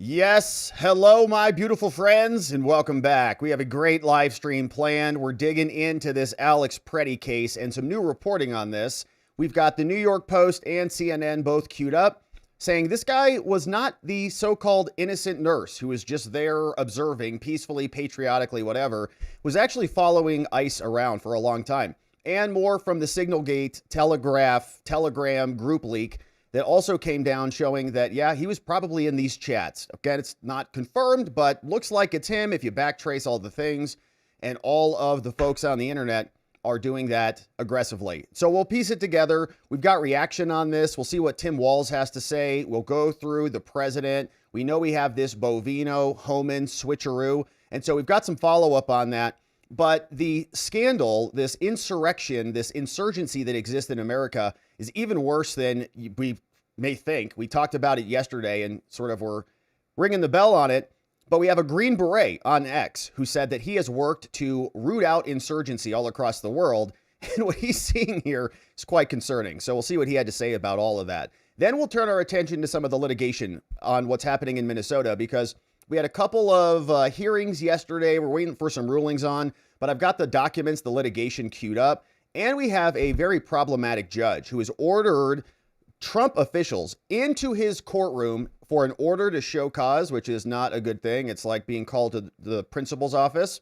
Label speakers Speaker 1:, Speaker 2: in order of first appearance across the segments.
Speaker 1: Yes, hello, my beautiful friends, and welcome back. We have a great live stream planned. We're digging into this Alex Pretti case and some new reporting on this. We've got the New York Post and CNN both queued up, saying this guy was not the so-called innocent nurse who was just there observing peacefully, patriotically, whatever, was actually following ICE around for a long time. And more from the Signalgate Telegram group leak that also came down showing that, yeah, he was probably in these chats. Again, it's not confirmed, but looks like it's him if you backtrace all the things, and all of the folks on the internet are doing that aggressively. So we'll piece it together. We've got reaction on this. We'll see what Tim Walz has to say. We'll go through the president. We know we have this Bovino, Homan switcheroo, and so we've got some follow-up on that. But the scandal, this insurrection, this insurgency that exists in America is even worse than we may think. We talked about it yesterday and sort of were ringing the bell on it. But we have a Green Beret on X who said that he has worked to root out insurgency all across the world. And what he's seeing here is quite concerning. So we'll see what he had to say about all of that. Then we'll turn our attention to some of the litigation on what's happening in Minnesota, because we had a couple of hearings yesterday we're waiting for some rulings on, but I've got the documents, the litigation queued up. And we have a very problematic judge who has ordered Trump officials into his courtroom for an order to show cause, which is not a good thing. It's like being called to the principal's office.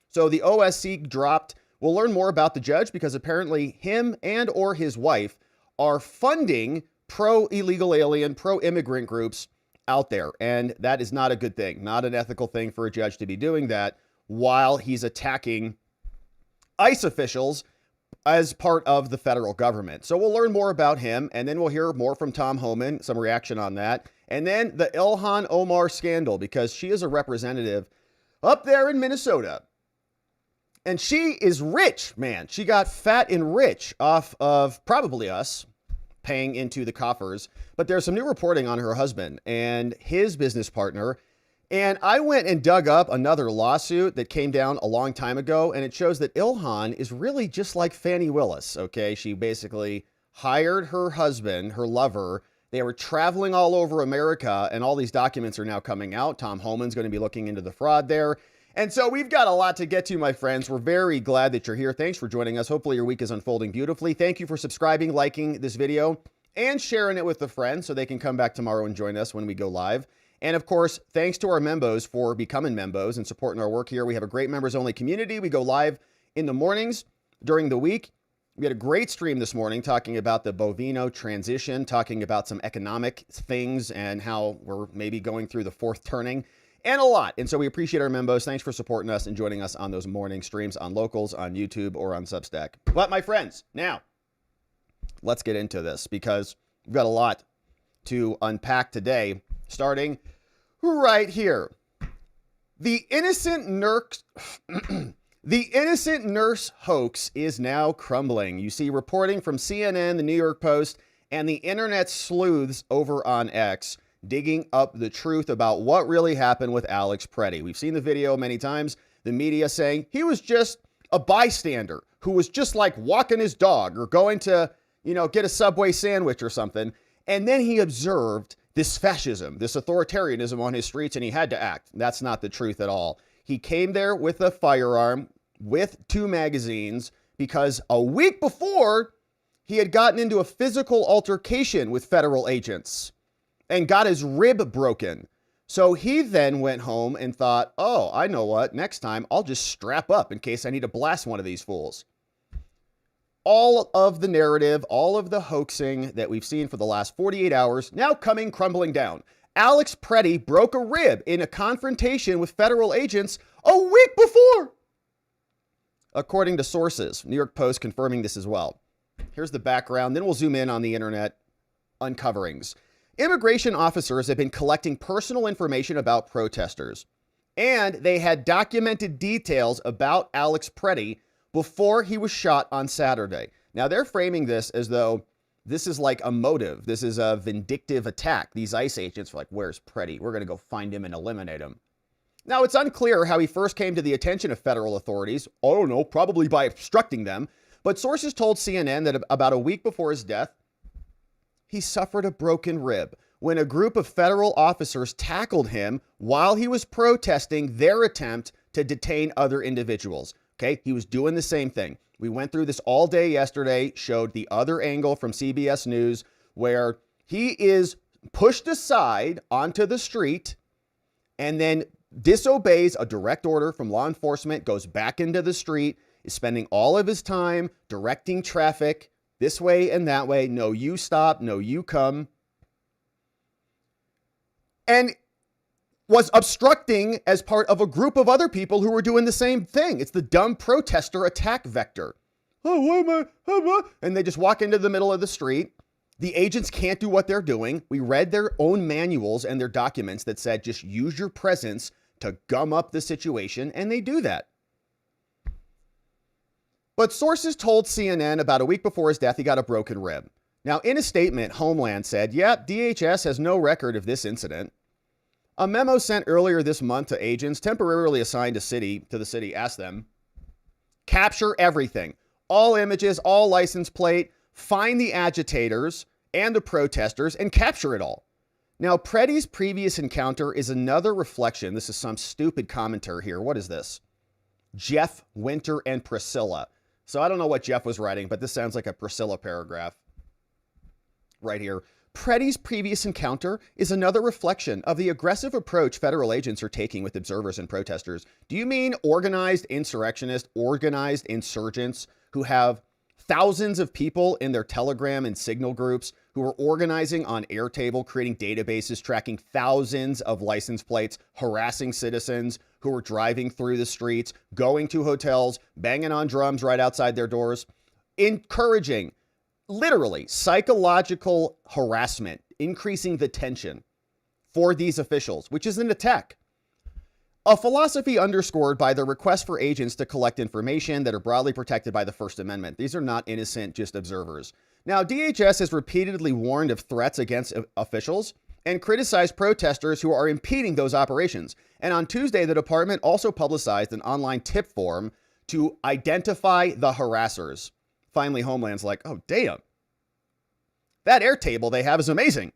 Speaker 1: So the OSC dropped. We'll learn more about the judge because apparently him and or his wife are funding pro-illegal alien, pro-immigrant groups out there. And that is not a good thing, not an ethical thing for a judge to be doing that while he's attacking ICE officials as part of the federal government. So we'll learn more about him, and then we'll hear more from Tom Homan, some reaction on that. And then the Ilhan Omar scandal, because she is a representative up there in Minnesota. And she is rich, man. She got fat and rich off of probably us paying into the coffers. But there's some new reporting on her husband and his business partner. And I went and dug up another lawsuit that came down a long time ago, and it shows that Ilhan is really just like Fannie Willis, okay? She basically hired her husband, her lover. They were traveling all over America, and all these documents are now coming out. Tom Homan's going to be looking into the fraud there. And so we've got a lot to get to, my friends. We're very glad that you're here. Thanks for joining us. Hopefully your week is unfolding beautifully. Thank you for subscribing, liking this video, and sharing it with a friend so they can come back tomorrow and join us when we go live. And of course, thanks to our members for becoming members and supporting our work here. We have a great members only community. We go live in the mornings during the week. We had a great stream this morning talking about the Bovino transition, talking about some economic things and how we're maybe going through the fourth turning and a lot. And so we appreciate our members. Thanks for supporting us and joining us on those morning streams on Locals, on YouTube, or on Substack. But my friends, now let's get into this because we've got a lot to unpack today, starting right here. The innocent nurse, the innocent nurse hoax is now crumbling. You see reporting from CNN, the New York Post, and the internet sleuths over on X digging up the truth about what really happened with Alex Pretti. We've seen the video many times. The media saying he was just a bystander who was just like walking his dog or going to, get a Subway sandwich or something. And then he observed this fascism, this authoritarianism on his streets, and he had to act. That's not the truth at all. He came there with a firearm, with 2 magazines, because a week before, he had gotten into a physical altercation with federal agents and got his rib broken. So he then went home and thought, oh, I know what, next time I'll just strap up in case I need to blast one of these fools. All of the narrative, all of the hoaxing that we've seen for the last 48 hours, now coming crumbling down. Alex Pretti broke a rib in a confrontation with federal agents a week before, according to sources. New York Post confirming this as well. Here's the background. Then we'll zoom in on the internet uncoverings. Immigration officers have been collecting personal information about protesters, and they had documented details about Alex Pretti before he was shot on Saturday. Now, they're framing this as though this is like a motive. This is a vindictive attack. These ICE agents are like, where's Pretti? We're going to go find him and eliminate him. Now, it's unclear how he first came to the attention of federal authorities. I don't know, probably by obstructing them. But sources told CNN that about a week before his death, he suffered a broken rib, when a group of federal officers tackled him while he was protesting their attempt to detain other individuals. Okay, he was doing the same thing. We went through this all day yesterday, showed the other angle from CBS News where he is pushed aside onto the street and then disobeys a direct order from law enforcement, goes back into the street, is spending all of his time directing traffic this way and that way. No, you stop. No, you come. And was obstructing as part of a group of other people who were doing the same thing. It's the dumb protester attack vector. Oh, why am I? And they just walk into the middle of the street. The agents can't do what they're doing. We read their own manuals and their documents that said just use your presence to gum up the situation, and they do that. But sources told CNN about a week before his death, he got a broken rib. Now, in a statement, Homeland said, yep, DHS has no record of this incident. A memo sent earlier this month to agents temporarily assigned to the city asked them, capture everything, all images, all license plate, find the agitators and the protesters and capture it all. Now, Pretti's previous encounter is another reflection. This is some stupid commentary here. What is this? Jeff, Winter, and Priscilla. So I don't know what Jeff was writing, but this sounds like a Priscilla paragraph right here. Pretti's previous encounter is another reflection of the aggressive approach federal agents are taking with observers and protesters. Do you mean organized insurrectionists, organized insurgents who have thousands of people in their Telegram and Signal groups who are organizing on Airtable, creating databases, tracking thousands of license plates, harassing citizens who are driving through the streets, going to hotels, banging on drums right outside their doors, encouraging literally psychological harassment, increasing the tension for these officials, which is an attack. A philosophy underscored by the request for agents to collect information that are broadly protected by the First Amendment. These are not innocent, just observers. Now, DHS has repeatedly warned of threats against officials and criticized protesters who are impeding those operations. And on Tuesday, the department also publicized an online tip form to identify the harassers. Finally, Homeland's like, oh, damn. That Airtable they have is amazing.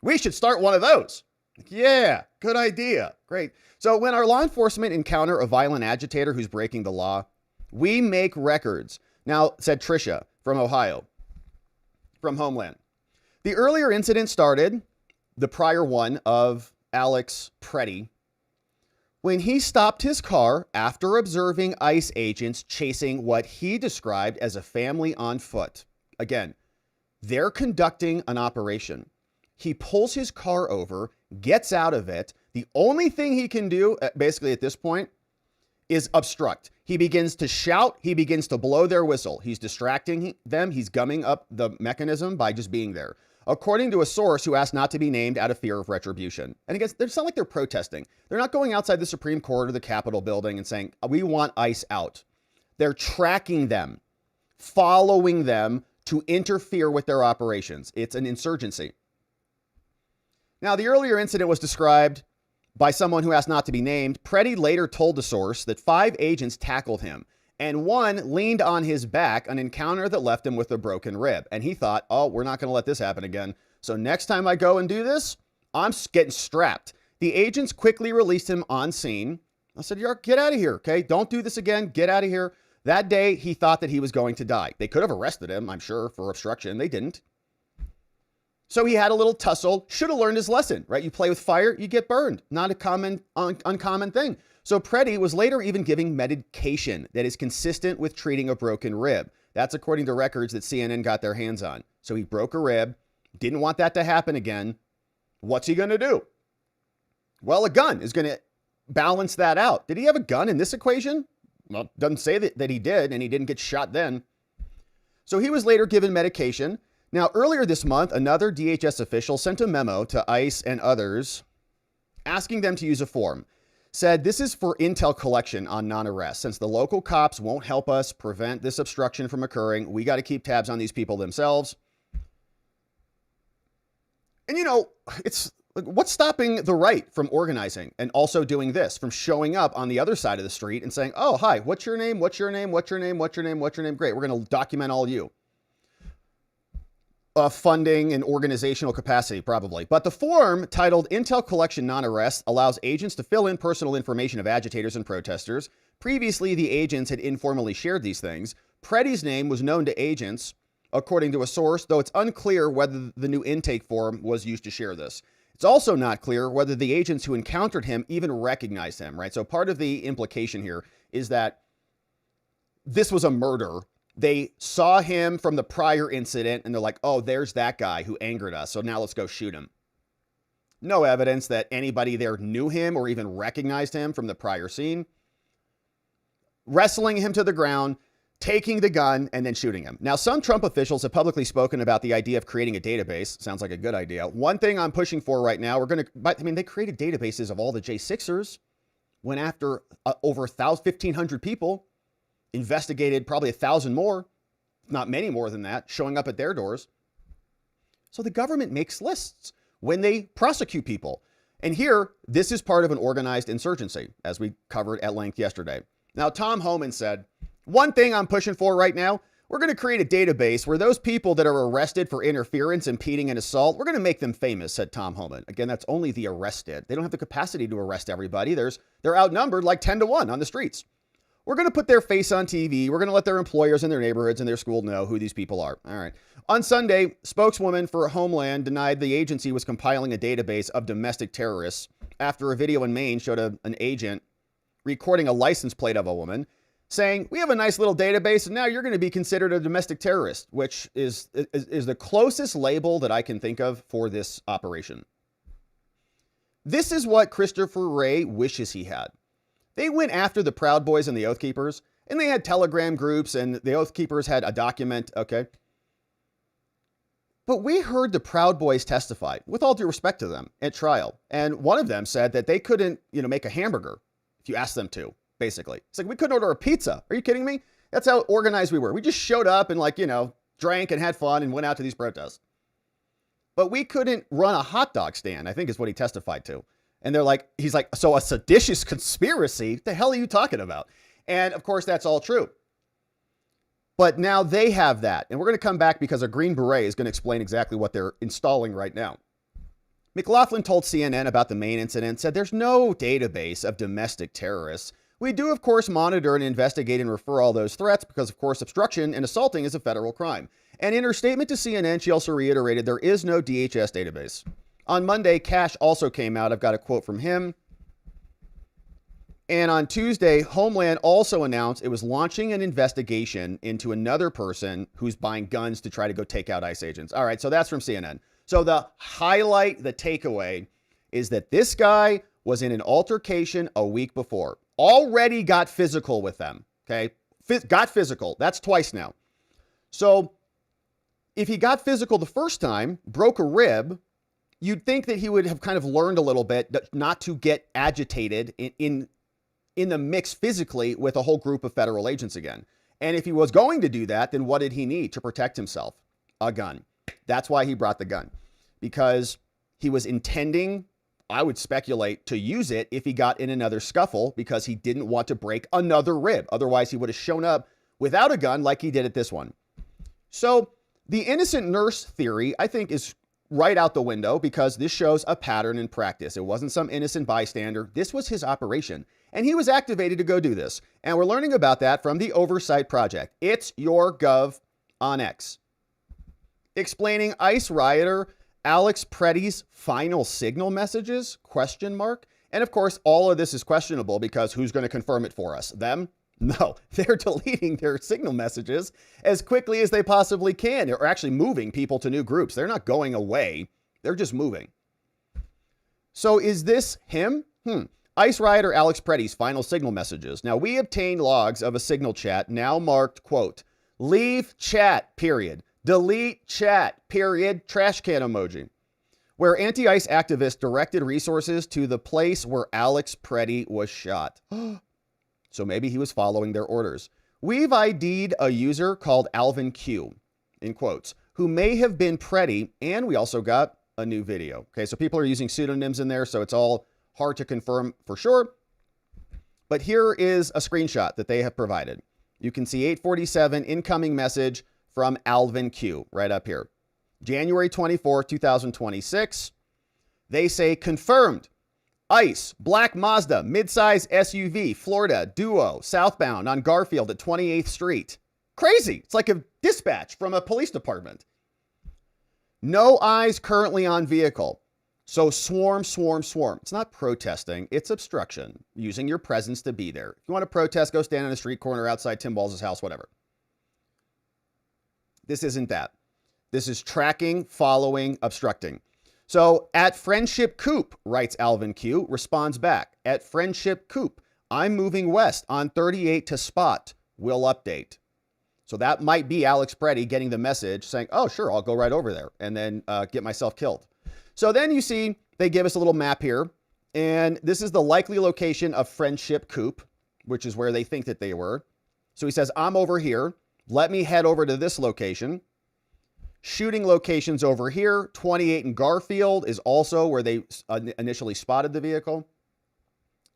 Speaker 1: We should start one of those. Yeah, good idea. Great. So when our law enforcement encounter a violent agitator who's breaking the law, we make records. Now, said Tricia from Ohio, from Homeland. The earlier incident started, the prior one of Alex Pretti, when he stopped his car after observing ICE agents chasing what he described as a family on foot. Again, they're conducting an operation. He pulls his car over, gets out of it. The only thing he can do, basically at this point, is obstruct. He begins to shout. He begins to blow their whistle. He's distracting them. He's gumming up the mechanism by just being there. According to a source who asked not to be named out of fear of retribution. And again, they sound like they're protesting. They're not going outside the Supreme Court or the Capitol building and saying, we want ICE out. They're tracking them, following them to interfere with their operations. It's an insurgency. Now, the earlier incident was described by someone who asked not to be named. Pretti later told the source that 5 agents tackled him, and one leaned on his back, an encounter that left him with a broken rib. And he thought, oh, we're not going to let this happen again. So next time I go and do this, I'm getting strapped. The agents quickly released him on scene. I said, get out of here, okay? Don't do this again. Get out of here. That day, he thought that he was going to die. They could have arrested him, I'm sure, for obstruction. They didn't. So he had a little tussle, should have learned his lesson, right? You play with fire, you get burned. Not a uncommon thing. So Pretti was later even giving medication that is consistent with treating a broken rib. That's according to records that CNN got their hands on. So he broke a rib, didn't want that to happen again. What's he going to do? Well, a gun is going to balance that out. Did he have a gun in this equation? Well, it doesn't say that he did, and he didn't get shot then. So he was later given medication. Now, earlier this month, another DHS official sent a memo to ICE and others asking them to use a form. Said this is for intel collection on non-arrest. Since the local cops won't help us prevent this obstruction from occurring, we got to keep tabs on these people themselves. And, you know, it's what's stopping the right from organizing and also doing this, from showing up on the other side of the street and saying, oh, hi, what's your name? What's your name? What's your name? What's your name? What's your name? Great. We're going to document all you. funding and organizational capacity, probably. But the form titled Intel Collection Non-Arrest allows agents to fill in personal information of agitators and protesters. Previously, the agents had informally shared these things. Pretti's name was known to agents, according to a source, though it's unclear whether the new intake form was used to share this. It's also not clear whether the agents who encountered him even recognized him, right? So part of the implication here is that this was a murder. They saw him from the prior incident and they're like, oh, there's that guy who angered us. So now let's go shoot him. No evidence that anybody there knew him or even recognized him from the prior scene. Wrestling him to the ground, taking the gun, and then shooting him. Now, some Trump officials have publicly spoken about the idea of creating a database. Sounds like a good idea. One thing I'm pushing for right now, they created databases of all the J6ers, went after over 1,500 people, investigated probably 1,000 more, not many more than that, showing up at their doors. So the government makes lists when they prosecute people. And here, this is part of an organized insurgency, as we covered at length yesterday. Now, Tom Homan said, one thing I'm pushing for right now, we're going to create a database where those people that are arrested for interference, impeding, and assault, we're going to make them famous, said Tom Homan. Again, that's only the arrested. They don't have the capacity to arrest everybody. They're outnumbered like 10-1 on the streets. We're going to put their face on TV. We're going to let their employers in their neighborhoods and their school know who these people are. All right. On Sunday, spokeswoman for Homeland denied the agency was compiling a database of domestic terrorists after a video in Maine showed an agent recording a license plate of a woman saying, we have a nice little database and now you're going to be considered a domestic terrorist, which is the closest label that I can think of for this operation. This is what Christopher Wray wishes he had. They went after the Proud Boys and the Oath Keepers, and they had Telegram groups, and the Oath Keepers had a document, okay? But we heard the Proud Boys testify, with all due respect to them, at trial. And one of them said that they couldn't, make a hamburger if you asked them to, basically. It's like, we couldn't order a pizza. Are you kidding me? That's how organized we were. We just showed up and drank and had fun and went out to these protests. But we couldn't run a hot dog stand, I think is what he testified to. And he's like, so a seditious conspiracy? What the hell are you talking about? And of course, that's all true. But now they have that. And we're going to come back because a Green Beret is going to explain exactly what they're installing right now. McLaughlin told CNN about the Maine incident, said there's no database of domestic terrorists. We do, of course, monitor and investigate and refer all those threats because, of course, obstruction and assaulting is a federal crime. And in her statement to CNN, she also reiterated there is no DHS database. On Monday, Cash also came out. I've got a quote from him. And on Tuesday, Homeland also announced it was launching an investigation into another person who's buying guns to try to go take out ICE agents. All right, so that's from CNN. So the highlight, the takeaway, is that this guy was in an altercation a week before. Already got physical with them, okay? Got physical. That's twice now. So if he got physical the first time, broke a rib, you'd think that he would have kind of learned a little bit not to get agitated in the mix physically with a whole group of federal agents again. And if he was going to do that, then what did he need to protect himself? A gun. That's why he brought the gun, because he was intending, I would speculate, to use it if he got in another scuffle because he didn't want to break another rib. Otherwise, he would have shown up without a gun like he did at this one. So the innocent nurse theory, I think, is right out the window because this shows a pattern in practice. It wasn't some innocent bystander. This was his operation, and he was activated to go do this. And we're learning about that from the Oversight Project. It's your Gov on X. Explaining ICE rioter Alex Pretti's final signal messages, ? And of course, all of this is questionable because who's going to confirm it for us? Them? No, they're deleting their signal messages as quickly as they possibly can. They're actually moving people to new groups. They're not going away. They're just moving. So is this him? ICE rioter Alex Pretti's final signal messages. Now, we obtained logs of a signal chat now marked, quote, leave chat, period. Delete chat, period. Trash can emoji. Where anti-ICE activists directed resources to the place where Alex Pretti was shot. So maybe he was following their orders. We've ID'd a user called Alvin Q, in quotes, who may have been Pretti, and we also got a new video. Okay, so people are using pseudonyms in there, so it's all hard to confirm for sure. But here is a screenshot that they have provided. You can see 8:47 incoming message from Alvin Q right up here. January 24th, 2026. They say confirmed. ICE, black Mazda, midsize SUV, Florida, duo, southbound on Garfield at 28th Street. Crazy. It's like a dispatch from a police department. No eyes currently on vehicle. So swarm, swarm, swarm. It's not protesting. It's obstruction. Using your presence to be there. If you want to protest, go stand on a street corner outside Tim Walz' house, whatever. This isn't that. This is tracking, following, obstructing. So at Friendship Coop, writes Alvin Q, responds back. At Friendship Coop, I'm moving west on 38 to spot. Will update. So that might be Alex Pretti getting the message saying, oh, sure, I'll go right over there and then get myself killed. So then you see they give us a little map here. And this is the likely location of Friendship Coop, which is where they think that they were. So he says, I'm over here. Let me head over to this location. Shooting locations over here. 28 in Garfield is also where they initially spotted the vehicle.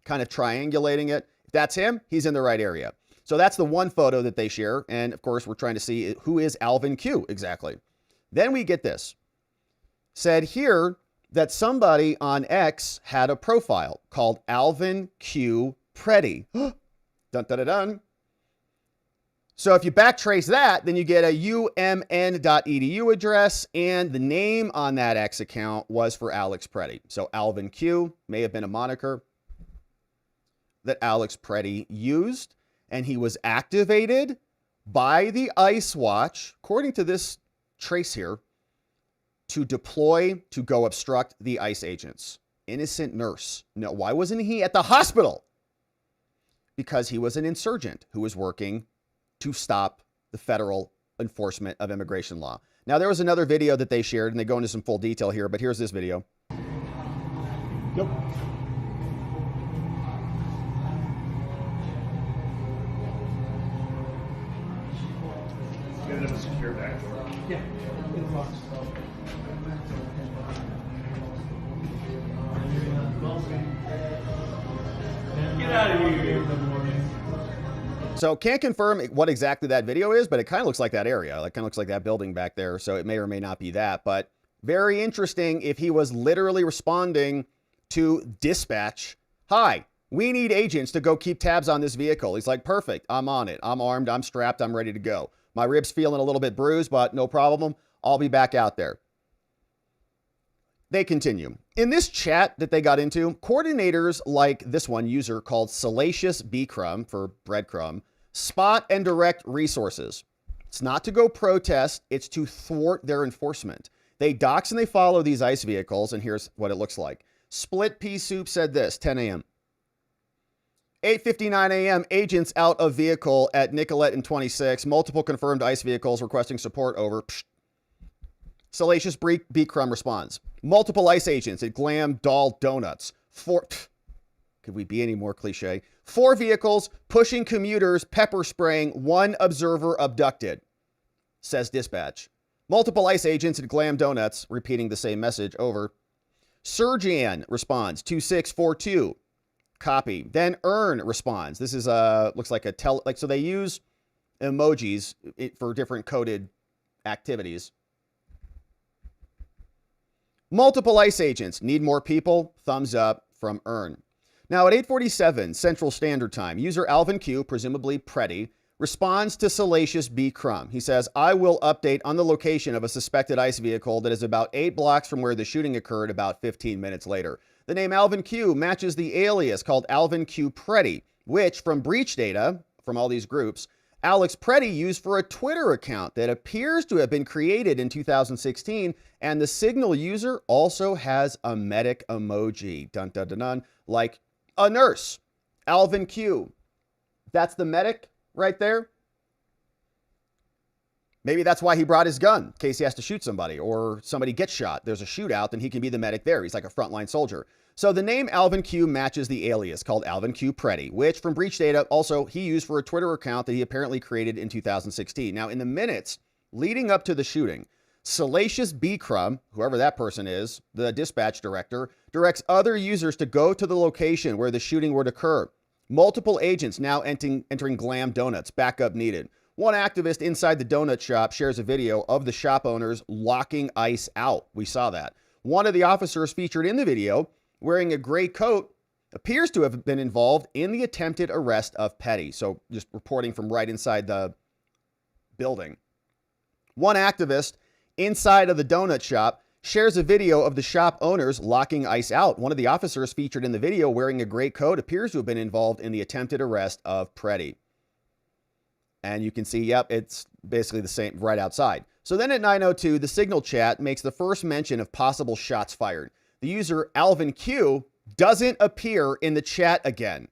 Speaker 1: Kind of triangulating it. If that's him, he's in the right area. So that's the one photo that they share. And of course, we're trying to see who is Alvin Q exactly. Then we get this. Said here that somebody on X had a profile called Alvin Q Pretti. Dun, dun, dun, dun. So if you backtrace that, then you get a umn.edu address, and the name on that X account was for Alex Pretti. So Alvin Q may have been a moniker that Alex Pretti used, and he was activated by the ICE watch, according to this trace here, to deploy to go obstruct the ICE agents. Innocent nurse. No, why wasn't he at the hospital? Because he was an insurgent who was working to stop the federal enforcement of immigration law. Now, there was another video that they shared, and they go into some full detail here, but here's this video.
Speaker 2: Yep. Get it a secure back door. Yeah, it's locked. Get out of here.
Speaker 1: So can't confirm what exactly that video is, but it kind of looks like that area. It kind of looks like that building back there. So it may or may not be that, but very interesting if he was literally responding to dispatch. Hi, we need agents to go keep tabs on this vehicle. He's like, perfect. I'm on it. I'm armed. I'm strapped. I'm ready to go. My ribs feeling a little bit bruised, but no problem. I'll be back out there. They continue. In this chat that they got into, coordinators like this one user called Salacious Bcrum for breadcrumb, spot and direct resources. It's not to go protest. It's to thwart their enforcement. They dox and they follow these ICE vehicles, and here's what it looks like. Split Pea Soup said this, 10 a.m. 8:59 a.m., agents out of vehicle at Nicolette and 26. Multiple confirmed ICE vehicles requesting support over. Psh. Salacious Bcrum responds. Multiple ICE agents at Glam Doll Donuts. Could we be any more cliche? 4 vehicles pushing commuters, pepper spraying, 1 observer abducted, says dispatch. Multiple ICE agents at Glam Donuts, repeating the same message, over. Surgeon responds, 2642. Copy. Then Earn responds. This is looks like a so they use emojis for different coded activities. Multiple ICE agents need more people. Thumbs up from Earn. Now at 8:47 Central Standard Time, user Alvin Q, presumably Pretti, responds to Salacious Bcrum. He says, I will update on the location of a suspected ICE vehicle that is about 8 blocks from where the shooting occurred about 15 minutes later. The name Alvin Q matches the alias called Alvin Q Pretti, which from breach data from all these groups, Alex Pretti used for a Twitter account that appears to have been created in 2016. And the Signal user also has a medic emoji, dun dun dun dun, like a nurse, Alvin Q. That's the medic right there. Maybe that's why he brought his gun, in case he has to shoot somebody or somebody gets shot. There's a shootout, then he can be the medic there. He's like a frontline soldier. So the name Alvin Q matches the alias called Alvin Q Pretti, which from breach data also he used for a Twitter account that he apparently created in 2016. Now in the minutes leading up to the shooting, Salacious Bcrum, whoever that person is, the dispatch director, directs other users to go to the location where the shooting would occur. Multiple agents now entering Glam Donuts, backup needed. One activist inside the donut shop shares a video of the shop owners locking ICE out. We saw that. One of the officers featured in the video, wearing a gray coat, appears to have been involved in the attempted arrest of Pretti. So just reporting from right inside the building. One activist inside of the donut shop shares a video of the shop owners locking ICE out. One of the officers featured in the video wearing a gray coat appears to have been involved in the attempted arrest of Pretti. And you can see, yep, it's basically the same right outside. So then at 9:02, the Signal chat makes the first mention of possible shots fired. The user Alvin Q doesn't appear in the chat again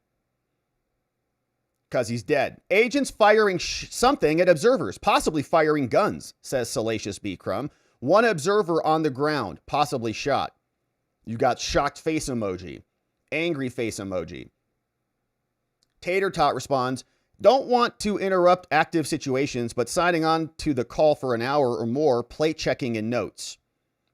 Speaker 1: because he's dead. Agents firing something at observers, possibly firing guns, says Salacious B. Crumb. One observer on the ground, possibly shot. You got shocked face emoji, angry face emoji. Tater Tot responds, don't want to interrupt active situations, but signing on to the call for an hour or more, plate checking and notes.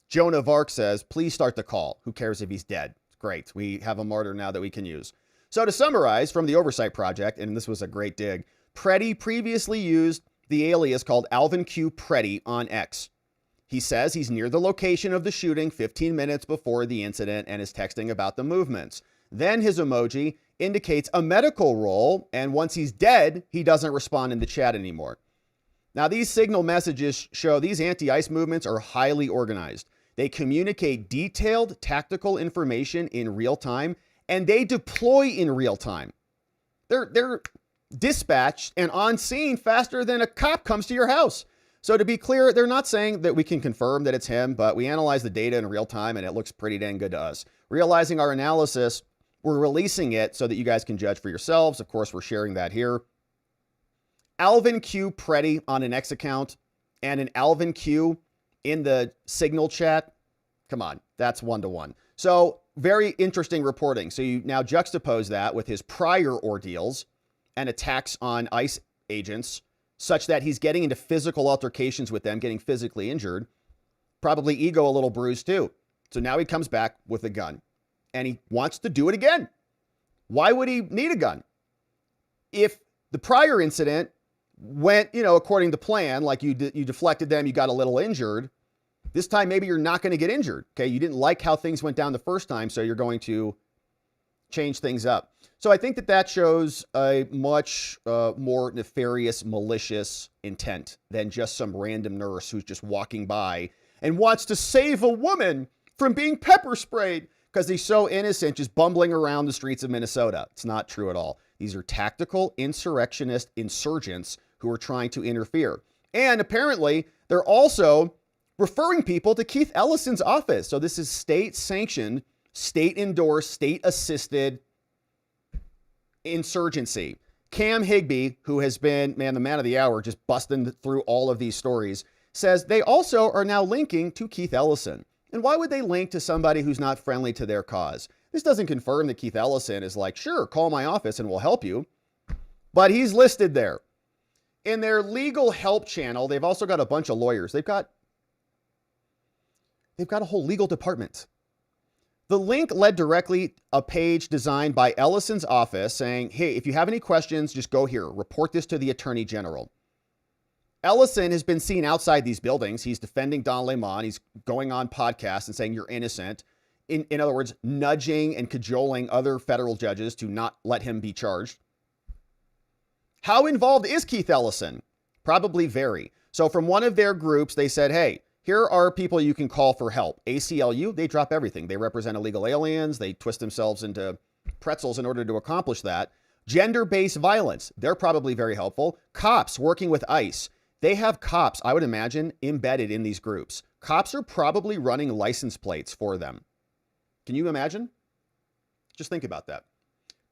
Speaker 1: Jonah Vark says, please start the call. Who cares if he's dead? Great. We have a martyr now that we can use. So to summarize from the Oversight Project, and this was a great dig, Pretti previously used the alias called Alvin Q. Pretti on X. He says he's near the location of the shooting 15 minutes before the incident and is texting about the movements. Then his emoji indicates a medical role, and once he's dead, he doesn't respond in the chat anymore. Now, these signal messages show these anti-ICE movements are highly organized. They communicate detailed tactical information in real time, and they deploy in real time. They're dispatched and on scene faster than a cop comes to your house. So to be clear, they're not saying that we can confirm that it's him, but we analyze the data in real time, and it looks pretty dang good to us. Realizing our analysis, we're releasing it so that you guys can judge for yourselves. Of course, we're sharing that here. Alvin Q. Pretti on an X account and an Alvin Q in the Signal chat. Come on, that's 1-to-1. So very interesting reporting. So you now juxtapose that with his prior ordeals and attacks on ICE agents such that he's getting into physical altercations with them, getting physically injured, probably ego a little bruised too. So now he comes back with a gun and he wants to do it again. Why would he need a gun? If the prior incident went, according to plan, like you deflected them, you got a little injured, this time maybe you're not going to get injured. Okay, you didn't like how things went down the first time, so you're going to change things up. So I think that shows a much more nefarious, malicious intent than just some random nurse who's just walking by and wants to save a woman from being pepper sprayed because he's so innocent, just bumbling around the streets of Minnesota. It's not true at all. These are tactical insurrectionist insurgents who are trying to interfere. And apparently, they're also referring people to Keith Ellison's office. So this is state-sanctioned, state-endorsed, state-assisted insurgency. Cam Higbee, who has been, the man of the hour, just busting through all of these stories, says they also are now linking to Keith Ellison. And why would they link to somebody who's not friendly to their cause? This doesn't confirm that Keith Ellison is like, sure, call my office and we'll help you. But he's listed there. In their legal help channel, they've also got a bunch of lawyers. They've got a whole legal department. The link led directly a page designed by Ellison's office saying, hey, if you have any questions, just go here. Report this to the Attorney General. Ellison has been seen outside these buildings. He's defending Don Lemon. He's going on podcasts and saying you're innocent. In other words, nudging and cajoling other federal judges to not let him be charged. How involved is Keith Ellison? Probably very. So from one of their groups, they said, hey, here are people you can call for help. ACLU, they drop everything. They represent illegal aliens. They twist themselves into pretzels in order to accomplish that. Gender-based violence, they're probably very helpful. Cops working with ICE. They have cops, I would imagine, embedded in these groups. Cops are probably running license plates for them. Can you imagine? Just think about that.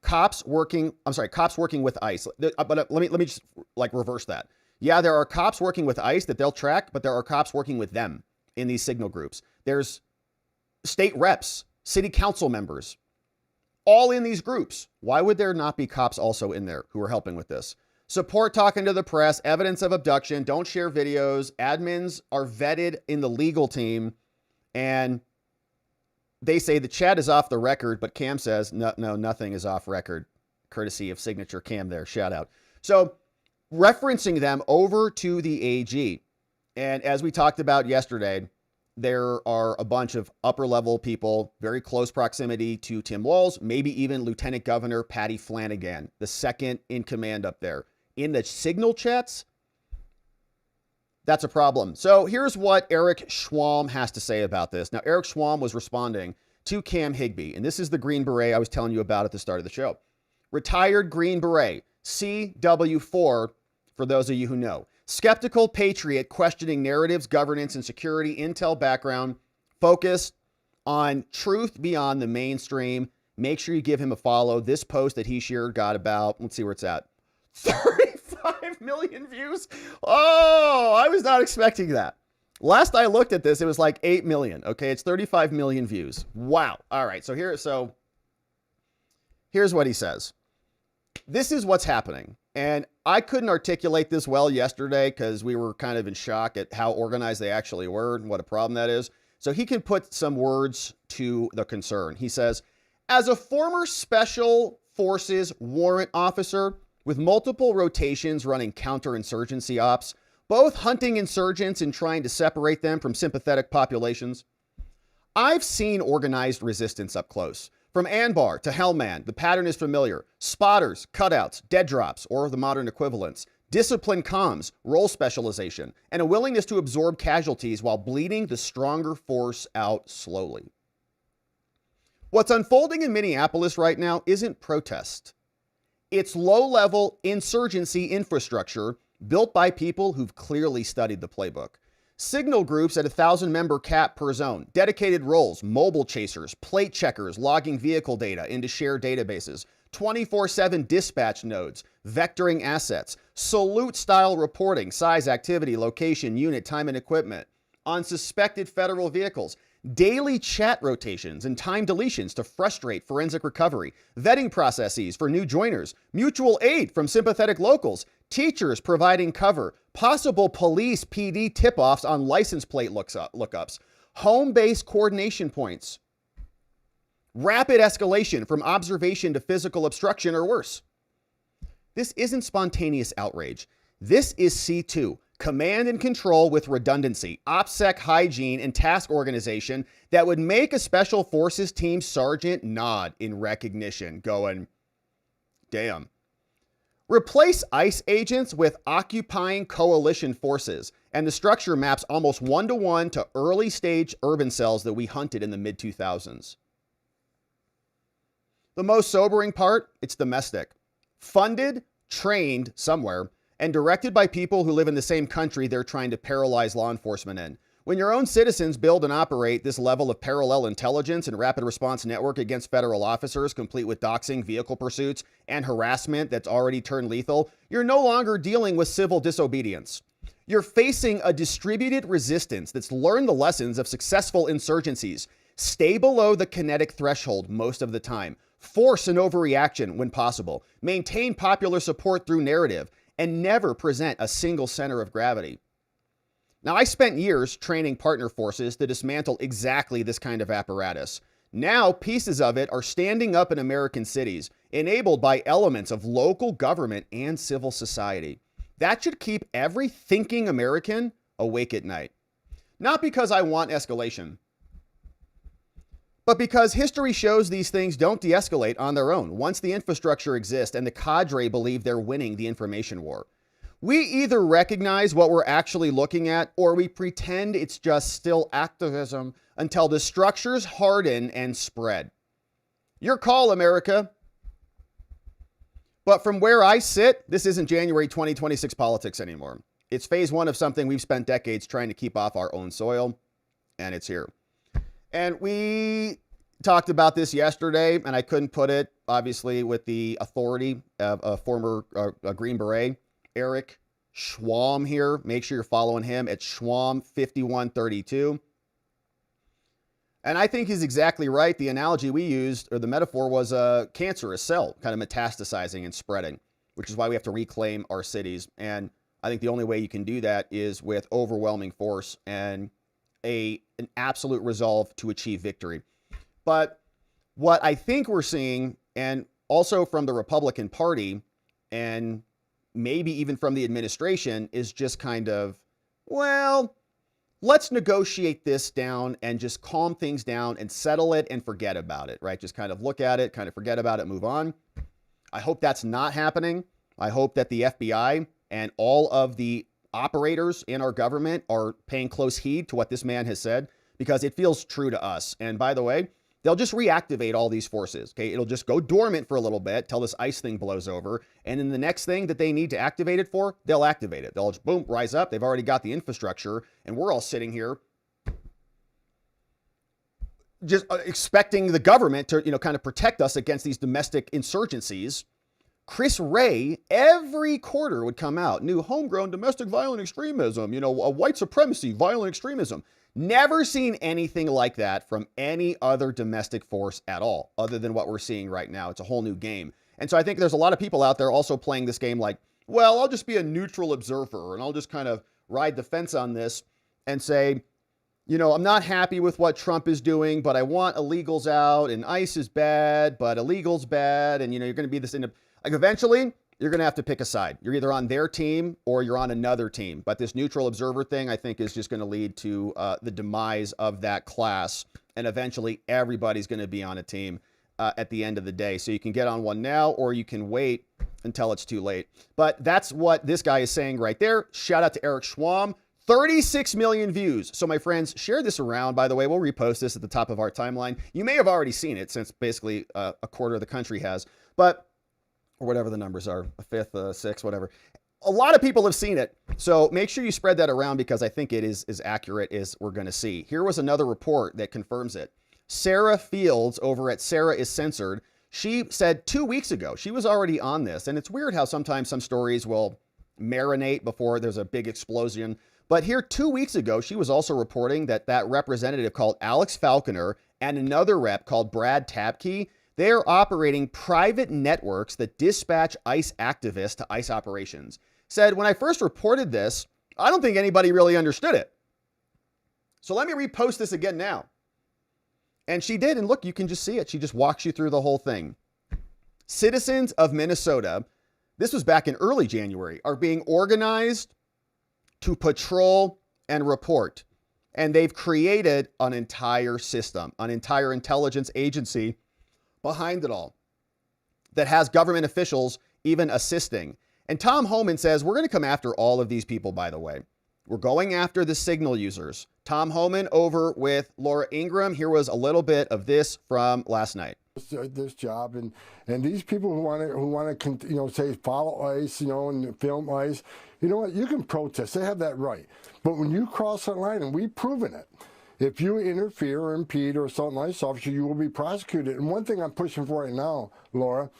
Speaker 1: Cops working with ICE. But let me just reverse that. Yeah, there are cops working with ICE that they'll track, but there are cops working with them in these signal groups. There's state reps, city council members, all in these groups. Why would there not be cops also in there who are helping with this? Support talking to the press, evidence of abduction, don't share videos. Admins are vetted in the legal team, and they say the chat is off the record, but Cam says, no, nothing is off record. Courtesy of Signature Cam there, shout out. So referencing them over to the AG. And as we talked about yesterday, there are a bunch of upper level people, very close proximity to Tim Walz, maybe even Lieutenant Governor Patty Flanagan, the second in command up there. In the signal chats, that's a problem. So here's what Eric Schwalm has to say about this. Now, Eric Schwalm was responding to Cam Higbee, and this is the Green Beret I was telling you about at the start of the show. Retired Green Beret, CW4, for those of you who know. Skeptical patriot questioning narratives, governance, and security, intel background, focused on truth beyond the mainstream. Make sure you give him a follow. This post that he shared got about, let's see where it's at, 35 million views. Oh, I was not expecting that. Last I looked at this, it was like 8 million. Okay, it's 35 million views. Wow. All right, so here's what he says. This is what's happening. And I couldn't articulate this well yesterday because we were kind of in shock at how organized they actually were and what a problem that is. So he can put some words to the concern. He says, as a former special forces warrant officer with multiple rotations running counterinsurgency ops, both hunting insurgents and trying to separate them from sympathetic populations, I've seen organized resistance up close. From Anbar to Hellman, the pattern is familiar. Spotters, cutouts, dead drops, or the modern equivalents, disciplined comms, role specialization, and a willingness to absorb casualties while bleeding the stronger force out slowly. What's unfolding in Minneapolis right now isn't protest. It's low-level insurgency infrastructure built by people who've clearly studied the playbook. Signal groups at 1,000-member cap per zone, dedicated roles, mobile chasers, plate checkers, logging vehicle data into shared databases, 24/7 dispatch nodes, vectoring assets, salute-style reporting, size, activity, location, unit, time, and equipment on suspected federal vehicles, daily chat rotations and time deletions to frustrate forensic recovery, vetting processes for new joiners, mutual aid from sympathetic locals, teachers providing cover, possible police PD tip-offs on license plate lookups, home-based coordination points, rapid escalation from observation to physical obstruction or worse. This isn't spontaneous outrage. This is C2, command and control with redundancy, OPSEC hygiene, and task organization that would make a special forces team sergeant nod in recognition, going, damn. Replace ICE agents with occupying coalition forces, and the structure maps almost one-to-one to early-stage urban cells that we hunted in the mid-2000s. The most sobering part, it's domestic. Funded, trained somewhere, and directed by people who live in the same country they're trying to paralyze law enforcement in. When your own citizens build and operate this level of parallel intelligence and rapid response network against federal officers, complete with doxing, vehicle pursuits, and harassment that's already turned lethal, you're no longer dealing with civil disobedience. You're facing a distributed resistance that's learned the lessons of successful insurgencies. Stay below the kinetic threshold most of the time. Force an overreaction when possible. Maintain popular support through narrative, and never present a single center of gravity. Now, I spent years training partner forces to dismantle exactly this kind of apparatus. Now, pieces of it are standing up in American cities, enabled by elements of local government and civil society. That should keep every thinking American awake at night. Not because I want escalation, but because history shows these things don't de-escalate on their own once the infrastructure exists and the cadre believe they're winning the information war. We either recognize what we're actually looking at, or we pretend it's just still activism until the structures harden and spread. Your call, America. But from where I sit, this isn't January 2026 politics anymore. It's phase one of something we've spent decades trying to keep off our own soil, and it's here. And we talked about this yesterday, and I couldn't put it, obviously, with the authority of a former Green Beret, Eric Schwalm here. Make sure you're following him at Schwalm5132. And I think he's exactly right. The analogy we used, or the metaphor, was a cancerous cell kind of metastasizing and spreading, which is why we have to reclaim our cities. And I think the only way you can do that is with overwhelming force and an absolute resolve to achieve victory. But what I think we're seeing, and also from the Republican Party, and maybe even from the administration, is just kind of, well, let's negotiate this down and just calm things down and settle it and forget about it, right? Just kind of look at it, kind of forget about it, move on. I hope that's not happening. I hope that the FBI and all of the operators in our government are paying close heed to what this man has said, because it feels true to us. And by the way, they'll just reactivate all these forces. Okay, it'll just go dormant for a little bit till this ICE thing blows over. And then the next thing that they need to activate it for, they'll activate it. They'll just, boom, rise up. They've already got the infrastructure. And we're all sitting here just expecting the government to, kind of protect us against these domestic insurgencies. Chris Wray, every quarter would come out, new homegrown domestic violent extremism, a white supremacy, violent extremism. Never seen anything like that from any other domestic force at all, other than what we're seeing right now. It's a whole new game. And so I think there's a lot of people out there also playing this game like, well, I'll just be a neutral observer and I'll just kind of ride the fence on this and say, I'm not happy with what Trump is doing, but I want illegals out, and ICE is bad, but illegals bad. And, you're going to be this eventually you're going to have to pick a side. You're either on their team or you're on another team. But this neutral observer thing, I think, is just going to lead to the demise of that class. And eventually everybody's going to be on a team at the end of the day. So you can get on one now, or you can wait until it's too late. But that's what this guy is saying right there. Shout out to Eric Schwam. 36 million views. So my friends, share this around. By the way, we'll repost this at the top of our timeline. You may have already seen it, since basically a quarter of the country has. But or whatever the numbers are, a fifth, a sixth, whatever. A lot of people have seen it. So make sure you spread that around, because I think it is as accurate as we're going to see. Here was another report that confirms it. Sarah Fields over at Sarah is Censored. She said 2 weeks ago, she was already on this. And it's weird how sometimes some stories will marinate before there's a big explosion. But here 2 weeks ago, she was also reporting that representative called Alex Falconer and another rep called Brad Tabke, they're operating private networks that dispatch ICE activists to ICE operations. Said, when I first reported this, I don't think anybody really understood it. So let me repost this again now. And she did. And look, you can just see it. She just walks you through the whole thing. Citizens of Minnesota, this was back in early January, are being organized to patrol and report. And they've created an entire system, an entire intelligence agency behind it all that has government officials even assisting. And Tom Homan says, we're going to come after all of these people, by the way. We're going after the signal users. Tom Homan over with Laura Ingraham. Here was a little bit of this from last night.
Speaker 3: This job and these people who want to say follow ICE, and film ICE, you can protest. They have that right. But when you cross that line, and we've proven it, if you interfere or impede or assault an ICE officer, you will be prosecuted. And one thing I'm pushing for right now, Laura,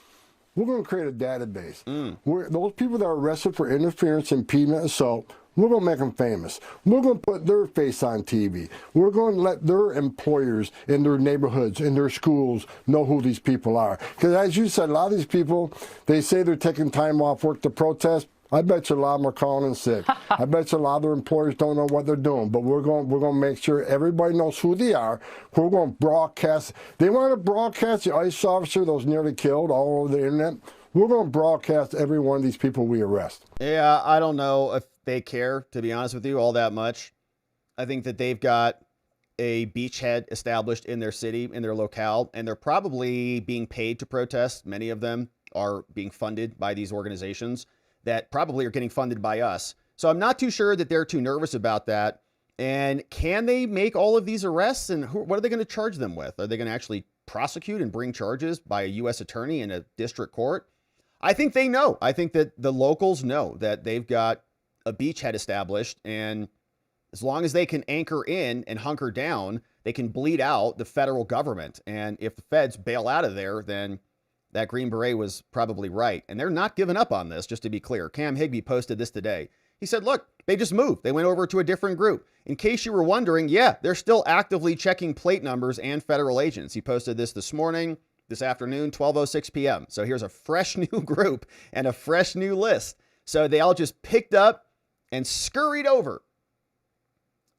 Speaker 3: we're going to create a database. Those people that are arrested for interference, impediment, assault, we're going to make them famous. We're going to put their face on TV. We're going to let their employers in their neighborhoods, in their schools, know who these people are. Because as you said, a lot of these people, they say they're taking time off work to protest. I bet you a lot of them are calling in sick. I bet you a lot of their employers don't know what they're doing. But we're going to make sure everybody knows who they are. We're going to broadcast. They want to broadcast the ICE officer that was nearly killed all over the internet. We're going to broadcast every one of these people we arrest.
Speaker 1: Yeah, I don't know if they care, to be honest with you, all that much. I think that they've got a beachhead established in their city, in their locale, and they're probably being paid to protest. Many of them are being funded by these organizations that probably are getting funded by us. So I'm not too sure that they're too nervous about that. And can they make all of these arrests? And what are they going to charge them with? Are they going to actually prosecute and bring charges by a U.S. attorney in a district court? I think they know. I think that the locals know that they've got a beachhead established. And as long as they can anchor in and hunker down, they can bleed out the federal government. And if the feds bail out of there, then that Green Beret was probably right. And they're not giving up on this, just to be clear. Cam Higbee posted this today. He said, look, they just moved. They went over to a different group. In case you were wondering, yeah, they're still actively checking plate numbers and federal agents. He posted this morning, this afternoon, 12:06 p.m. So here's a fresh new group and a fresh new list. So they all just picked up and scurried over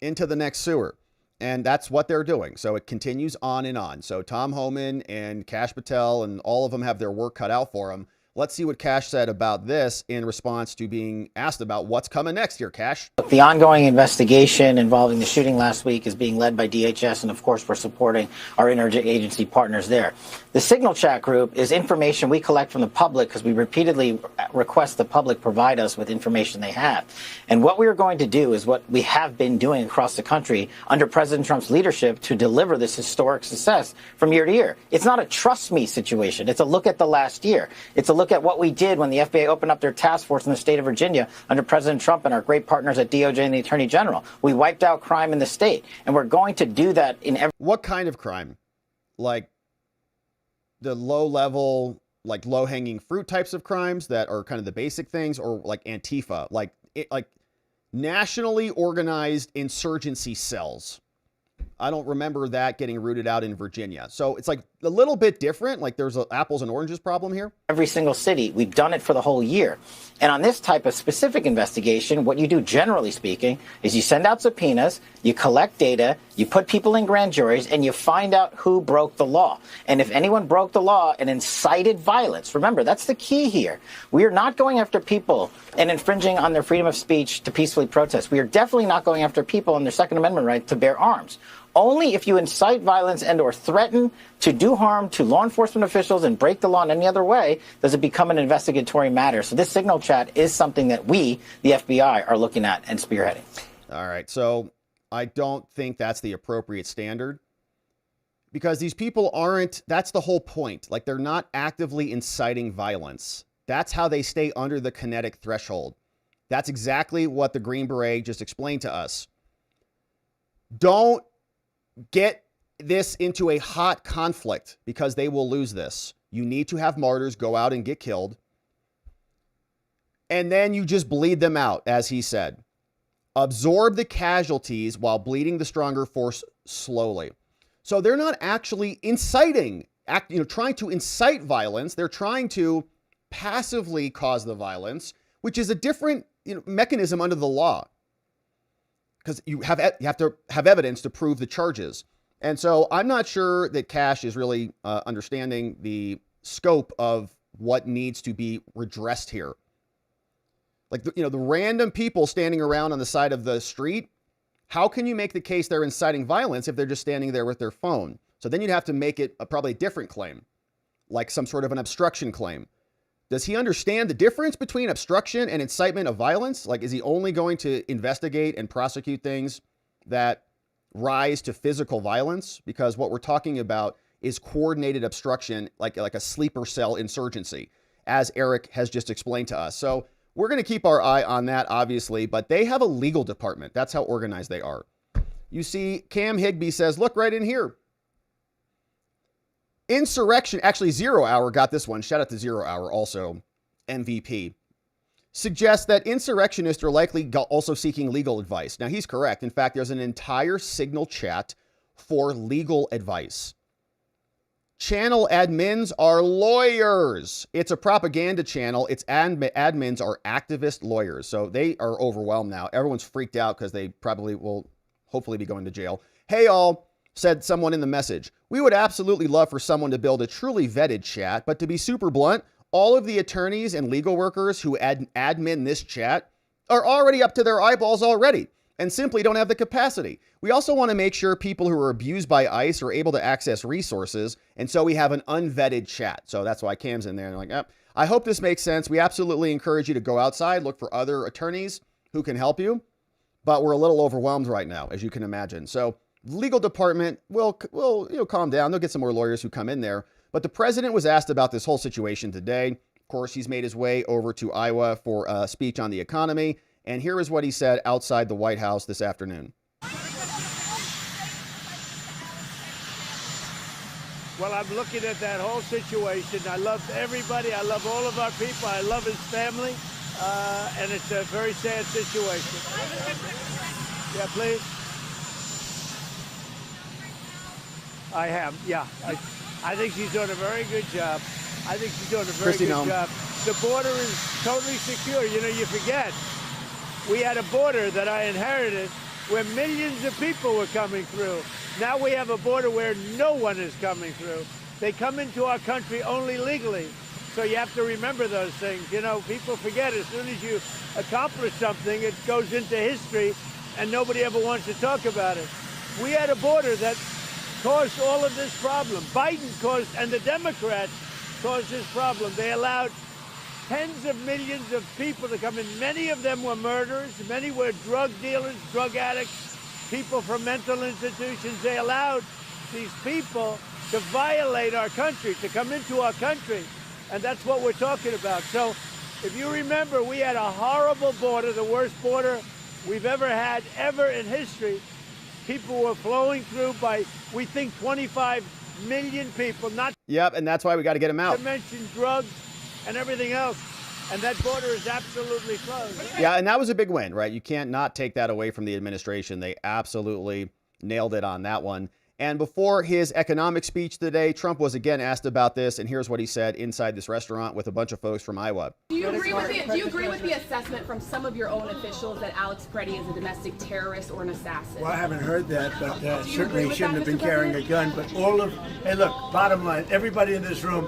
Speaker 1: into the next sewer. And that's what they're doing. So it continues on and on. So Tom Homan and Kash Patel and all of them have their work cut out for them. Let's see what Cash said about this in response to being asked about what's coming next here, Cash.
Speaker 4: The ongoing investigation involving the shooting last week is being led by DHS, and of course we're supporting our interagency partners there. The Signal Chat group is information we collect from the public because we repeatedly request the public provide us with information they have. And what we are going to do is what we have been doing across the country under President Trump's leadership to deliver this historic success from year to year. It's not a trust me situation. It's a look at the last year. It's a look at what we did when the FBI opened up their task force in the state of Virginia under President Trump and our great partners at DOJ and the Attorney General. We wiped out crime in the state, and we're going to do that in every...
Speaker 1: What kind of crime? Like the low-level, like low-hanging fruit types of crimes that are kind of the basic things, or like Antifa, like nationally organized insurgency cells. I don't remember that getting rooted out in Virginia. So it's like a little bit different. Like there's an apples and oranges problem here.
Speaker 4: Every single city. We've done it for the whole year. And on this type of specific investigation, what you do, generally speaking, is you send out subpoenas, you collect data, you put people in grand juries, and you find out who broke the law. And if anyone broke the law and incited violence, remember, that's the key here. We are not going after people and infringing on their freedom of speech to peacefully protest. We are definitely not going after people and their Second Amendment right to bear arms. Only if you incite violence and or threaten to do harm to law enforcement officials and break the law in any other way does it become an investigatory matter. So this Signal Chat is something that we, the FBI, are looking at and spearheading.
Speaker 1: All right. So I don't think that's the appropriate standard because these people aren't, that's the whole point. Like they're not actively inciting violence. That's how they stay under the kinetic threshold. That's exactly what the Green Beret just explained to us. Don't get this into a hot conflict because they will lose this. You need to have martyrs go out and get killed. And then you just bleed them out, as he said. Absorb the casualties while bleeding the stronger force slowly. So they're not actually inciting, trying to incite violence. They're trying to passively cause the violence, which is a different mechanism under the law. Because you have to have evidence to prove the charges. And so I'm not sure that Cash is really understanding the scope of what needs to be redressed here. Like, the random people standing around on the side of the street, how can you make the case they're inciting violence if they're just standing there with their phone? So then you'd have to make it a probably different claim, like some sort of an obstruction claim. Does he understand the difference between obstruction and incitement of violence? Like, is he only going to investigate and prosecute things that rise to physical violence? Because what we're talking about is coordinated obstruction, like a sleeper cell insurgency, as Eric has just explained to us. So we're going to keep our eye on that, obviously, but they have a legal department. That's how organized they are. You see, Cam Higbee says, look right in here. Insurrection, actually 0 Hour got this one. Shout out to 0 Hour, also MVP. Suggests that insurrectionists are likely also seeking legal advice. Now, he's correct. In fact, there's an entire Signal Chat for legal advice. Channel admins are lawyers. It's a propaganda channel. Its admins are activist lawyers. So they are overwhelmed now. Everyone's freaked out because they probably will hopefully be going to jail. Hey, all. Said someone in the message, we would absolutely love for someone to build a truly vetted chat, but to be super blunt, all of the attorneys and legal workers who admin this chat are already up to their eyeballs already and simply don't have the capacity. We also want to make sure people who are abused by ICE are able to access resources, and so we have an unvetted chat. So that's why Cam's in there. And they're like, I hope this makes sense. We absolutely encourage you to go outside, look for other attorneys who can help you, but we're a little overwhelmed right now, as you can imagine. So legal department will calm down. They'll get some more lawyers who come in there. But the president was asked about this whole situation today. Of course, he's made his way over to Iowa for a speech on the economy. And here is what he said outside the White House this afternoon.
Speaker 2: Well, I'm looking at that whole situation. I love everybody. I love all of our people. I love his family. And it's a very sad situation. Yeah, please. I have, yeah. I think she's doing a very good job. I think she's doing a very good job. The border is totally secure. You forget, we had a border that I inherited where millions of people were coming through. Now we have a border where no one is coming through. They come into our country only legally. So you have to remember those things. You know, people forget as soon as you accomplish something, it goes into history, and nobody ever wants to talk about it. We had a border that caused all of this problem. Biden caused, and the Democrats caused this problem. They allowed tens of millions of people to come in. Many of them were murderers. Many were drug dealers, drug addicts, people from mental institutions. They allowed these people to violate our country, to come into our country. And that's what we're talking about. So if you remember, we had a horrible border, the worst border we've ever had, ever in history. People were flowing through by, we think, 25 million people. Not
Speaker 1: Yep, and that's why we got to get them out.
Speaker 2: to mention drugs and everything else. And that border is absolutely closed.
Speaker 1: Yeah, and that was a big win, right? You can't not take that away from the administration. They absolutely nailed it on that one. And before his economic speech today, Trump was again asked about this, and here's what he said inside this restaurant with a bunch of folks from Iowa.
Speaker 5: Do you agree with the assessment from some of your own officials that Alex Pretti is a domestic terrorist or an assassin?
Speaker 2: Well, I haven't heard that, but certainly he shouldn't have been carrying a gun. But hey, look, bottom line, everybody in this room,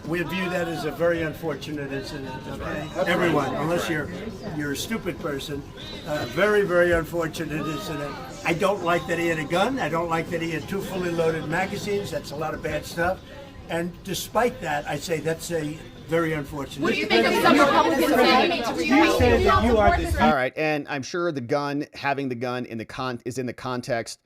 Speaker 2: we view that as a very unfortunate incident, okay? Everyone, unless you're a stupid person, very, very unfortunate incident. I don't like that he had a gun. I don't like that he had 2 fully loaded magazines. That's a lot of bad stuff. And despite that, I say that's a very unfortunate.
Speaker 5: What do you think of some Republicans saying that you are this?
Speaker 1: All right, and I'm sure the gun, having the gun in the is in the context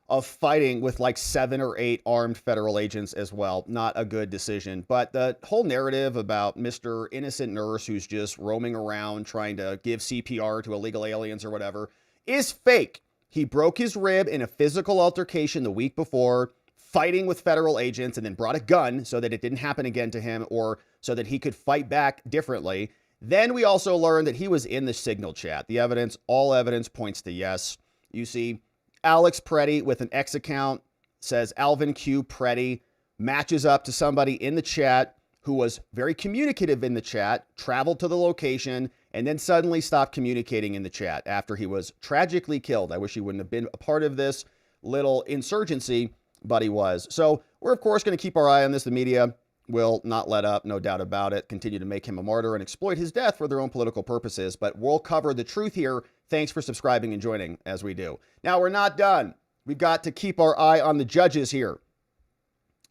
Speaker 1: of fighting with like 7 or 8 armed federal agents as well. Not a good decision. But the whole narrative about Mr. Innocent Nurse who's just roaming around trying to give CPR to illegal aliens or whatever is fake. He broke his rib in a physical altercation the week before, fighting with federal agents, and then brought a gun so that it didn't happen again to him or so that he could fight back differently. Then we also learned that he was in the Signal chat. The evidence, all evidence points to yes. You see, Alex Pretti with an X account says Alvin Q Pretti matches up to somebody in the chat who was very communicative in the chat, traveled to the location, and then suddenly stopped communicating in the chat after he was tragically killed. I wish he wouldn't have been a part of this little insurgency, but he was. So we're, of course, going to keep our eye on this. The media will not let up, no doubt about it, continue to make him a martyr and exploit his death for their own political purposes. But we'll cover the truth here. Thanks for subscribing and joining as we do. Now, we're not done. We've got to keep our eye on the judges here.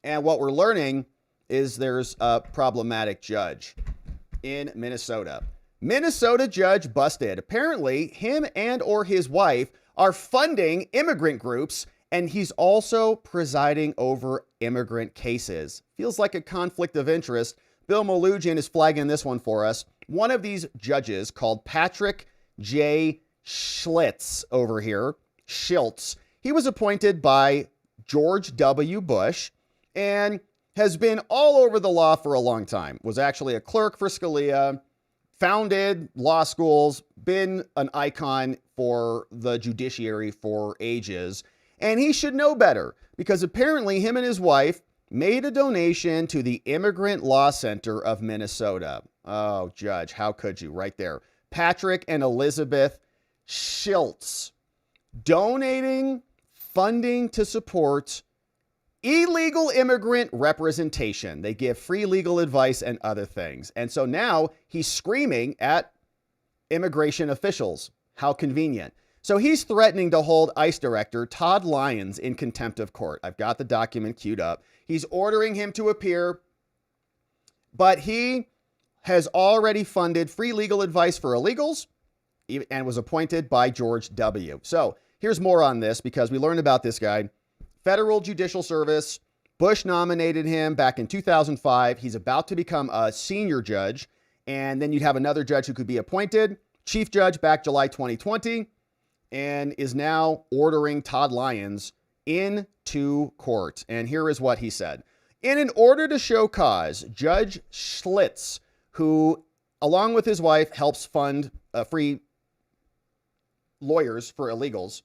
Speaker 1: And what we're learning is there's a problematic judge in Minnesota. Minnesota judge busted. Apparently, him and or his wife are funding immigrant groups, and he's also presiding over immigrant cases. Feels like a conflict of interest. Bill Malugin is flagging this one for us. One of these judges, called Patrick J. Schiltz over here, Schiltz, he was appointed by George W. Bush and has been all over the law for a long time. Was actually a clerk for Scalia, founded law schools, been an icon for the judiciary for ages. And he should know better because apparently him and his wife made a donation to the Immigrant Law Center of Minnesota. Oh, Judge, how could you? Right there. Patrick and Elizabeth Schiltz donating funding to support illegal immigrant representation. They give free legal advice and other things. And so now he's screaming at immigration officials. How convenient. So he's threatening to hold ICE Director Todd Lyons in contempt of court. I've got the document queued up. He's ordering him to appear, but he has already funded free legal advice for illegals and was appointed by George W. So here's more on this because we learned about this guy. Federal Judicial Service. Bush nominated him back in 2005. He's about to become a senior judge. And then you'd have another judge who could be appointed. Chief judge back July 2020. And is now ordering Todd Lyons into court. And here is what he said. In an order to show cause, Judge Schiltz, who, along with his wife, helps fund free lawyers for illegals,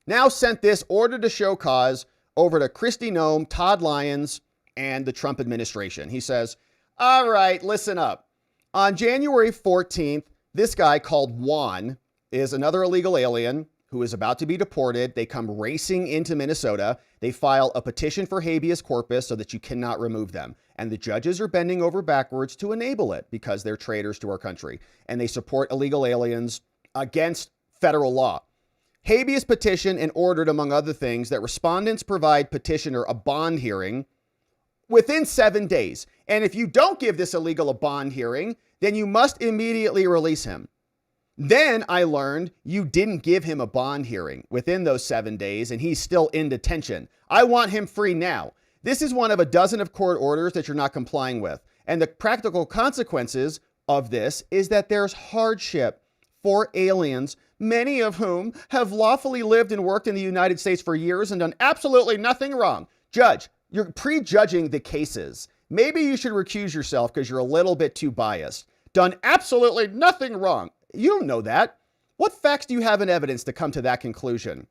Speaker 1: now sent this order to show cause over to Kristi Noem, Todd Lyons, and the Trump administration. He says, all right, listen up. On January 14th, this guy called Juan is another illegal alien who is about to be deported. They come racing into Minnesota. They file a petition for habeas corpus so that you cannot remove them. And the judges are bending over backwards to enable it because they're traitors to our country. And they support illegal aliens against federal law. Habeas petition and ordered, among other things, that respondents provide petitioner a bond hearing within 7 days. And if you don't give this illegal a bond hearing, then you must immediately release him. Then I learned you didn't give him a bond hearing within those 7 days, and he's still in detention. I want him free now. This is one of a dozen of court orders that you're not complying with. And the practical consequences of this is that there's hardship for aliens, many of whom have lawfully lived and worked in the United States for years and done absolutely nothing wrong. Judge, you're prejudging the cases. Maybe you should recuse yourself because you're a little bit too biased. Done absolutely nothing wrong. You don't know that. What facts do you have and evidence to come to that conclusion?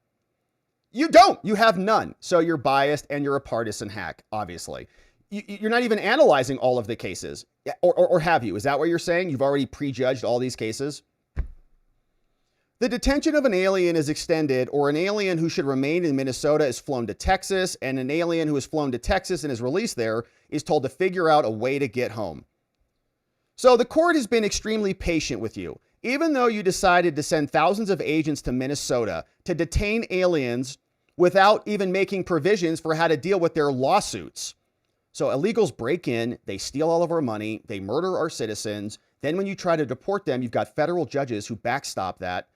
Speaker 1: You don't. You have none. So you're biased and you're a partisan hack, obviously. You're not even analyzing all of the cases. Or have you? Is that what you're saying? You've already prejudged all these cases? The detention of an alien is extended, or an alien who should remain in Minnesota is flown to Texas, and an alien who is flown to Texas and is released there is told to figure out a way to get home. So the court has been extremely patient with you. Even though you decided to send thousands of agents to Minnesota to detain aliens without even making provisions for how to deal with their lawsuits. So illegals break in, they steal all of our money, they murder our citizens. Then when you try to deport them, you've got federal judges who backstop that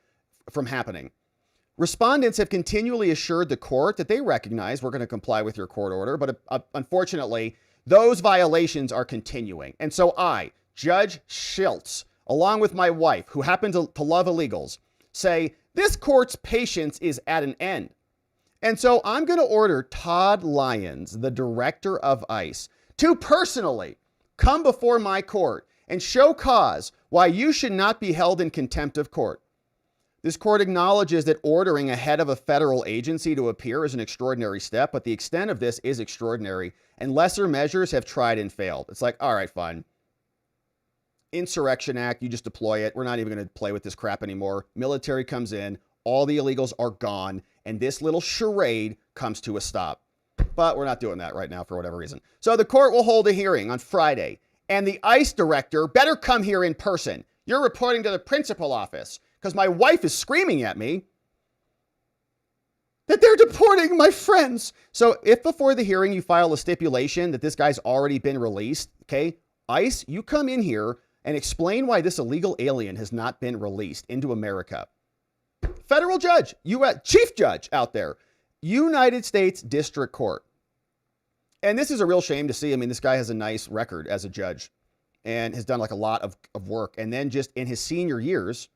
Speaker 1: from happening. Respondents have continually assured the court that they recognize we're going to comply with your court order, but unfortunately, those violations are continuing. And so I, Judge Schiltz, along with my wife, who happen to love illegals, say this court's patience is at an end. And so I'm going to order Todd Lyons, the director of ICE, to personally come before my court and show cause why you should not be held in contempt of court. This court acknowledges that ordering a head of a federal agency to appear is an extraordinary step, but the extent of this is extraordinary, and lesser measures have tried and failed. It's like, all right, fine. Insurrection Act, you just deploy it. We're not even going to play with this crap anymore. Military comes in, all the illegals are gone, and this little charade comes to a stop. But we're not doing that right now for whatever reason. So the court will hold a hearing on Friday, and the ICE director better come here in person. You're reporting to the principal office, because my wife is screaming at me that they're deporting my friends. So if before the hearing you file a stipulation that this guy's already been released, okay, ICE, you come in here and explain why this illegal alien has not been released into America. Federal judge, chief judge out there, United States District Court. And this is a real shame to see. I mean, this guy has a nice record as a judge and has done like a lot of work. And then just in his senior years,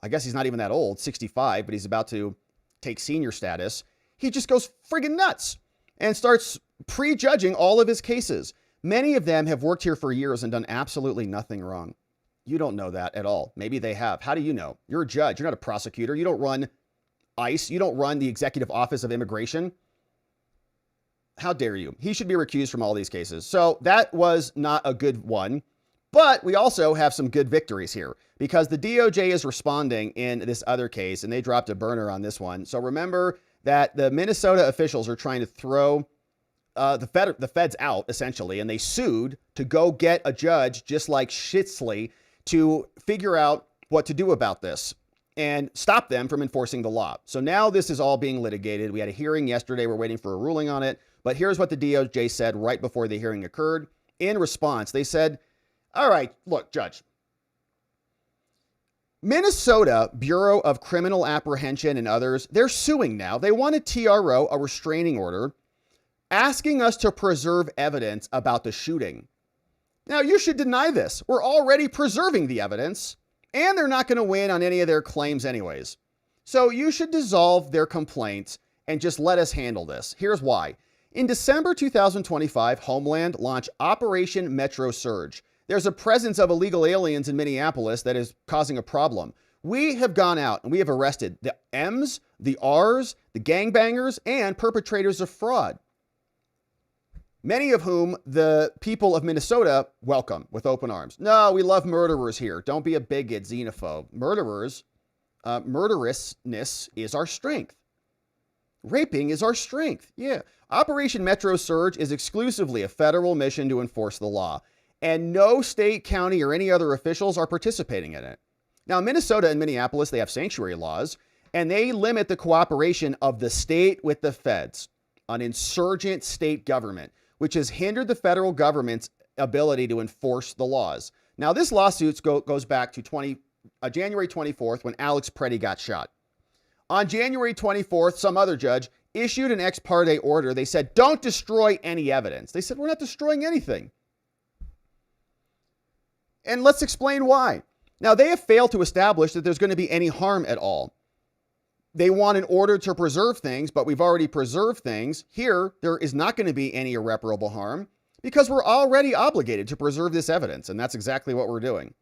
Speaker 1: I guess he's not even that old, 65, but he's about to take senior status. He just goes friggin' nuts and starts prejudging all of his cases. Many of them have worked here for years and done absolutely nothing wrong. You don't know that at all. Maybe they have. How do you know? You're a judge. You're not a prosecutor. You don't run ICE. You don't run the Executive Office of Immigration. How dare you? He should be recused from all these cases. So that was not a good one. But we also have some good victories here because the DOJ is responding in this other case, and they dropped a burner on this one. So remember that the Minnesota officials are trying to throw the feds out, essentially, and they sued to go get a judge just like Schiltz to figure out what to do about this and stop them from enforcing the law. So now this is all being litigated. We had a hearing yesterday. We're waiting for a ruling on it. But here's what the DOJ said right before the hearing occurred. In response, they said, all right, look, Judge, Minnesota Bureau of Criminal Apprehension and others, they're suing now. They want a TRO, a restraining order, asking us to preserve evidence about the shooting. Now, you should deny this. We're already preserving the evidence, and they're not going to win on any of their claims anyways. So you should dissolve their complaints and just let us handle this. Here's why. In December 2025, Homeland launched Operation Metro Surge. There's a presence of illegal aliens in Minneapolis that is causing a problem. We have gone out and we have arrested the M's, the R's, the gangbangers, and perpetrators of fraud. Many of whom the people of Minnesota welcome with open arms. No, we love murderers here. Don't be a bigot, xenophobe. Murderousness is our strength. Raping is our strength. Yeah. Operation Metro Surge is exclusively a federal mission to enforce the law, and no state, county, or any other officials are participating in it. Now, Minnesota and Minneapolis, they have sanctuary laws, and they limit the cooperation of the state with the feds, an insurgent state government, which has hindered the federal government's ability to enforce the laws. Now, this lawsuit goes back to January 24th when Alex Pretti got shot. On January 24th, some other judge issued an ex parte order. They said, don't destroy any evidence. They said, we're not destroying anything. And let's explain why. Now, they have failed to establish that there's going to be any harm at all. They want an order to preserve things, but we've already preserved things. Here, there is not going to be any irreparable harm because we're already obligated to preserve this evidence, and that's exactly what we're doing.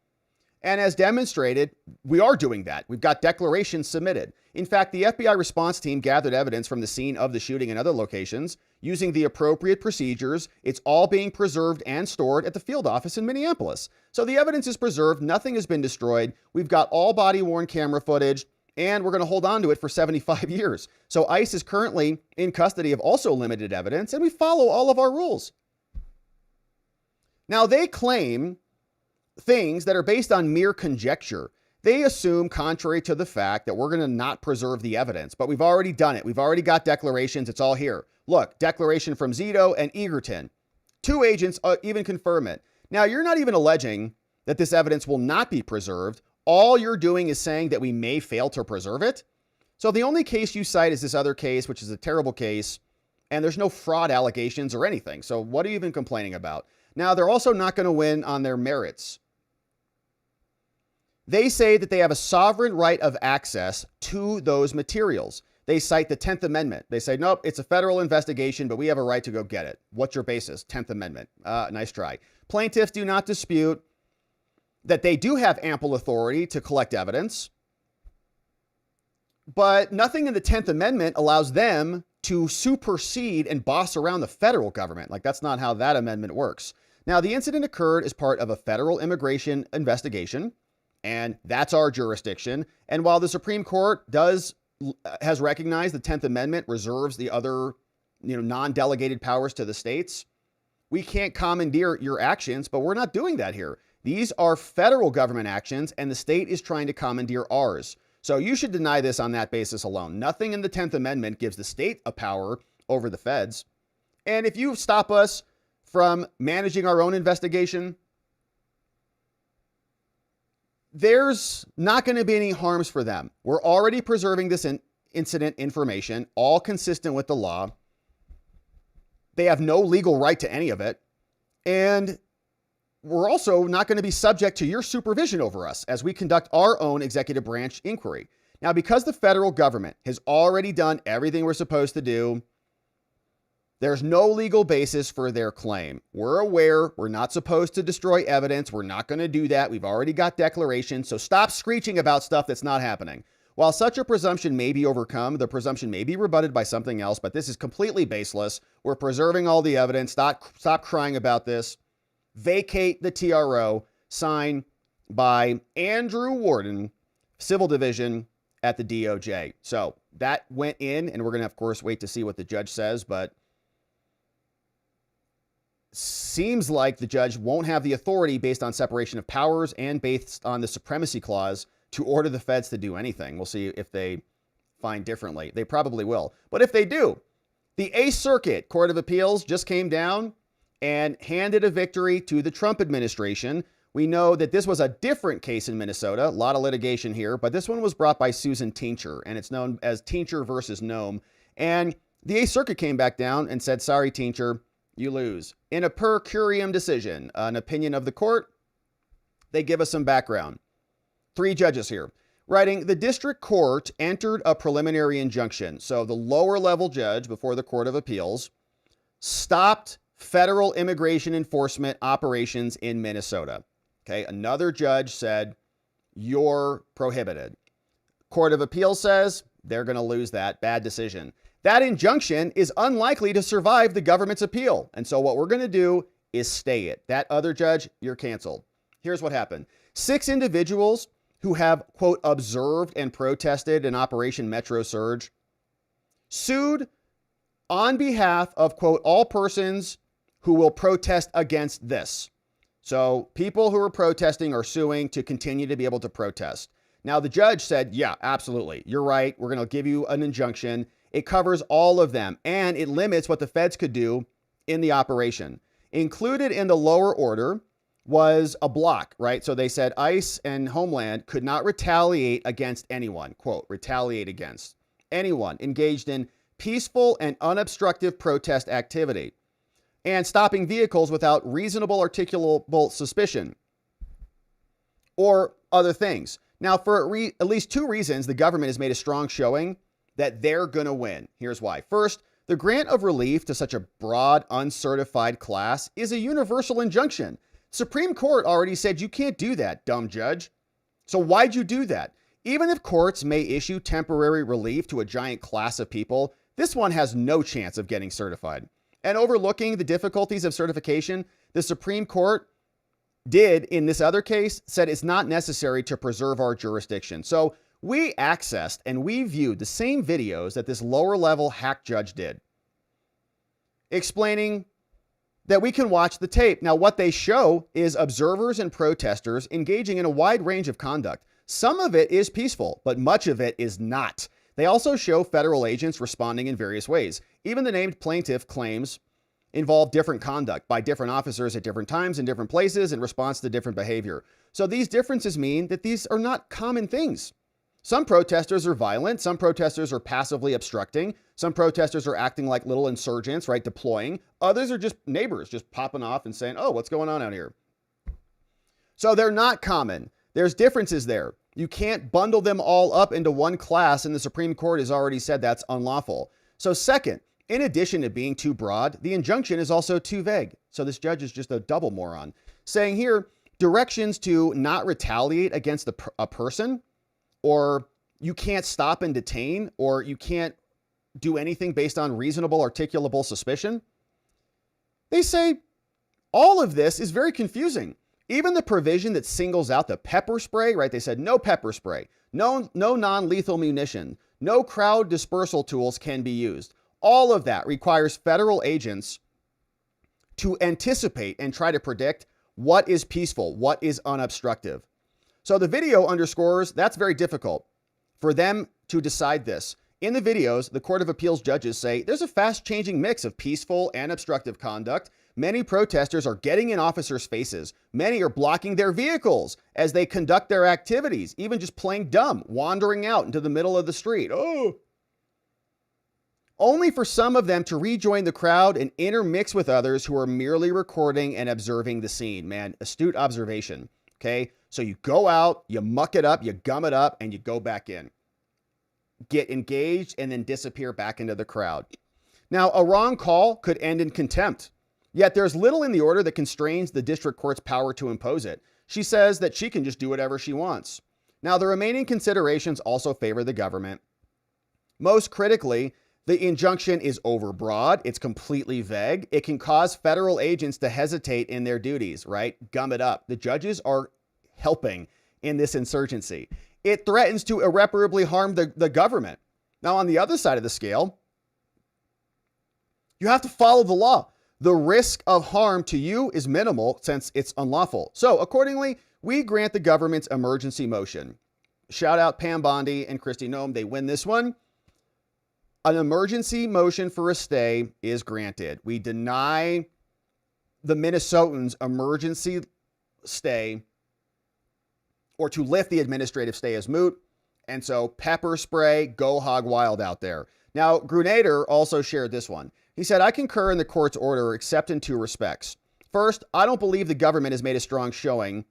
Speaker 1: And as demonstrated, we are doing that. We've got declarations submitted. In fact, the FBI response team gathered evidence from the scene of the shooting and other locations using the appropriate procedures. It's all being preserved and stored at the field office in Minneapolis. So the evidence is preserved. Nothing has been destroyed. We've got all body-worn camera footage, and we're going to hold on to it for 75 years. So ICE is currently in custody of also limited evidence, and we follow all of our rules. Now, they claim things that are based on mere conjecture. They assume, contrary to the fact, that we're going to not preserve the evidence, but we've already done it. We've already got declarations. It's all here. Look, declaration from Zito and Egerton. 2 agents even confirm it. Now, you're not even alleging that this evidence will not be preserved. All you're doing is saying that we may fail to preserve it. So the only case you cite is this other case, which is a terrible case, and there's no fraud allegations or anything. So what are you even complaining about? Now, they're also not going to win on their merits. They say that they have a sovereign right of access to those materials. They cite the 10th Amendment. They say, nope, it's a federal investigation, but we have a right to go get it. What's your basis? 10th Amendment. Nice try. Plaintiffs do not dispute that they do have ample authority to collect evidence, but nothing in the 10th Amendment allows them to supersede and boss around the federal government. Like, that's not how that amendment works. Now, the incident occurred as part of a federal immigration investigation, and that's our jurisdiction. And while the Supreme Court has recognized the 10th Amendment reserves the other, non-delegated powers to the states, we can't commandeer your actions, but we're not doing that here. These are federal government actions, and the state is trying to commandeer ours. So you should deny this on that basis alone. Nothing in the 10th Amendment gives the state a power over the feds. And if you stop us from managing our own investigation, there's not going to be any harms for them. We're already preserving this incident information, all consistent with the law. They have no legal right to any of it. And we're also not going to be subject to your supervision over us as we conduct our own executive branch inquiry. Now, because the federal government has already done everything we're supposed to do, there's no legal basis for their claim. We're aware we're not supposed to destroy evidence. We're not going to do that. We've already got declarations. So stop screeching about stuff that's not happening. While such a presumption may be overcome, the presumption may be rebutted by something else, but this is completely baseless. We're preserving all the evidence. Stop crying about this. Vacate the TRO, signed by Andrew Warden, Civil Division at the DOJ. So that went in, and we're going to, of course, wait to see what the judge says, but seems like the judge won't have the authority based on separation of powers and based on the supremacy clause to order the feds to do anything. We'll see if they find differently. They probably will. But if they do, the 8th Circuit Court of Appeals just came down and handed a victory to the Trump administration. We know that this was a different case in Minnesota, a lot of litigation here, but this one was brought by Susan Tincher, and it's known as Tincher versus Nome. And the 8th Circuit came back down and said, sorry, Tincher, you lose. In a per curiam decision, an opinion of the court, they give us some background. 3 judges here, writing, the district court entered a preliminary injunction. So the lower level judge before the Court of Appeals stopped federal immigration enforcement operations in Minnesota. Okay, another judge said, you're prohibited. Court of Appeals says they're going to lose that. Bad decision. That injunction is unlikely to survive the government's appeal. And so what we're going to do is stay it. That other judge, you're canceled. Here's what happened. 6 individuals who have, quote, observed and protested in Operation Metro Surge sued on behalf of, quote, all persons who will protest against this. So people who are protesting are suing to continue to be able to protest. Now, the judge said, yeah, absolutely. You're right. We're going to give you an injunction. It covers all of them, and it limits what the feds could do in the operation. Included in the lower order was a block, right? So they said ICE and Homeland could not retaliate against anyone, quote, retaliate against anyone engaged in peaceful and unobstructive protest activity, and stopping vehicles without reasonable articulable suspicion or other things. Now, for at least two reasons, the government has made a strong showing that they're going to win. Here's why. First, the grant of relief to such a broad, uncertified class is a universal injunction. Supreme Court already said you can't do that, dumb judge. So why'd you do that? Even if courts may issue temporary relief to a giant class of people, this one has no chance of getting certified. And overlooking the difficulties of certification, the Supreme Court did, in this other case, said it's not necessary to preserve our jurisdiction. So we accessed and we viewed the same videos that this lower level hack judge did, explaining that we can watch the tape. Now, what they show is observers and protesters engaging in a wide range of conduct. Some of it is peaceful, but much of it is not. They also show federal agents responding in various ways. Even the named plaintiff claims involve different conduct by different officers at different times in different places in response to different behavior. So these differences mean that these are not common things. Some protesters are violent. Some protesters are passively obstructing. Some protesters are acting like little insurgents, right? Deploying. Others are just neighbors, just popping off and saying, oh, what's going on out here? So they're not common. There's differences there. You can't bundle them all up into one class, and the Supreme Court has already said that's unlawful. So second, in addition to being too broad, the injunction is also too vague. So this judge is just a double moron, saying here, directions to not retaliate against a person, or you can't stop and detain, or you can't do anything based on reasonable articulable suspicion. They say all of this is very confusing. Even the provision that singles out the pepper spray, right? They said no pepper spray, no non-lethal munition, no crowd dispersal tools can be used. All of that requires federal agents to anticipate and try to predict what is peaceful, what is unobstructive. So the video underscores that's very difficult for them to decide this. In the videos, the Court of Appeals judges say there's a fast-changing mix of peaceful and obstructive conduct. Many protesters are getting in officers' faces. Many are blocking their vehicles as they conduct their activities, even just playing dumb, wandering out into the middle of the street. Oh! Only for some of them to rejoin the crowd and intermix with others who are merely recording and observing the scene. Man, astute observation. Okay? So you go out, you muck it up, you gum it up, and you go back in. Get engaged and then disappear back into the crowd. Now, a wrong call could end in contempt. Yet there's little in the order that constrains the district court's power to impose it. She says that she can just do whatever she wants. Now, the remaining considerations also favor the government. Most critically, the injunction is overbroad. It's completely vague. It can cause federal agents to hesitate in their duties, right? Gum it up. The judges are helping in this insurgency. It threatens to irreparably harm the government. Now, on the other side of the scale, you have to follow the law. The risk of harm to you is minimal since it's unlawful. So accordingly, we grant the government's emergency motion. Shout out Pam Bondi and Kristi Noem. They win this one. An emergency motion for a stay is granted. We deny the Minnesotans emergency stay, or to lift the administrative stay as moot. And so pepper spray, go hog wild out there. Now, Grunader also shared this one. He said, I concur in the court's order except in two respects. First, I don't believe the government has made a strong showing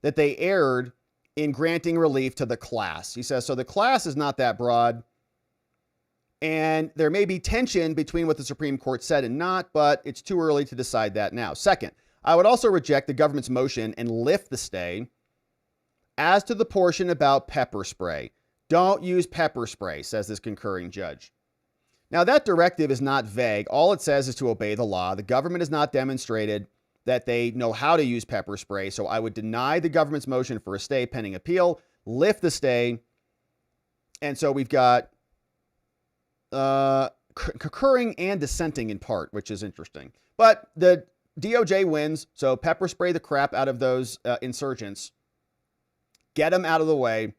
Speaker 1: that they erred in granting relief to the class. He says, so the class is not that broad. And there may be tension between what the Supreme Court said and not, but it's too early to decide that now. Second, I would also reject the government's motion and lift the stay as to the portion about pepper spray. Don't use pepper spray, says this concurring judge. Now, that directive is not vague. All it says is to obey the law. The government has not demonstrated that they know how to use pepper spray, so I would deny the government's motion for a stay pending appeal, lift the stay, and so we've got concurring and dissenting in part, which is interesting. But the DOJ wins, so pepper spray the crap out of those insurgents, get them out of the way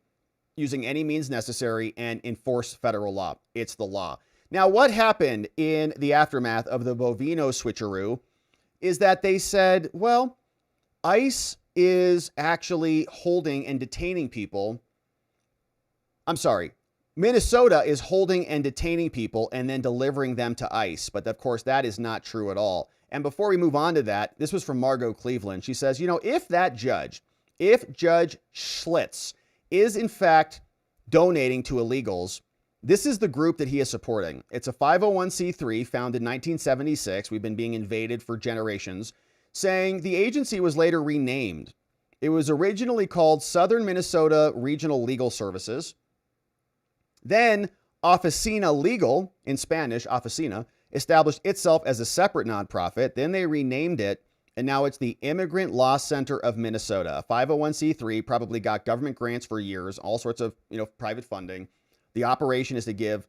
Speaker 1: using any means necessary, and enforce federal law. It's the law. Now, what happened in the aftermath of the Bovino switcheroo is that they said, well, ICE is actually holding and detaining people. I'm sorry. Minnesota is holding and detaining people and then delivering them to ICE. But of course, that is not true at all. And before we move on to that, this was from Margot Cleveland. She says, you know, if Judge Schiltz is in fact donating to illegals, this is the group that he is supporting. It's a 501c3 founded in 1976. We've been being invaded for generations, saying the agency was later renamed. It was originally called Southern Minnesota Regional Legal Services. Then Oficina Legal, in Spanish, Oficina, established itself as a separate nonprofit. Then they renamed it, and now it's the Immigrant Law Center of Minnesota. A 501c3, probably got government grants for years, all sorts of, private funding. The operation is to give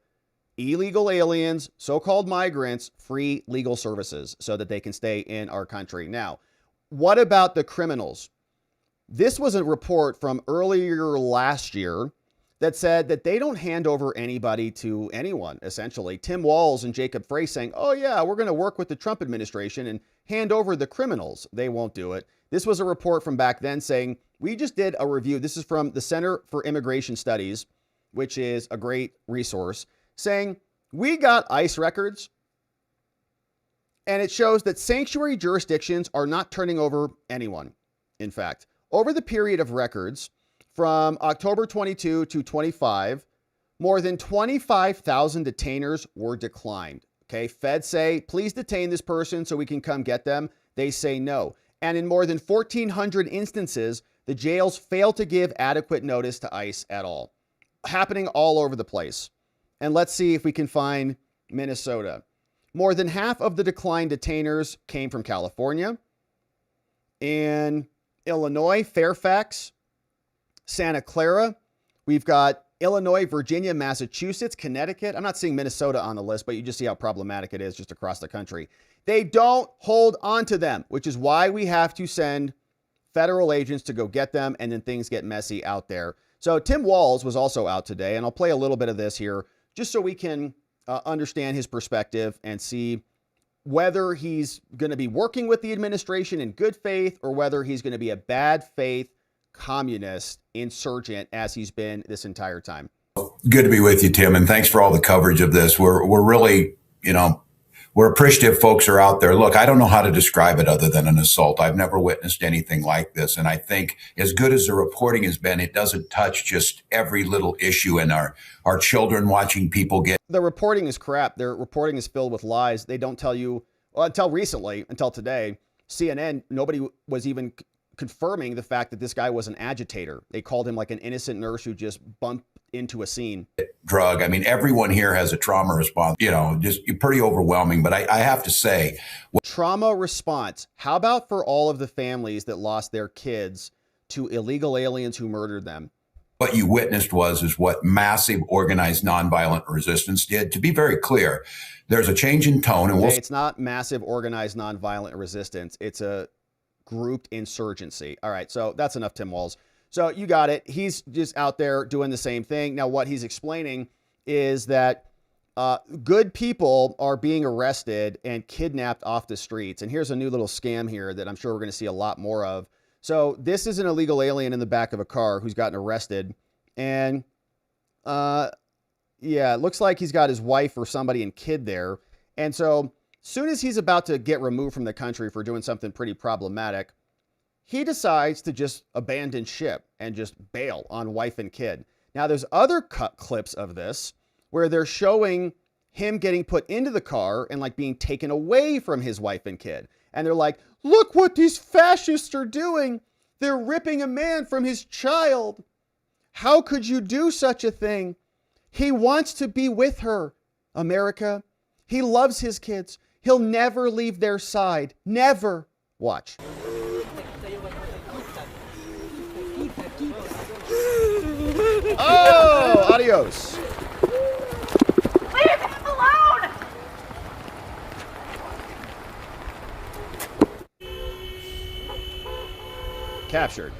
Speaker 1: illegal aliens, so-called migrants, free legal services so that they can stay in our country. Now, what about the criminals? This was a report from earlier last year that said that they don't hand over anybody to anyone, essentially. Tim Walz and Jacob Frey saying, oh yeah, we're going to work with the Trump administration and hand over the criminals. They won't do it. This was a report from back then saying, we just did a review. This is from the Center for Immigration Studies, which is a great resource, saying we got ICE records, and it shows that sanctuary jurisdictions are not turning over anyone. In fact, over the period of records from October 22 to 25, more than 25,000 detainers were declined. Okay, feds say, please detain this person so we can come get them. They say no. And in more than 1,400 instances, the jails fail to give adequate notice to ICE at all. Happening all over the place. And let's see if we can find Minnesota. More than half of the declined detainers came from California. In Illinois, Fairfax, Santa Clara, we've got Illinois, Virginia, Massachusetts, Connecticut. I'm not seeing Minnesota on the list, but you just see how problematic it is just across the country. They don't hold on to them, which is why we have to send federal agents to go get them, and then things get messy out there. So Tim Walz was also out today, and I'll play a little bit of this here just so we can understand his perspective and see whether he's going to be working with the administration in good faith or whether he's going to be a bad faith communist insurgent as he's been this entire time.
Speaker 6: Good to be with you, Tim, and thanks for all the coverage of this. We're really, we're appreciative folks are out there. Look, I don't know how to describe it other than an assault. I've never witnessed anything like this. And I think as good as the reporting has been, it doesn't touch just every little issue in our children watching people get.
Speaker 1: The reporting is crap. Their reporting is filled with lies. They don't tell you, well, until recently, until today, CNN, nobody was even confirming the fact that this guy was an agitator. They called him like an innocent nurse who just bumped into a scene.
Speaker 6: Drug. I mean, everyone here has a trauma response, just pretty overwhelming. But I have to say.
Speaker 1: Trauma response. How about for all of the families that lost their kids to illegal aliens who murdered them?
Speaker 6: What you witnessed is what massive organized nonviolent resistance did. To be very clear, there's a change in tone. And
Speaker 1: it's not massive organized nonviolent resistance. It's a grouped insurgency. All right. So that's enough, Tim Walz. So you got it. He's just out there doing the same thing. Now, what he's explaining is that good people are being arrested and kidnapped off the streets. And here's a new little scam here that I'm sure we're going to see a lot more of. So this is an illegal alien in the back of a car who's gotten arrested. And yeah, it looks like he's got his wife or somebody and kid there. And so soon as he's about to get removed from the country for doing something pretty problematic, he decides to just abandon ship and just bail on wife and kid. Now, there's other clips of this where they're showing him getting put into the car and like being taken away from his wife and kid. And they're like, look what these fascists are doing. They're ripping a man from his child. How could you do such a thing? He wants to be with her, America. He loves his kids. He'll never leave their side. Never. Watch. Oh, adios. recaptured.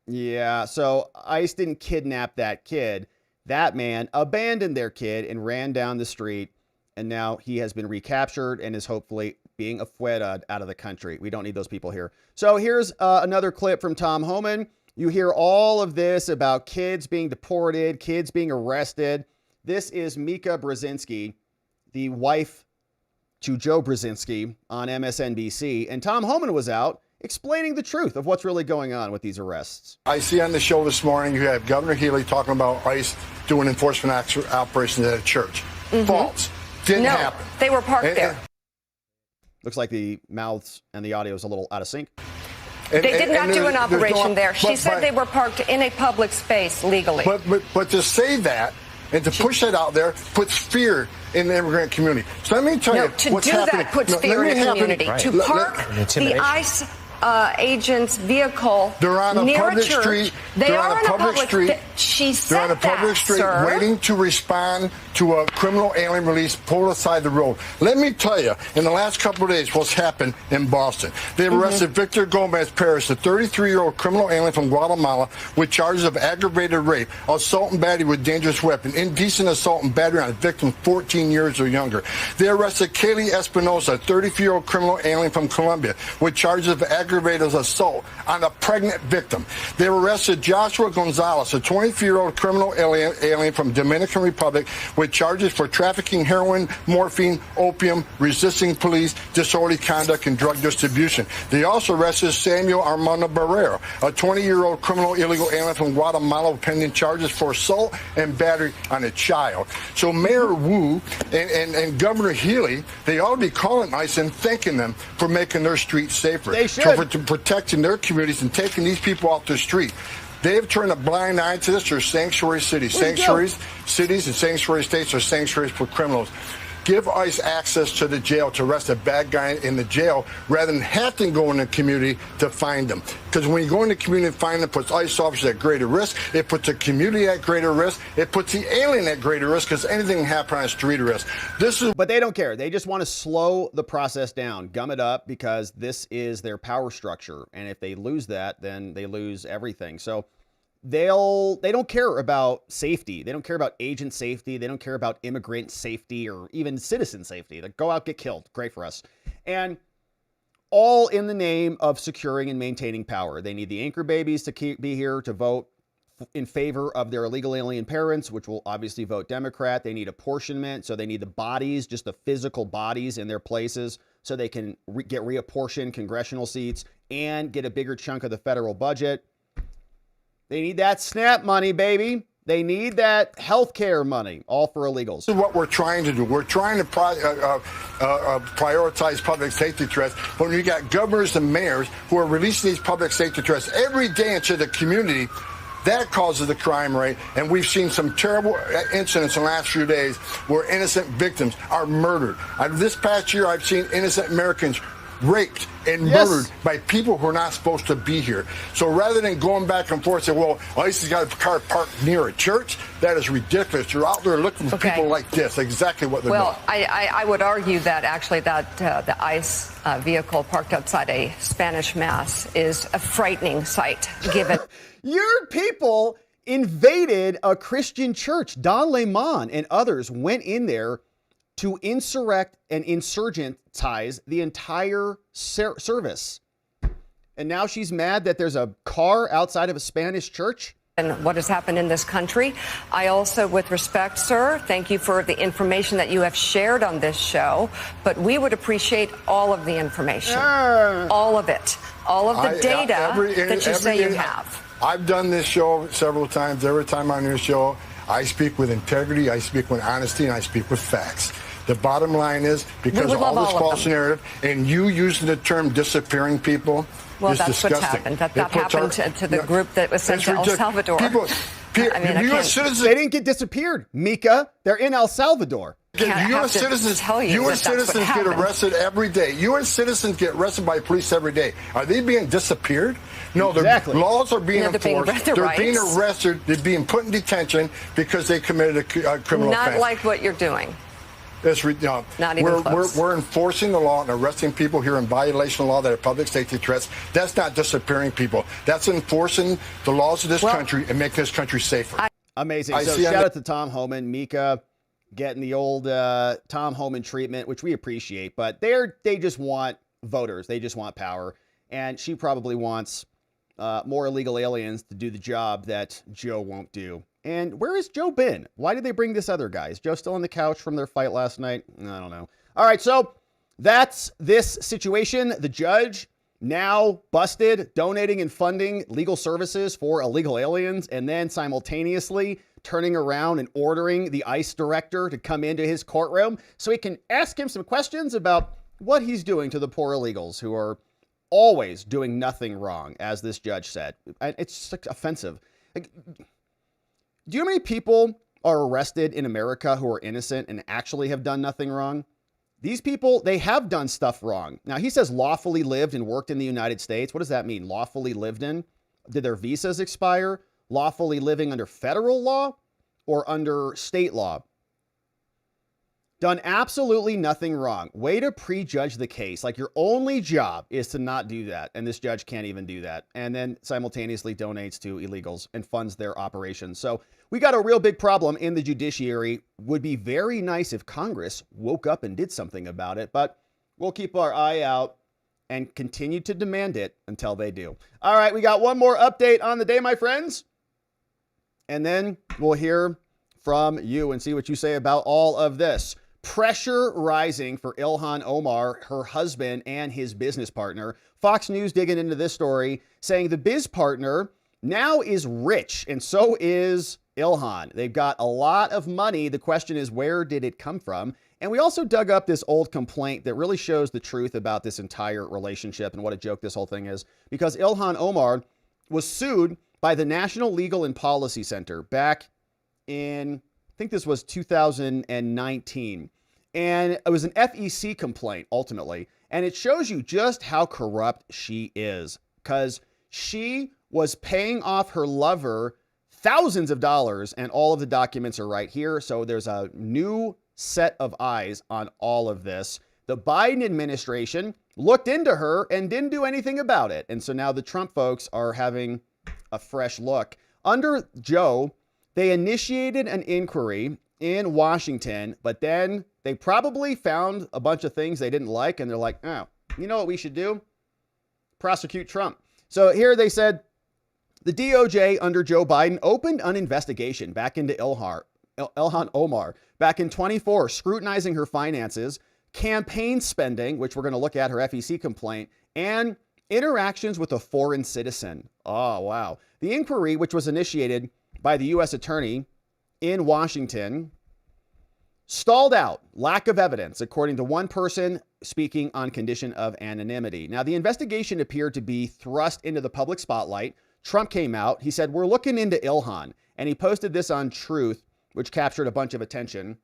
Speaker 1: Yeah, so ICE didn't kidnap that kid. That man abandoned their kid and ran down the street, and now he has been recaptured and is hopefully being afuera out of the country. We don't need those people here. So here's another clip from Tom Homan. You hear all of this about kids being deported, kids being arrested. This is Mika Brzezinski, the wife to Joe Brzezinski on MSNBC, and Tom Homan was out explaining the truth of what's really going on with these arrests.
Speaker 3: I see on the show this morning you have Governor Healy talking about ICE doing enforcement operations at a church. False. Didn't happen.
Speaker 7: They were parked there.
Speaker 1: Looks like the mouths and the audio is a little out of sync.
Speaker 7: They did not do an operation there. She said they were parked in a public space legally.
Speaker 3: But to say that and to push that out there puts fear in the immigrant community. So let me tell you what's happening.
Speaker 7: To do that puts fear in the community. Right. To park the ICE agent's vehicle
Speaker 3: they're on a
Speaker 7: near
Speaker 3: public
Speaker 7: a church.
Speaker 3: Street.
Speaker 7: They are
Speaker 3: on a public street.
Speaker 7: She said
Speaker 3: they're on a public street
Speaker 7: sir.
Speaker 3: waiting to respond to a criminal alien release pulled aside the road. Let me tell you, in the last couple of days, what's happened in Boston. They've arrested Victor Gomez Perez, a 33-year-old criminal alien from Guatemala, with charges of aggravated rape, assault and battery with dangerous weapon, indecent assault and battery on a victim 14 years or younger. They arrested Kaylee Espinosa, a 33-year-old criminal alien from Colombia, with charges of aggravated assault on a pregnant victim. They arrested Joshua Gonzalez, a 23-year-old criminal alien from Dominican Republic, with charges for trafficking heroin, morphine, opium, resisting police, disorderly conduct, and drug distribution. They also arrested Samuel Armando Barrero, a 20-year-old criminal illegal alien from Guatemala, pending charges for assault and battery on a child. So Mayor Wu and Governor Healy, they ought to be calling ICE and thanking them for making their streets safer.
Speaker 1: They should.
Speaker 3: For protecting their communities and taking these people off the street. They have turned a blind eye to this. They're sanctuary cities. Sanctuaries, cities and sanctuary states are sanctuaries for criminals. Give ICE access to the jail to arrest a bad guy in the jail rather than have to go in the community to find them. Because when you go in the community and find them, it puts ICE officers at greater risk. It puts the community at greater risk. It puts the alien at greater risk because anything can happen on the street risk.
Speaker 1: But they don't care. They just want to slow the process down, gum it up, because this is their power structure. And if they lose that, then they lose everything. So they don't care about safety. They don't care about agent safety. They don't care about immigrant safety or even citizen safety. They go out, get killed. Great for us. And all in the name of securing and maintaining power. They need the anchor babies to be here to vote in favor of their illegal alien parents, which will obviously vote Democrat. They need apportionment. So they need the bodies, just the physical bodies in their places, so they can get reapportioned congressional seats and get a bigger chunk of the federal budget. They need that SNAP money, baby. They need that health care money, all for illegals.
Speaker 3: This is what we're trying to do. We're trying to prioritize public safety threats. But when you got governors and mayors who are releasing these public safety threats every day into the community, that causes the crime rate. And we've seen some terrible incidents in the last few days where innocent victims are murdered. This past year, I've seen innocent Americans raped and murdered by people who are not supposed to be here. So rather than going back and forth and say, well, ICE has got a car parked near a church, that is ridiculous. You're out there looking for people like this, exactly what they're doing.
Speaker 7: Well, I would argue that actually that the ICE vehicle parked outside a Spanish mass is a frightening sight, given.
Speaker 1: Your people invaded a Christian church. Don Lemon and others went in there to insurrect and insurgentize the entire service. And now she's mad that there's a car outside of a Spanish church?
Speaker 7: And what has happened in this country. I also, with respect, sir, thank you for the information that you have shared on this show, but we would appreciate all of the information, all of it, all of the data that you say you have.
Speaker 3: I've done this show several times. Every time I'm on your show, I speak with integrity, I speak with honesty, and I speak with facts. The bottom line is, because of all this false narrative, and you using the term disappearing people,
Speaker 7: well, that's
Speaker 3: disgusting.
Speaker 7: What's happened. That happened to the group that was sent to El Salvador.
Speaker 3: People,
Speaker 1: they didn't get disappeared, Mika. They're in El Salvador.
Speaker 3: U.S. citizens, U.S. citizens get arrested every day. U.S. citizens get arrested by police every day. Are they being disappeared? No,
Speaker 1: exactly.
Speaker 3: Laws are being enforced. They're being arrested. They're being put in detention because they committed a criminal offense.
Speaker 7: Not like what you're doing.
Speaker 3: Not even close. We're enforcing the law and arresting people here in violation of law that are public safety threats. That's not disappearing people. That's enforcing the laws of this country and making this country safer.
Speaker 1: Amazing. So shout out to Tom Homan, Mika, getting the old Tom Homan treatment, which we appreciate. But they just want voters. They just want power. And she probably wants more illegal aliens to do the job that Joe won't do. And where has Joe been? Why did they bring this other guy? Is Joe still on the couch from their fight last night? I don't know. All right, so that's this situation. The judge now busted, donating and funding legal services for illegal aliens, and then simultaneously turning around and ordering the ICE director to come into his courtroom so he can ask him some questions about what he's doing to the poor illegals who are always doing nothing wrong, as this judge said. It's just like offensive. Like, do you know how many people are arrested in America who are innocent and actually have done nothing wrong? These people, they have done stuff wrong. Now, he says lawfully lived and worked in the United States. What does that mean? Lawfully lived in? Did their visas expire? Lawfully living under federal law or under state law? Done absolutely nothing wrong. Way to prejudge the case. Like, your only job is to not do that. And this judge can't even do that. And then simultaneously donates to illegals and funds their operations. So we got a real big problem in the judiciary. Would be very nice if Congress woke up and did something about it. But we'll keep our eye out and continue to demand it until they do. All right, we got one more update on the day, my friends. And then we'll hear from you and see what you say about all of this. Pressure rising for Ilhan Omar, her husband, and his business partner. Fox News digging into this story, saying the biz partner now is rich, and so is Ilhan. They've got a lot of money. The question is, where did it come from? And we also dug up this old complaint that really shows the truth about this entire relationship and what a joke this whole thing is. Because Ilhan Omar was sued by the National Legal and Policy Center back in, I think this was 2019. And it was an FEC complaint, ultimately. And it shows you just how corrupt she is. Because she was paying off her lover thousands of dollars, and all of the documents are right here. So there's a new set of eyes on all of this. The Biden administration looked into her and didn't do anything about it. And so now the Trump folks are having a fresh look. Under Joe, they initiated an inquiry in Washington, but then they probably found a bunch of things they didn't like, and they're like, oh, you know what we should do? Prosecute Trump. So here they said, the DOJ under Joe Biden opened an investigation back into Ilhan Omar back in 24, scrutinizing her finances, campaign spending, which we're going to look at, her FEC complaint, and interactions with a foreign citizen. Oh, wow. The inquiry, which was initiated by the U.S. attorney in Washington, stalled out. Lack of evidence, according to one person speaking on condition of anonymity. Now, the investigation appeared to be thrust into the public spotlight. Trump came out. He said, we're looking into Ilhan. And he posted this on Truth, which captured a bunch of attention,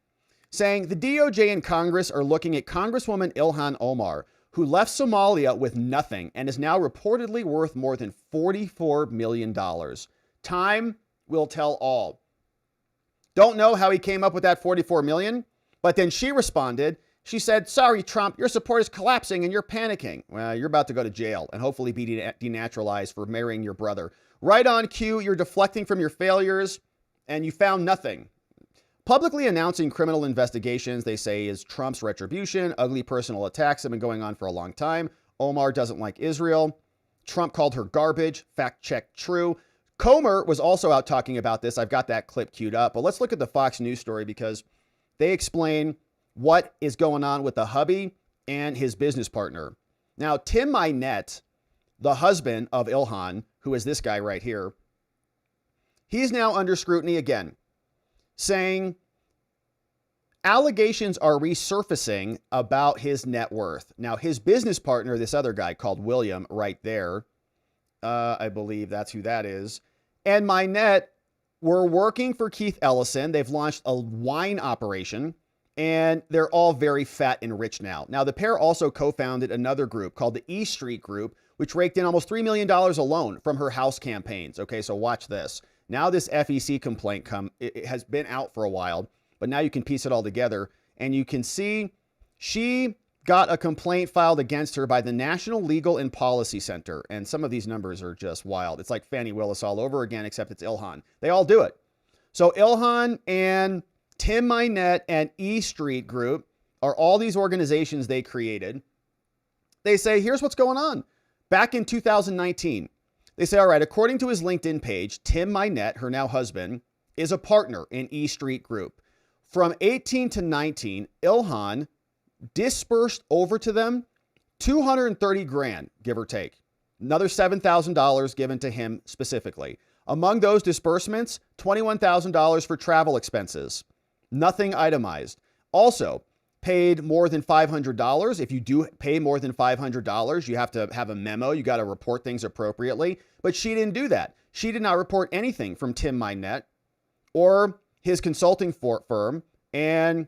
Speaker 1: saying the DOJ and Congress are looking at Congresswoman Ilhan Omar, who left Somalia with nothing and is now reportedly worth more than $44 million. Time will tell all. Don't know how he came up with that $44 million, but then she responded. She said, sorry, Trump, your support is collapsing and you're panicking. Well, you're about to go to jail and hopefully be denaturalized for marrying your brother. Right on cue, you're deflecting from your failures and you found nothing. Publicly announcing criminal investigations, they say, is Trump's retribution. Ugly personal attacks have been going on for a long time. Omar doesn't like Israel. Trump called her garbage. Fact check true. Comer was also out talking about this. I've got that clip queued up. But let's look at the Fox News story because they explain what is going on with the hubby and his business partner. Now, Tim Mynett, the husband of Ilhan, who is this guy right here, he's now under scrutiny again, saying allegations are resurfacing about his net worth. Now, his business partner, this other guy called William right there, I believe that's who that is, and Mynett were working for Keith Ellison. They've launched a wine operation, And they're all very fat and rich now. Now, the pair also co-founded another group called the E Street Group, which raked in almost $3 million alone from her house campaigns. Okay, so watch this. Now this FEC complaint it has been out for a while, but now you can piece it all together. And you can see she got a complaint filed against her by the National Legal and Policy Center. And some of these numbers are just wild. It's like Fannie Willis all over again, except it's Ilhan. They all do it. So Ilhan and Tim Minette and E Street Group are all these organizations they created. They say, here's what's going on. Back in 2019, they say, all right, according to his LinkedIn page, Tim Minette, her now husband, is a partner in E Street Group. From 18 to 19, Ilhan dispersed over to them 230 grand, give or take. Another $7,000 given to him specifically. Among those disbursements, $21,000 for travel expenses. Nothing itemized. Also, paid more than $500. If you do pay more than $500, you have to have a memo. You got to report things appropriately. But she didn't do that. She did not report anything from Tim Minette or his consulting firm, and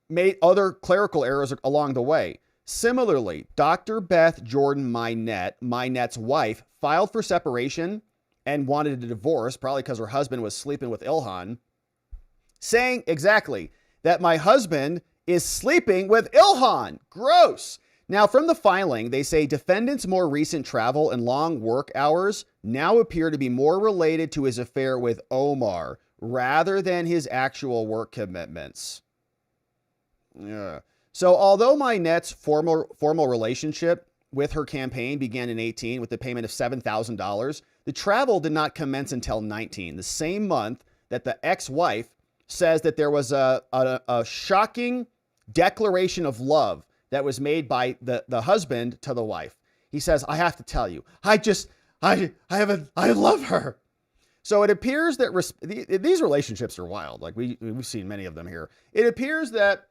Speaker 1: made other clerical errors along the way. Similarly, Dr. Beth Jordan Minette, Minette's wife, filed for separation and wanted a divorce, probably because her husband was sleeping with Ilhan, saying exactly that my husband is sleeping with Ilhan. Gross. Now, from the filing, they say defendant's more recent travel and long work hours now appear to be more related to his affair with Omar rather than his actual work commitments. Yeah. So although Minette's formal relationship with her campaign began in 18 with the payment of $7,000, the travel did not commence until 19, the same month that the ex-wife says that there was a shocking declaration of love that was made by the husband to the wife. He says, I have to tell you, I love her. So it appears that these relationships are wild. Like we've seen many of them here. It appears that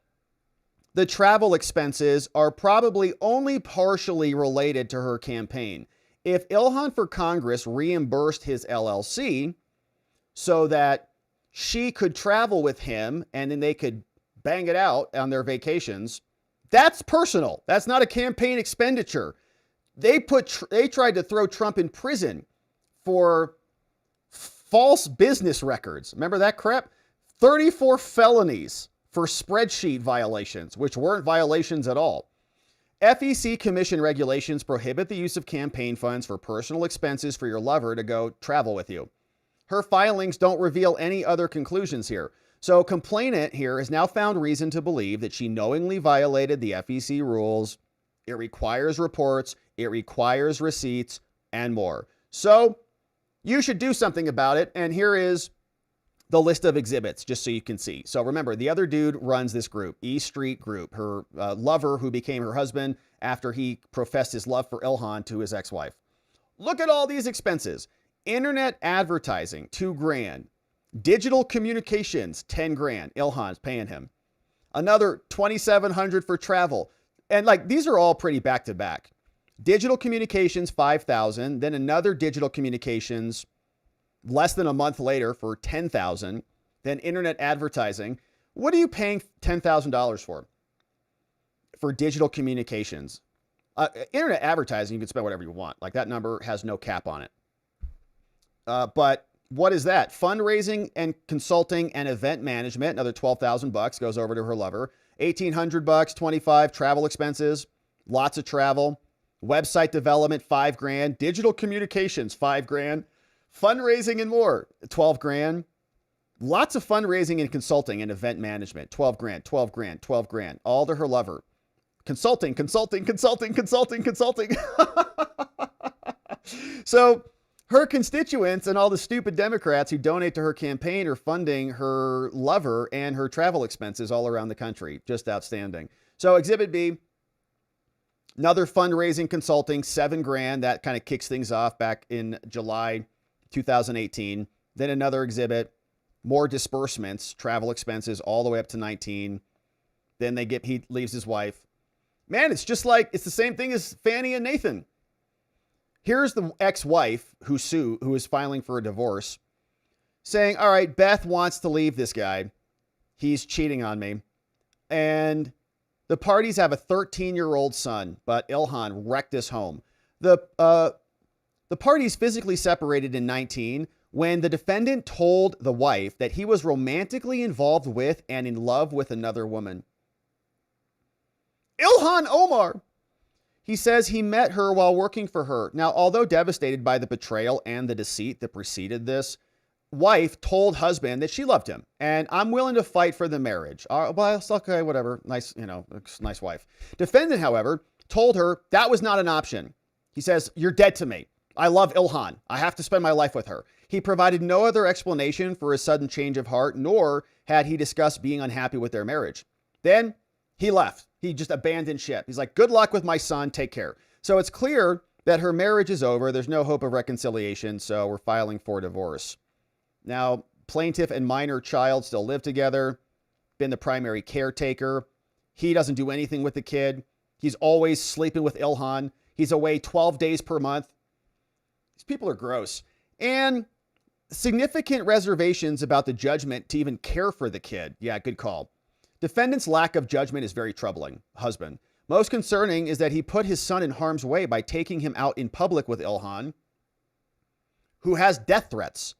Speaker 1: the travel expenses are probably only partially related to her campaign. If Ilhan for Congress reimbursed his LLC so that she could travel with him and then they could bang it out on their vacations, that's personal. That's not a campaign expenditure. They tried to throw Trump in prison for false business records. Remember that crap? 34 felonies for spreadsheet violations, which weren't violations at all. FEC commission regulations prohibit the use of campaign funds for personal expenses for your lover to go travel with you. Her filings don't reveal any other conclusions here. So complainant here has now found reason to believe that she knowingly violated the FEC rules. It requires reports, it requires receipts, and more. So you should do something about it. And here is the list of exhibits, just so you can see. So remember, the other dude runs this group, E Street Group, her lover who became her husband after he professed his love for Ilhan to his ex-wife. Look at all these expenses. Internet advertising, $2 grand. Digital communications, 10 grand. Ilhan's paying him. Another 2,700 for travel. And like, these are all pretty back to back. Digital communications, 5,000. Then another digital communications less than a month later for 10,000. Then internet advertising. What are you paying $10,000 for? For digital communications. Internet advertising, you can spend whatever you want. Like that number has no cap on it. But what is that? Fundraising and consulting and event management, another $12,000 goes over to her lover. $1,800, 25 travel expenses, lots of travel. Website development, 5 grand. Digital communications, 5 grand. Fundraising and more, 12 grand. Lots of fundraising and consulting and event management, 12 grand, 12 grand, 12 grand, all to her lover. Consulting. So her constituents and all the stupid Democrats who donate to her campaign are funding her lover and her travel expenses all around the country. Just outstanding. So Exhibit B, another fundraising consulting, 7 grand. That kind of kicks things off back in July 2018. Then another exhibit, more disbursements, travel expenses all the way up to 19. Then he leaves his wife. Man, it's just like, it's the same thing as Fannie and Nathan. Here's the ex-wife who is filing for a divorce, saying, all right, Beth wants to leave this guy. He's cheating on me. And the parties have a 13-year-old son, but Ilhan wrecked his home. The parties physically separated in 19 when the defendant told the wife that he was romantically involved with and in love with another woman. Ilhan Omar. He says he met her while working for her. Now, although devastated by the betrayal and the deceit that preceded this, wife told husband that she loved him and I'm willing to fight for the marriage. Well, okay, whatever. Nice, nice wife. Defendant, however, told her that was not an option. He says, "You're dead to me. I love Ilhan. I have to spend my life with her." He provided no other explanation for his sudden change of heart, nor had he discussed being unhappy with their marriage. Then he left. He just abandoned ship. He's like, "Good luck with my son. Take care." So it's clear that her marriage is over. There's no hope of reconciliation. So we're filing for divorce. Now, plaintiff and minor child still live together, been the primary caretaker. He doesn't do anything with the kid. He's always sleeping with Ilhan. He's away 12 days per month. These people are gross. And significant reservations about the judgment to even care for the kid. Yeah, good call. Defendant's lack of judgment is very troubling. Husband. Most concerning is that he put his son in harm's way by taking him out in public with Ilhan, who has death threats.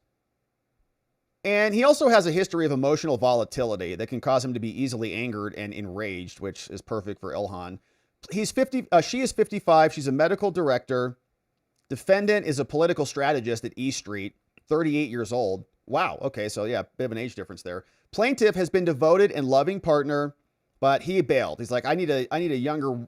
Speaker 1: And he also has a history of emotional volatility that can cause him to be easily angered and enraged, which is perfect for Ilhan. He's 50. She is 55. She's a medical director. Defendant is a political strategist at E Street, 38 years old. Wow. Okay. So yeah, bit of an age difference there. Plaintiff has been devoted and loving partner, but he bailed. He's like, I need a younger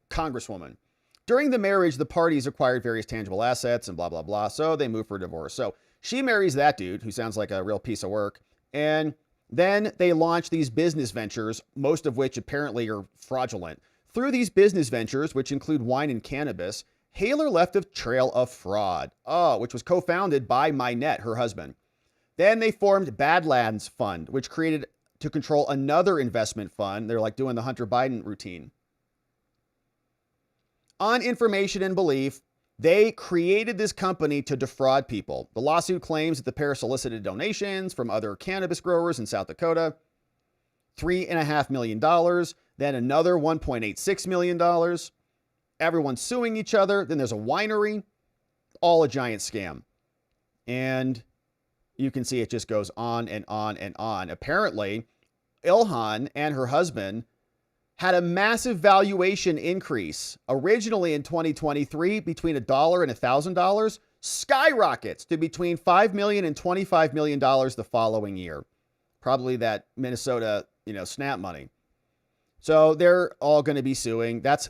Speaker 1: congresswoman. During the marriage, the parties acquired various tangible assets and blah, blah, blah. So they moved for divorce. So she marries that dude who sounds like a real piece of work. And then they launch these business ventures, most of which apparently are fraudulent. Through these business ventures, which include wine and cannabis, Haler left a trail of fraud, which was co-founded by Minette, her husband. Then they formed Badlands Fund, which created to control another investment fund. They're like doing the Hunter Biden routine. On information and belief, they created this company to defraud people. The lawsuit claims that the pair solicited donations from other cannabis growers in South Dakota, $3.5 million, then another $1.86 million. Everyone's suing each other. Then there's a winery, all a giant scam. And you can see it just goes on and on and on. Apparently, Ilhan and her husband had a massive valuation increase. Originally in 2023, between $1 and $1,000, skyrockets to between $5 million and $25 million the following year. Probably that Minnesota, SNAP money. So they're all going to be suing. That's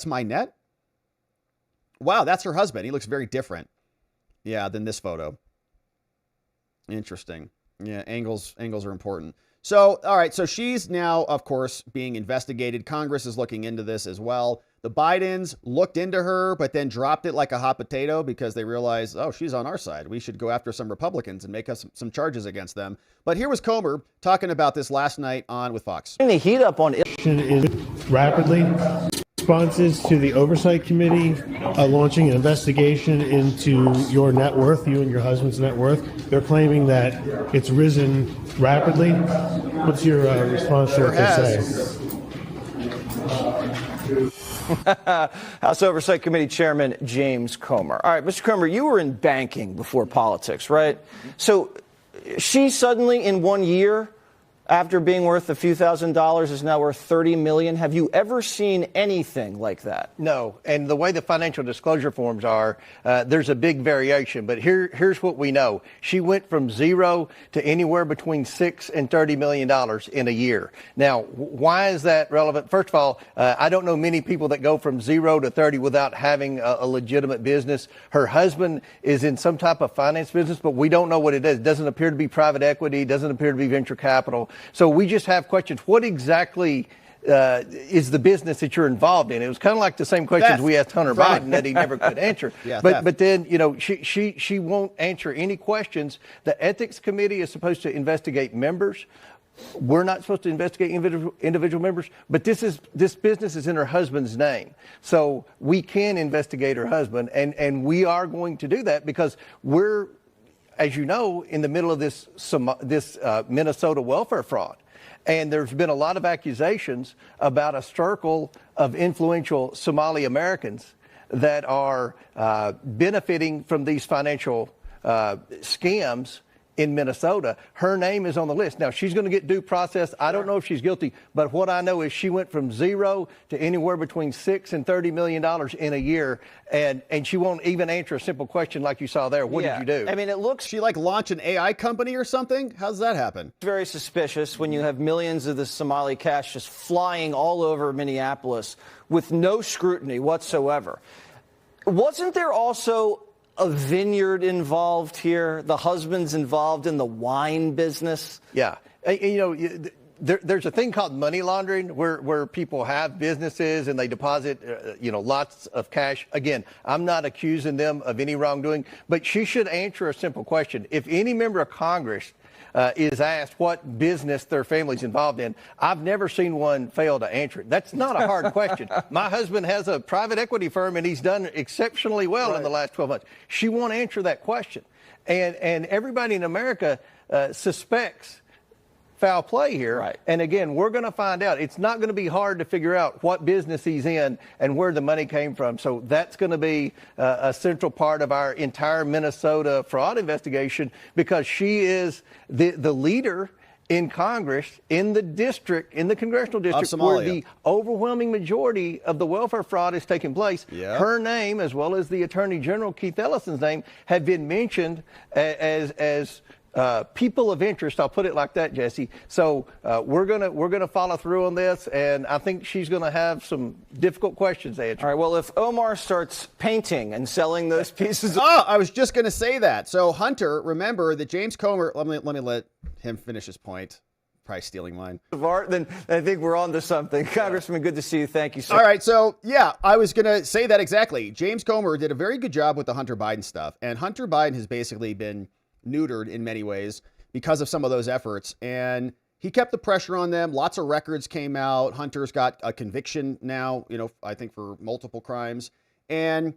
Speaker 1: Minette. Wow, that's her husband. He looks very different. Yeah, than this photo. Interesting. Yeah, angles are important. So, all right. So she's now, of course, being investigated. Congress is looking into this as well. The Bidens looked into her, but then dropped it like a hot potato because they realized, oh, she's on our side. We should go after some Republicans and make us some charges against them. But here was Comer talking about this last night on with Fox.
Speaker 8: The heat up on is rapidly. Responses to the Oversight Committee launching an investigation into your net worth, you and your husband's net worth. They're claiming that it's risen rapidly. What's your response to what they say?
Speaker 9: House Oversight Committee Chairman James Comer. All right, Mr. Comer, you were in banking before politics, right? So she suddenly, in 1 year, after being worth a few $1,000s, is now worth $30 million. Have you ever seen anything like that?
Speaker 10: No. And the way the financial disclosure forms are, there's a big variation. But here's what we know. She went from zero to anywhere between $6 and $30 million in a year. Now, why is that relevant? First of all, I don't know many people that go from 0 to 30 without having a legitimate business. Her husband is in some type of finance business, but we don't know what it is. It doesn't appear to be private equity. It doesn't appear to be venture capital. So we just have questions. What exactly is the business that you're involved in? It was kind of like the same questions we asked Hunter Biden that he never could answer. But then, she won't answer any questions. The Ethics Committee is supposed to investigate members. We're not supposed to investigate individual members, but this business is in her husband's name. So we can investigate her husband, and we are going to do that because as you know, in the middle of this Minnesota welfare fraud. And there's been a lot of accusations about a circle of influential Somali Americans that are benefiting from these financial scams in Minnesota. Her name is on the list. Now, she's going to get due process. I don't know if she's guilty, but what I know is she went from zero to anywhere between $6 and $30 million in a year, and she won't even answer a simple question like you saw there. What did you do?
Speaker 9: I mean, it looks...
Speaker 1: She like launch an AI company or something? How's that happen?
Speaker 9: Very suspicious when you have millions of the Somali cash just flying all over Minneapolis with no scrutiny whatsoever. Wasn't there also a vineyard involved here? The husband's involved in the wine business?
Speaker 10: Yeah. You know, there's a thing called money laundering where people have businesses and they deposit, lots of cash. Again, I'm not accusing them of any wrongdoing, but she should answer a simple question. If any member of Congress is asked what business their family's involved in, I've never seen one fail to answer it. That's not a hard question. My husband has a private equity firm, and he's done exceptionally well in the last 12 months. She won't answer that question. And everybody in America suspects foul play here.
Speaker 9: Right.
Speaker 10: And again, we're going to find out. It's not going to be hard to figure out what business he's in and where the money came from. So that's going to be a central part of our entire Minnesota fraud investigation, because she is the leader in Congress, in the district, in the congressional district, where the overwhelming majority of the welfare fraud is taking place.
Speaker 1: Yep.
Speaker 10: Her name, as well as the Attorney General Keith Ellison's name, have been mentioned as people of interest. I'll put it like that, Jesse. So we're gonna follow through on this, and I think she's gonna have some difficult questions to answer.
Speaker 9: All right. Well, if Omar starts painting and selling those pieces,
Speaker 1: I was just gonna say that. So Hunter, remember that James Comer. Let me let him finish his point. Probably stealing mine.
Speaker 9: of art, then I think we're on to something. Congressman, good to see you. Thank you, sir.
Speaker 1: All right, so yeah, I was gonna say that exactly. James Comer did a very good job with the Hunter Biden stuff, and Hunter Biden has basically been neutered in many ways because of some of those efforts, and he kept the pressure on them. Lots of records came out. Hunter's got a conviction now, I think for multiple crimes, and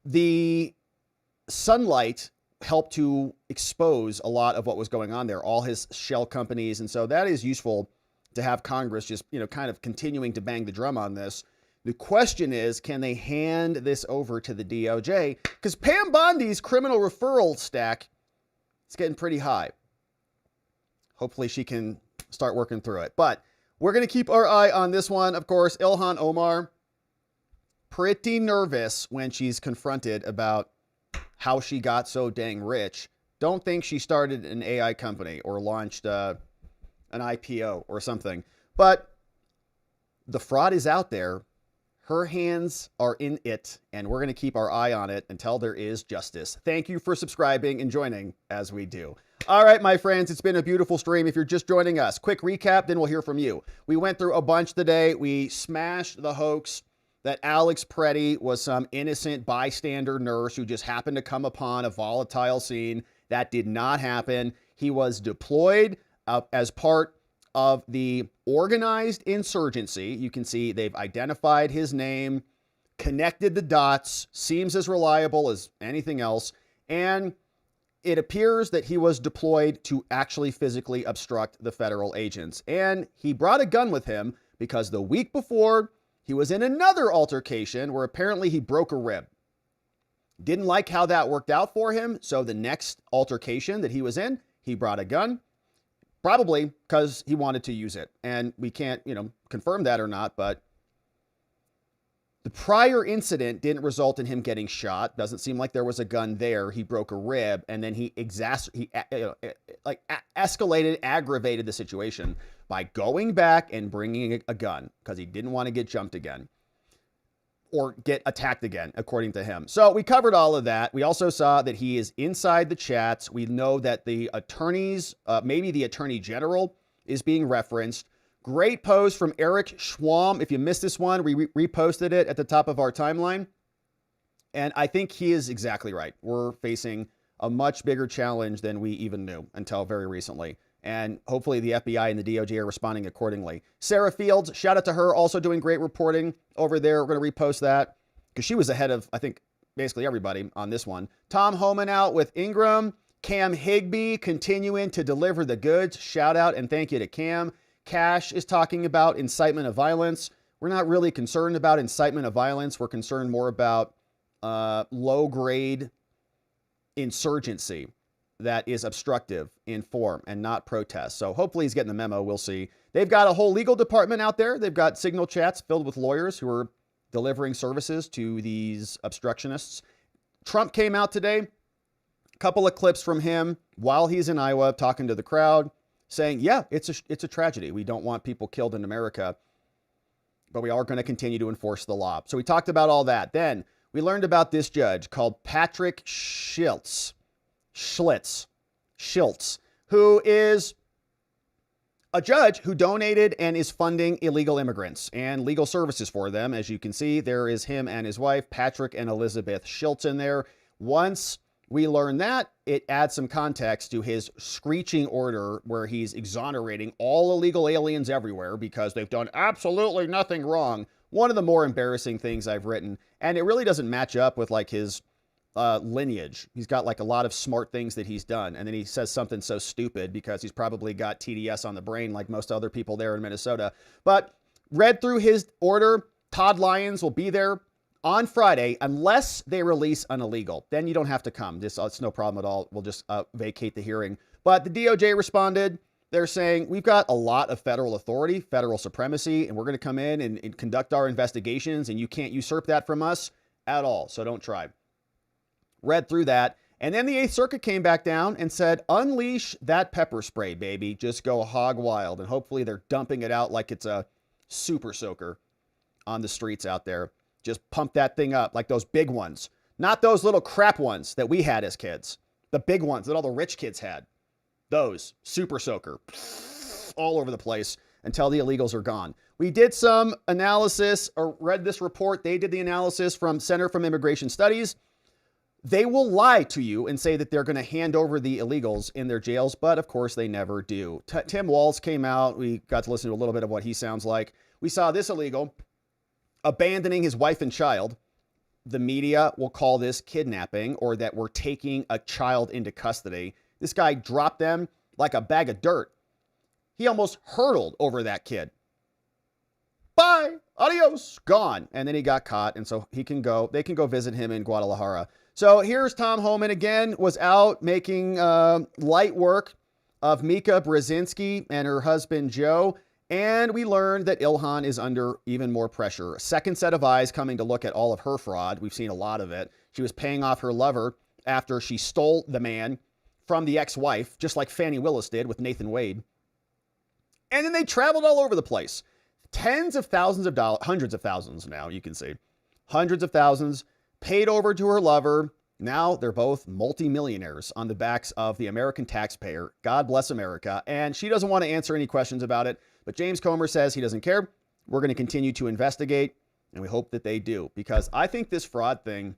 Speaker 1: the sunlight helped to expose a lot of what was going on there, all his shell companies, and so that is useful to have Congress just kind of continuing to bang the drum on this. The question is, can they hand this over to the DOJ? Because Pam Bondi's criminal referral stack, it's getting pretty high. Hopefully she can start working through it. But we're going to keep our eye on this one. Of course, Ilhan Omar, pretty nervous when she's confronted about how she got so dang rich. Don't think she started an AI company or launched an IPO or something. But the fraud is out there. Her hands are in it, and we're going to keep our eye on it until there is justice. Thank you for subscribing and joining as we do. All right, my friends, it's been a beautiful stream. If you're just joining us, quick recap, then we'll hear from you. We went through a bunch today. We smashed the hoax that Alex Pretti was some innocent bystander nurse who just happened to come upon a volatile scene. That did not happen. He was deployed as part of the organized insurgency. You can see they've identified his name, connected the dots, seems as reliable as anything else, and it appears that he was deployed to actually physically obstruct the federal agents. And he brought a gun with him because the week before, he was in another altercation where apparently he broke a rib. Didn't like how that worked out for him, so the next altercation that he was in, he brought a gun. Probably because he wanted to use it. And we can't, confirm that or not, but the prior incident didn't result in him getting shot. Doesn't seem like there was a gun there. He broke a rib, and then he escalated, aggravated the situation by going back and bringing a gun because he didn't want to get jumped again or get attacked again, according to him. So we covered all of that. We also saw that he is inside the chats. We know that the attorneys, maybe the attorney general, is being referenced. Great post from Eric Schwam. If you missed this one, we reposted it at the top of our timeline. And I think he is exactly right. We're facing a much bigger challenge than we even knew until very recently. And hopefully the FBI and the DOJ are responding accordingly. Sarah Fields, shout out to her, also doing great reporting over there. We're going to repost that because she was ahead of, I think, basically everybody on this one. Tom Homan out with Ingram. Cam Higbee continuing to deliver the goods. Shout out and thank you to Cam. Cash is talking about incitement of violence. We're not really concerned about incitement of violence. We're concerned more about low-grade insurgency that is obstructive in form and not protest. So hopefully he's getting the memo. We'll see. They've got a whole legal department out there. They've got signal chats filled with lawyers who are delivering services to these obstructionists. Trump came out today. A couple of clips from him while he's in Iowa talking to the crowd saying, yeah, it's a tragedy. We don't want people killed in America, but we are going to continue to enforce the law. So we talked about all that. Then we learned about this judge called Patrick Schiltz, who is a judge who donated and is funding illegal immigrants and legal services for them. As you can see, there is him and his wife, Patrick and Elizabeth Schiltz, in there. Once we learn that, it adds some context to his screeching order where he's exonerating all illegal aliens everywhere because they've done absolutely nothing wrong. One of the more embarrassing things I've written, and it really doesn't match up with like his lineage. He's got like a lot of smart things that he's done, and then he says something so stupid because he's probably got TDS on the brain like most other people there in Minnesota. But read through his order, Todd Lyons will be there on Friday unless they release an illegal. Then you don't have to come. It's no problem at all. We'll just vacate the hearing. But the DOJ responded. They're saying, we've got a lot of federal authority, federal supremacy, and we're going to come in and conduct our investigations, and you can't usurp that from us at all. So don't try. Read through that. And then the 8th Circuit came back down and said, unleash that pepper spray, baby. Just go hog wild. And hopefully they're dumping it out like it's a super soaker on the streets out there. Just pump that thing up like those big ones. Not those little crap ones that we had as kids. The big ones that all the rich kids had. Those. Super soaker. All over the place until the illegals are gone. We did some analysis or read this report. They did the analysis from Center for Immigration Studies. They will lie to you and say that they're going to hand over the illegals in their jails, but of course they never do. Tim Walz came out. We got to listen to a little bit of what he sounds like. We saw this illegal abandoning his wife and child. The media will call this kidnapping, or that we're taking a child into custody. This guy dropped them like a bag of dirt. He almost hurtled over that kid. Bye, adios, gone. And then he got caught, and so they can go visit him in Guadalajara. So here's Tom Homan again, was out making light work of Mika Brzezinski and her husband, Joe. And we learned that Ilhan is under even more pressure. A second set of eyes coming to look at all of her fraud. We've seen a lot of it. She was paying off her lover after she stole the man from the ex-wife, just like Fannie Willis did with Nathan Wade. And then they traveled all over the place. Tens of thousands of dollars, hundreds of thousands now, you can see. Hundreds of thousands paid over to her lover. Now they're both multimillionaires on the backs of the American taxpayer. God bless America. And she doesn't want to answer any questions about it. But James Comer says he doesn't care. We're going to continue to investigate, and we hope that they do, because I think this fraud thing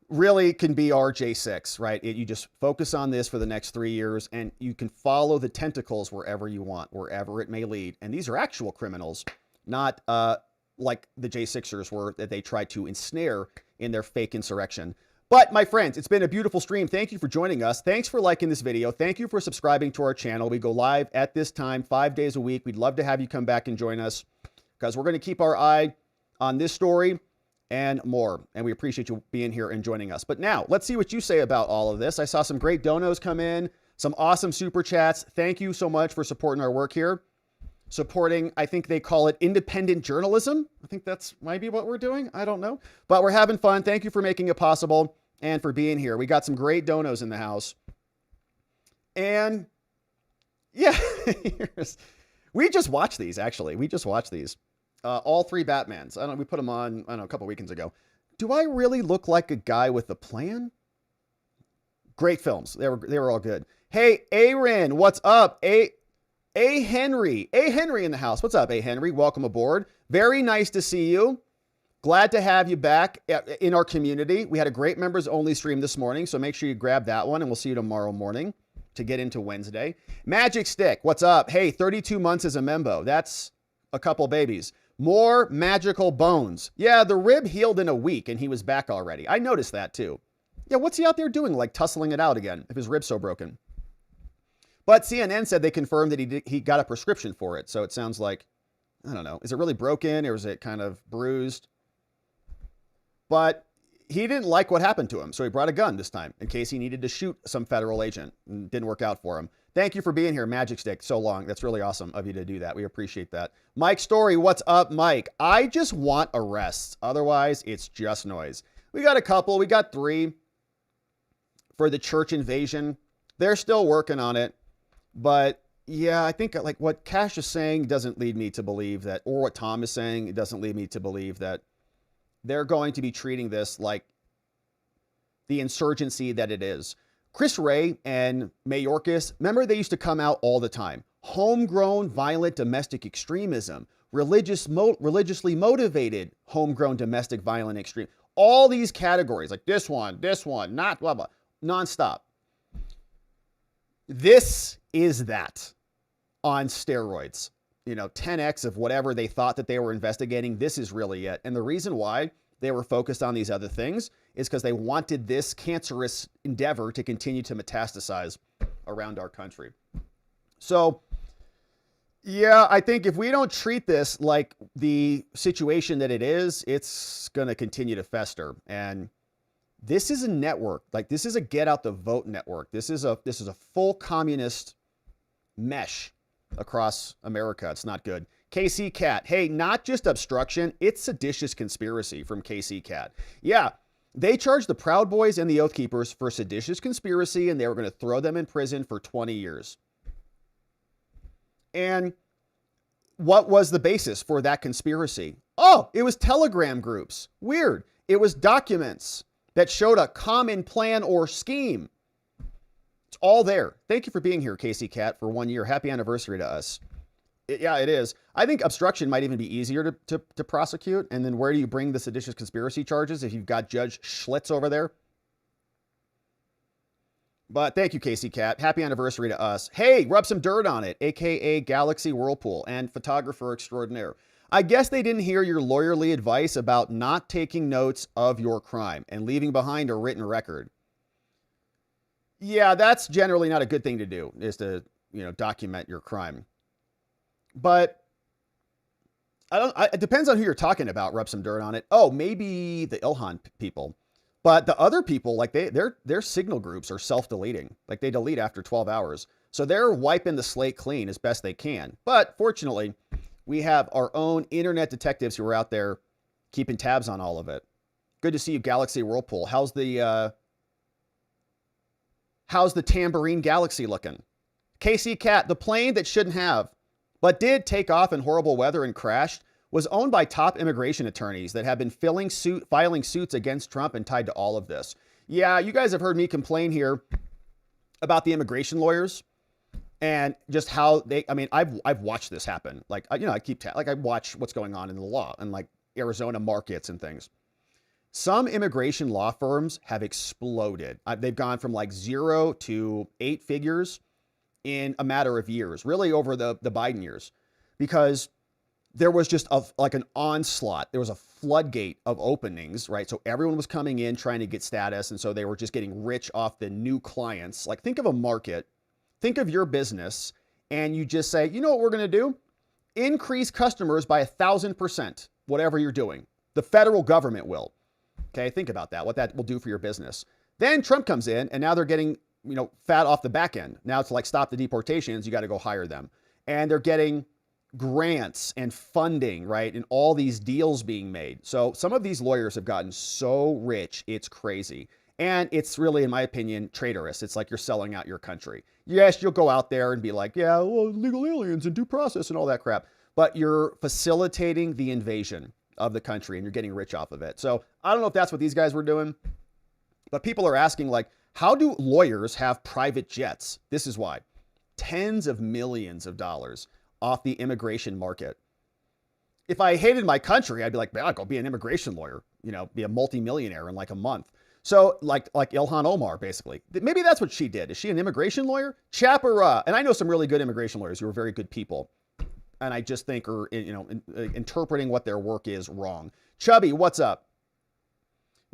Speaker 1: really can be our J6, right? You just focus on this for the next 3 years, and you can follow the tentacles wherever you want, wherever it may lead. And these are actual criminals, not like the J6ers were that they tried to ensnare in their fake insurrection. But my friends, it's been a beautiful stream. Thank you for joining us. Thanks for liking this video. Thank you for subscribing to our channel. We go live at this time 5 days a week. We'd love to have you come back and join us, because we're going to keep our eye on this story and more. And we appreciate you being here and joining us. But now let's see what you say about all of this. I saw some great donos come in, some awesome super chats. Thank you so much for supporting our work here. Supporting, I think they call it independent journalism. I think that's might be what we're doing. I don't know, but we're having fun. Thank you for making it possible and for being here. We got some great donos in the house. And yeah, we just watched these, actually. We just watched these. All 3 Batmans. I don't know, we put them on, I don't know, a couple weekends ago. Do I really look like a guy with a plan? Great films. They were all good. Hey, Aaron, what's up? A. Henry in the house. What's up, A. Henry? Welcome aboard. Very nice to see you. Glad to have you back in our community. We had a great members only stream this morning, so make sure you grab that one, and we'll see you tomorrow morning to get into Wednesday. Magic Stick, what's up? Hey, 32 months as a membo. That's a couple babies. More magical bones. Yeah, the rib healed in a week, and he was back already. I noticed that too. Yeah, what's he out there doing? Like tussling it out again if his rib's so broken. But CNN said they confirmed that he got a prescription for it. So it sounds like, I don't know, is it really broken or is it kind of bruised? But he didn't like what happened to him. So he brought a gun this time in case he needed to shoot some federal agent. And didn't work out for him. Thank you for being here, Magic Stick, so long. That's really awesome of you to do that. We appreciate that. Mike Story, what's up, Mike? I just want arrests. Otherwise, it's just noise. We got a couple. We got 3 for the church invasion. They're still working on it. But yeah, I think like what Cash is saying doesn't lead me to believe that, or what Tom is saying, it doesn't lead me to believe that they're going to be treating this like the insurgency that it is. Chris Wray and Mayorkas, remember they used to come out all the time. Homegrown violent domestic extremism, religiously motivated homegrown domestic violent extreme. All these categories, like this one, not blah, blah, nonstop. This is that on steroids. 10x of whatever they thought that they were investigating. This is really it. And the reason why they were focused on these other things is because they wanted this cancerous endeavor to continue to metastasize around our country. So, yeah, I think if we don't treat this like the situation that it is, it's going to continue to fester. And this is a network. Like, this is a get out the vote network. This is a full communist mesh across America. It's not good. KC Cat. Hey, not just obstruction, it's seditious conspiracy from KC Cat. Yeah, they charged the Proud Boys and the Oath Keepers for seditious conspiracy, and they were going to throw them in prison for 20 years. And what was the basis for that conspiracy? Oh, it was Telegram groups. Weird. It was documents that showed a common plan or scheme. It's all there. Thank you for being here, Casey Cat, for 1 year. Happy anniversary to us. Yeah, it is. I think obstruction might even be easier to prosecute. And then where do you bring the seditious conspiracy charges if you've got Judge Schiltz over there? But thank you, Casey Cat. Happy anniversary to us. Hey, rub some dirt on it, a.k.a. Galaxy Whirlpool and photographer extraordinaire. I guess they didn't hear your lawyerly advice about not taking notes of your crime and leaving behind a written record. Yeah, that's generally not a good thing to do, is to, document your crime. But it depends on who you're talking about, rub some dirt on it. Oh, maybe the Ilhan people. But the other people, like their signal groups are self-deleting. Like they delete after 12 hours. So they're wiping the slate clean as best they can. But fortunately, we have our own internet detectives who are out there keeping tabs on all of it. Good to see you, Galaxy Whirlpool. How's the Tambourine Galaxy looking? KC Cat, the plane that shouldn't have, but did take off in horrible weather and crashed, was owned by top immigration attorneys that have been filing suits against Trump and tied to all of this. Yeah, you guys have heard me complain here about the immigration lawyers and just how I've watched this happen. Like, I watch what's going on in the law and like Arizona markets and things. Some immigration law firms have exploded. They've gone from like 0 to 8 figures in a matter of years, really over the Biden years, because there was just an onslaught. There was a floodgate of openings, right? So everyone was coming in trying to get status. And so they were just getting rich off the new clients. Like, think of a market, think of your business, and you just say, you know what we're going to do? Increase customers by 1,000%, whatever you're doing. The federal government will. Okay, think about that, what that will do for your business. Then Trump comes in, and now they're getting, fat off the back end. Now it's like, stop the deportations, you got to go hire them. And they're getting grants and funding, right? And all these deals being made. So some of these lawyers have gotten so rich, it's crazy. And it's really, in my opinion, traitorous. It's like you're selling out your country. Yes, you'll go out there and be like, yeah, well, legal aliens and due process and all that crap. But you're facilitating the invasion of the country and you're getting rich off of it. So I don't know if that's what these guys were doing, but people are asking, like, how do lawyers have private jets? This is why. Tens of millions of dollars off the immigration market. If I hated my country, I'd be like, I'll go be an immigration lawyer, be a multimillionaire in like a month. So like Ilhan Omar, basically. Maybe that's what she did. Is she an immigration lawyer? Chapara. And I know some really good immigration lawyers who are very good people. And I just think are, interpreting what their work is wrong. Chubby, what's up?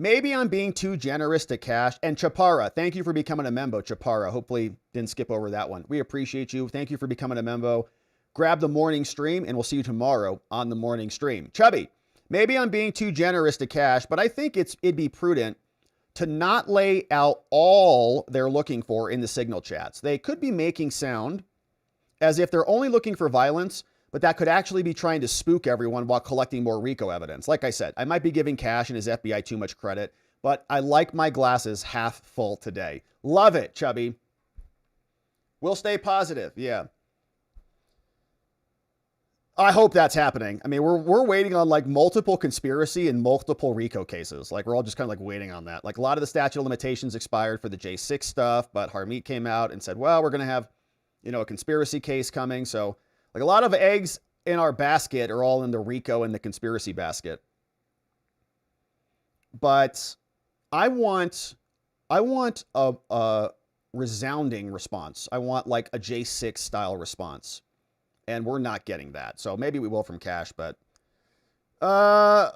Speaker 1: Maybe I'm being too generous to cash. And Chapara, thank you for becoming a member, Chapara. Hopefully didn't skip over that one. We appreciate you. Thank you for becoming a member. Grab the morning stream, and we'll see you tomorrow on the morning stream. Chubby, maybe I'm being too generous to cash, but I think it'd be prudent to not lay out all they're looking for in the signal chats. They could be making sound as if they're only looking for violence, but that could actually be trying to spook everyone while collecting more RICO evidence. Like I said, I might be giving Cash and his FBI too much credit, but I like my glasses half full today. Love it, Chubby. We'll stay positive. Yeah. I hope that's happening. I mean, we're waiting on like multiple conspiracy and multiple RICO cases. Like we're all just kind of like waiting on that. Like a lot of the statute of limitations expired for the J6 stuff, but Harmeet came out and said, well, we're going to have, a conspiracy case coming. So like a lot of eggs in our basket are all in the RICO and the conspiracy basket. But I want a resounding response. I want like a J6 style response. And we're not getting that. So maybe we will from Cash, but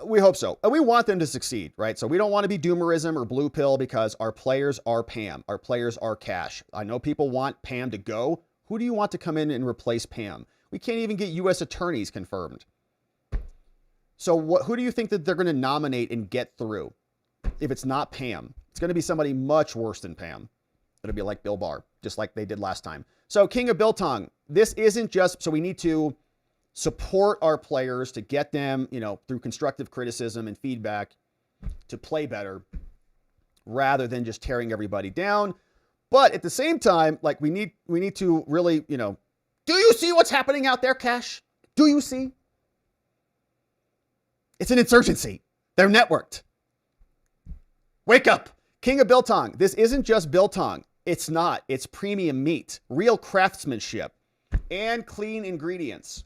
Speaker 1: we hope so. And we want them to succeed, right? So we don't want to be doomerism or blue pill because our players are Pam. Our players are Cash. I know people want Pam to go. Who do you want to come in and replace Pam? We can't even get U.S. attorneys confirmed. So who do you think that they're going to nominate and get through? If it's not Pam, it's going to be somebody much worse than Pam. It'll be like Bill Barr, just like they did last time. So King of Biltong, this isn't just, so we need to support our players to get them, through constructive criticism and feedback to play better rather than just tearing everybody down. But at the same time, like we need to really, do you see what's happening out there, Cash? Do you see? It's an insurgency. They're networked. Wake up. King of Biltong. This isn't just biltong. It's not. It's premium meat, real craftsmanship, and clean ingredients.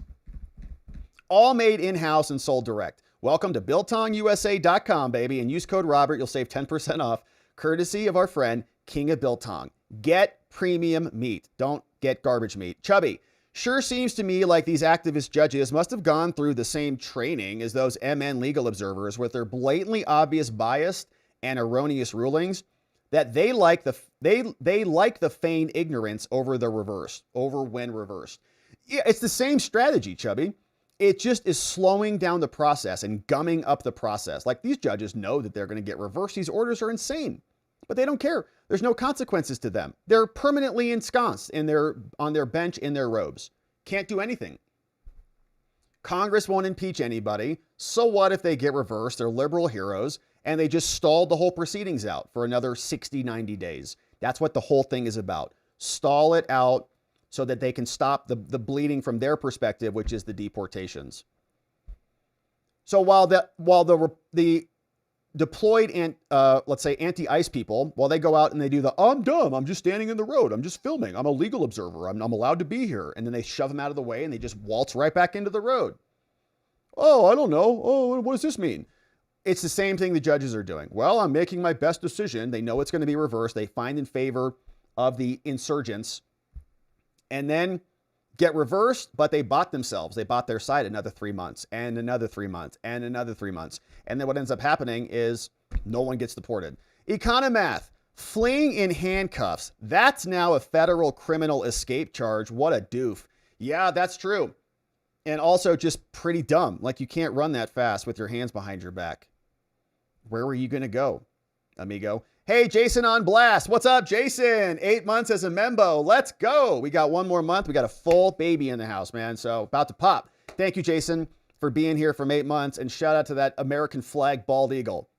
Speaker 1: All made in-house and sold direct. Welcome to BiltongUSA.com, baby, and use code Robert. You'll save 10% off, courtesy of our friend, King of Biltong. Get premium meat. Don't get garbage meat. Chubby, sure seems to me like these activist judges must have gone through the same training as those MN legal observers with their blatantly obvious biased and erroneous rulings that they like the feigned ignorance over when reversed. Yeah, it's the same strategy, Chubby. It just is slowing down the process and gumming up the process. Like these judges know that they're going to get reversed. These orders are insane, but they don't care. There's no consequences to them. They're permanently ensconced on their bench in their robes. Can't do anything. Congress won't impeach anybody. So what if they get reversed? They're liberal heroes. And they just stalled the whole proceedings out for another 60, 90 days. That's what the whole thing is about. Stall it out so that they can stop the bleeding from their perspective, which is the deportations. So while the deployed and let's say anti-ICE people, while they go out and they do I'm dumb, I'm just standing in the road, I'm just filming, I'm a legal observer, I'm allowed to be here. And then they shove them out of the way and they just waltz right back into the road. Oh, I don't know. Oh, what does this mean? It's the same thing the judges are doing. Well, I'm making my best decision. They know it's going to be reversed. They find in favor of the insurgents and then get reversed, but they bought themselves. They bought their side another 3 months and another 3 months and another 3 months. And then what ends up happening is no one gets deported. Economath, fleeing in handcuffs. That's now a federal criminal escape charge. What a doof. Yeah, that's true. And also just pretty dumb. Like you can't run that fast with your hands behind your back. Where were you going to go, amigo? Hey, Jason on Blast. What's up, Jason? 8 months as a membo. Let's go. We got one more month. We got a full baby in the house, man. So about to pop. Thank you, Jason, for being here from 8 months. And shout out to that American flag bald eagle,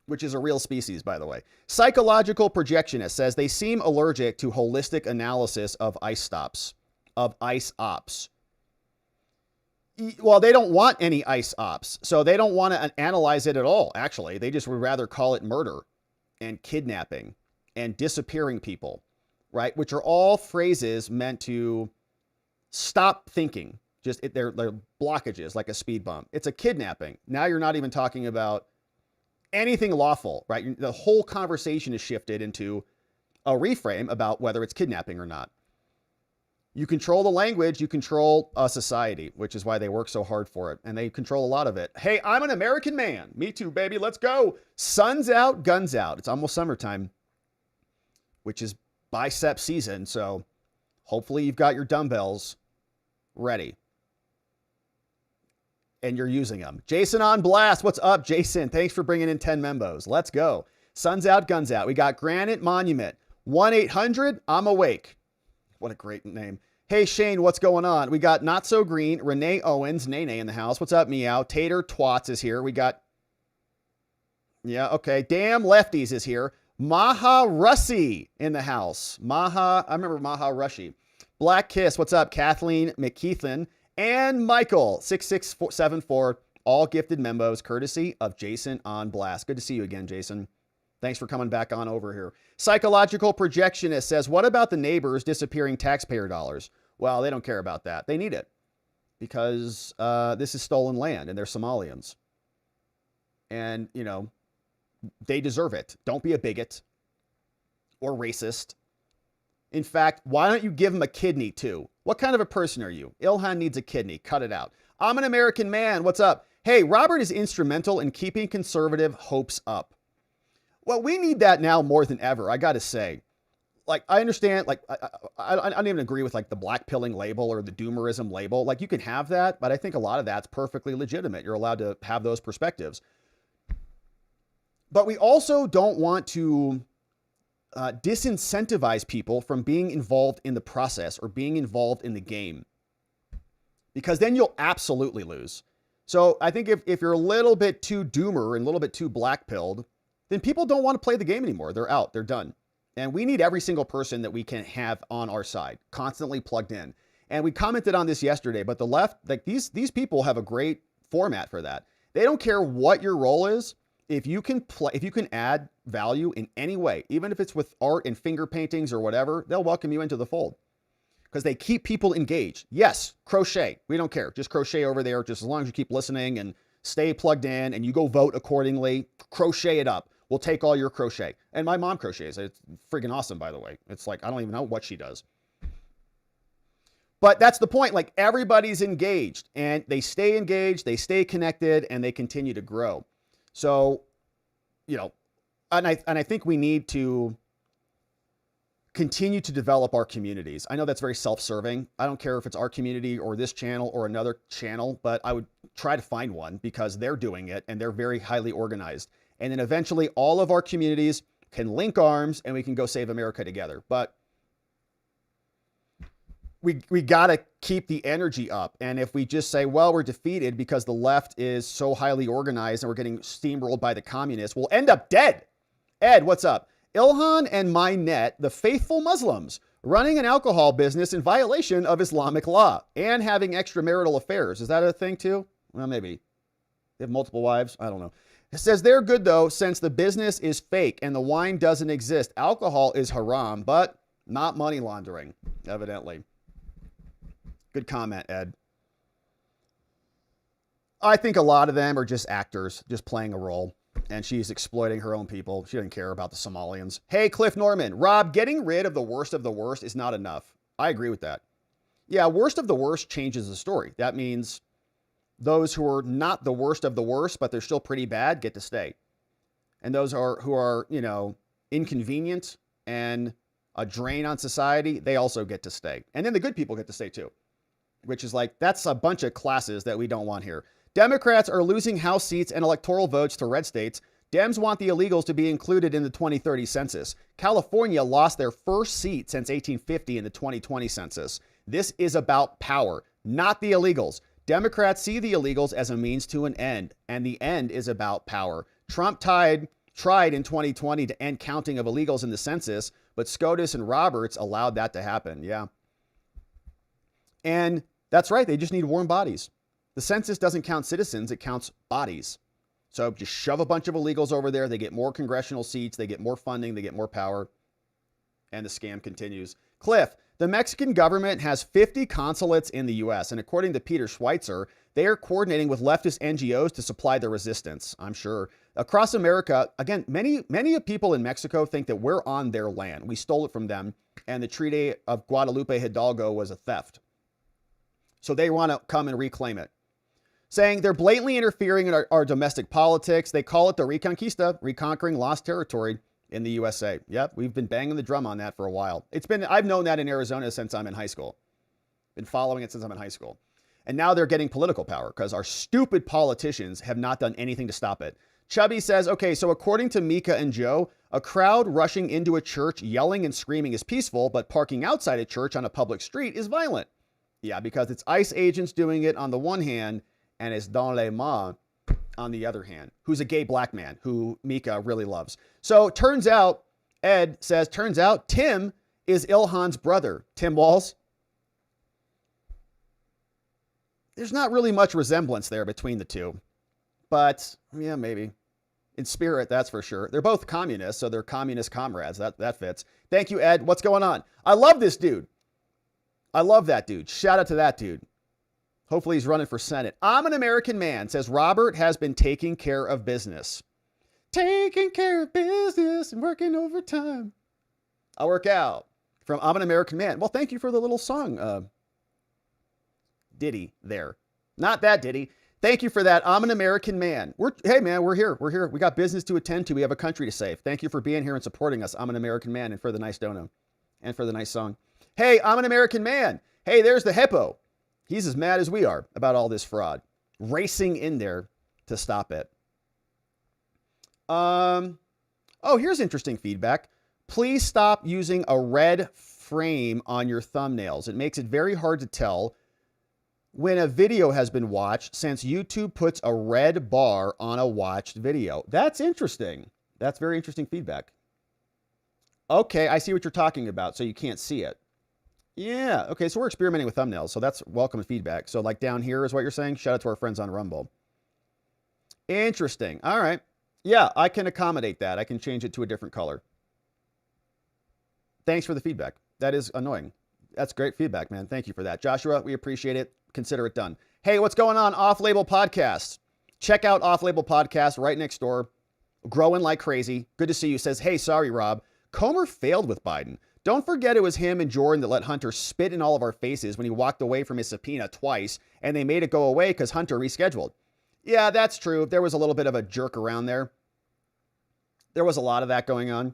Speaker 1: which is a real species, by the way. Psychological projectionist says they seem allergic to holistic analysis of ICE stops, of ICE ops. Well, they don't want any ICE ops, so they don't want to analyze it at all, actually. They just would rather call it murder and kidnapping and disappearing people, right? Which are all phrases meant to stop thinking. They're blockages, like a speed bump. It's a kidnapping. Now you're not even talking about anything lawful, right? The whole conversation is shifted into a reframe about whether it's kidnapping or not. You control the language, you control a society, which is why they work so hard for it. And they control a lot of it. Hey, I'm an American man. Me too, baby. Let's go. Sun's out, guns out. It's almost summertime, which is bicep season. So hopefully you've got your dumbbells ready and you're using them. Jason on blast. What's up, Jason? Thanks for bringing in 10 membos. Let's go. Sun's out, guns out. We got Granite Monument. 1-800, I'm awake. What a great name. Hey, Shane, what's going on? We got Not So Green, Renee Owens, Nene in the house. What's up, Meow? Tater Twats is here. We got, yeah, okay. Damn Lefties is here. Maha Russi in the house. I remember Maha Russi. Black Kiss, what's up? Kathleen McKeithen and Michael, 6674, all gifted membos, courtesy of Jason on Blast. Good to see you again, Jason. Thanks for coming back on over here. Psychological Projectionist says, what about the neighbors disappearing taxpayer dollars? Well, they don't care about that. They need it because this is stolen land and they're Somalians. And, you know, they deserve it. Don't be a bigot or racist. In fact, why don't you give them a kidney too? What kind of a person are you? Ilhan needs a kidney. Cut it out. I'm an American man. What's up? Hey, Robert is instrumental in keeping conservative hopes up. Well, we need that now more than ever, I got to say. Like, I understand, like, I don't even agree with, like, the black pilling label or the doomerism label. Like, you can have that, but I think a lot of that's perfectly legitimate. You're allowed to have those perspectives. But we also don't want to disincentivize people from being involved in the process or being involved in the game, because then you'll absolutely lose. So I think if you're a little bit too doomer and a little bit too black-pilled, then people don't want to play the game anymore. They're out. They're done. And we need every single person that we can have on our side, constantly plugged in. And we commented on this yesterday, but the left, like these people have a great format for that. They don't care what your role is. If you can add value in any way, even if it's with art and finger paintings or whatever, they'll welcome you into the fold because they keep people engaged. Yes, crochet. We don't care. Just crochet over there. Just as long as you keep listening and stay plugged in and you go vote accordingly, crochet it up. We'll take all your crochet. And my mom crochets. It's friggin' awesome, by the way. It's like, I don't even know what she does. But that's the point. Like, everybody's engaged and they stay engaged, they stay connected, and they continue to grow. So, you know, and I think we need to continue to develop our communities. I know that's very self-serving. I don't care if it's our community or this channel or another channel, but I would try to find one because they're doing it and they're very highly organized. And then eventually all of our communities can link arms and we can go save America together. But we got to keep the energy up. And if we just say, well, we're defeated because the left is so highly organized and we're getting steamrolled by the communists, we'll end up dead. Ed, what's up? Ilhan and MyNet, the faithful Muslims, running an alcohol business in violation of Islamic law and having extramarital affairs. Is that a thing too? Well, maybe. They have multiple wives. I don't know. It says they're good, though, since the business is fake and the wine doesn't exist. Alcohol is haram, but not money laundering, evidently. Good comment, Ed. I think a lot of them are just actors, just playing a role. And she's exploiting her own people. She doesn't care about the Somalians. Hey, Cliff Norman. Rob, getting rid of the worst is not enough. I agree with that. Yeah, worst of the worst changes the story. That means those who are not the worst of the worst, but they're still pretty bad, get to stay. And those who are, you know, inconvenient and a drain on society, they also get to stay. And then the good people get to stay too, which is like, that's a bunch of classes that we don't want here. Democrats are losing House seats and electoral votes to red states. Dems want the illegals to be included in the 2030 census. California lost their first seat since 1850 in the 2020 census. This is about power, not the illegals. Democrats see the illegals as a means to an end, and the end is about power. Trump tried in 2020 to end counting of illegals in the census, but SCOTUS and Roberts allowed that to happen. Yeah. And that's right. They just need warm bodies. The census doesn't count citizens. It counts bodies. So just shove a bunch of illegals over there. They get more congressional seats. They get more funding. They get more power. And the scam continues. Cliff, the Mexican government has 50 consulates in the U.S. And according to Peter Schweitzer, they are coordinating with leftist NGOs to supply the resistance, I'm sure. Across America, again, many people in Mexico think that we're on their land. We stole it from them. and the Treaty of Guadalupe Hidalgo was a theft. So they want to come and reclaim it, saying they're blatantly interfering in our domestic politics. They call it the Reconquista, reconquering lost territory in the USA. Yep, we've been banging the drum on that for a while. I've known that in Arizona since I'm in high school. Been following it since I'm in high school. And now they're getting political power because our stupid politicians have not done anything to stop it. Chubby says, okay, so according to Mika and Joe, a crowd rushing into a church yelling and screaming is peaceful, but parking outside a church on a public street is violent. Yeah, because it's ICE agents doing it on the one hand, and it's dans les mains on the other hand, who's a gay black man who Mika really loves. So turns out, Ed says, Tim is Ilhan's brother. Tim Walz. There's not really much resemblance there between the two, but yeah, maybe. In spirit, that's for sure. They're both communists, so they're communist comrades. That fits. Thank you, Ed. What's going on? I love this dude. I love that dude. Shout out to that dude. Hopefully he's running for Senate. I'm an American man, says Robert has been taking care of business. Taking care of business and working overtime. I'll work out. From I'm an American man. Well, thank you for the little song ditty there. Not that ditty. Thank you for that. I'm an American man. Hey, man, we're here. We're here. We got business to attend to. We have a country to save. Thank you for being here and supporting us. I'm an American man, and for the nice dono and for the nice song. Hey, I'm an American man. Hey, there's the hippo. He's as mad as we are about all this fraud, racing in there to stop it. Oh, here's interesting feedback. Please stop using a red frame on your thumbnails. It makes it very hard to tell when a video has been watched, since YouTube puts a red bar on a watched video. That's interesting. That's very interesting feedback. Okay, I see what you're talking about, so you can't see it. Yeah, okay, so we're experimenting with thumbnails, so that's welcome feedback. So like down here is what you're saying? Shout out to our friends on Rumble. Interesting. All right. Yeah, I can accommodate that. I can change it to a different color. Thanks for the feedback. That is annoying. That's great feedback, man. Thank you for that. Joshua, we appreciate it. Consider it done. Hey, what's going on? Off-Label Podcast. Check out Off-Label Podcast right next door. Growing like crazy. Good to see you. Says, hey, sorry, Rob. Comer failed with Biden. Don't forget it was him and Jordan that let Hunter spit in all of our faces when he walked away from his subpoena twice, and they made it go away because Hunter rescheduled. Yeah, that's true. There was a little bit of a jerk around there. There was a lot of that going on,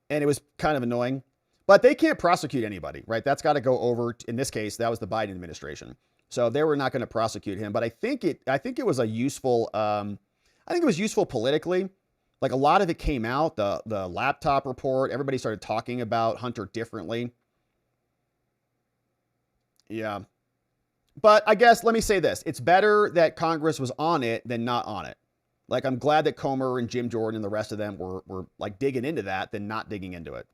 Speaker 1: and it was kind of annoying. But they can't prosecute anybody, right? That's got to go over. In this case, that was the Biden administration, so they were not going to prosecute him. But I think it was a useful. I think it was useful politically. Like a lot of it came out. The laptop report. Everybody started talking about Hunter differently. Yeah, but I guess let me say this: it's better that Congress was on it than not on it. Like I'm glad that Comer and Jim Jordan and the rest of them were like digging into that than not digging into it.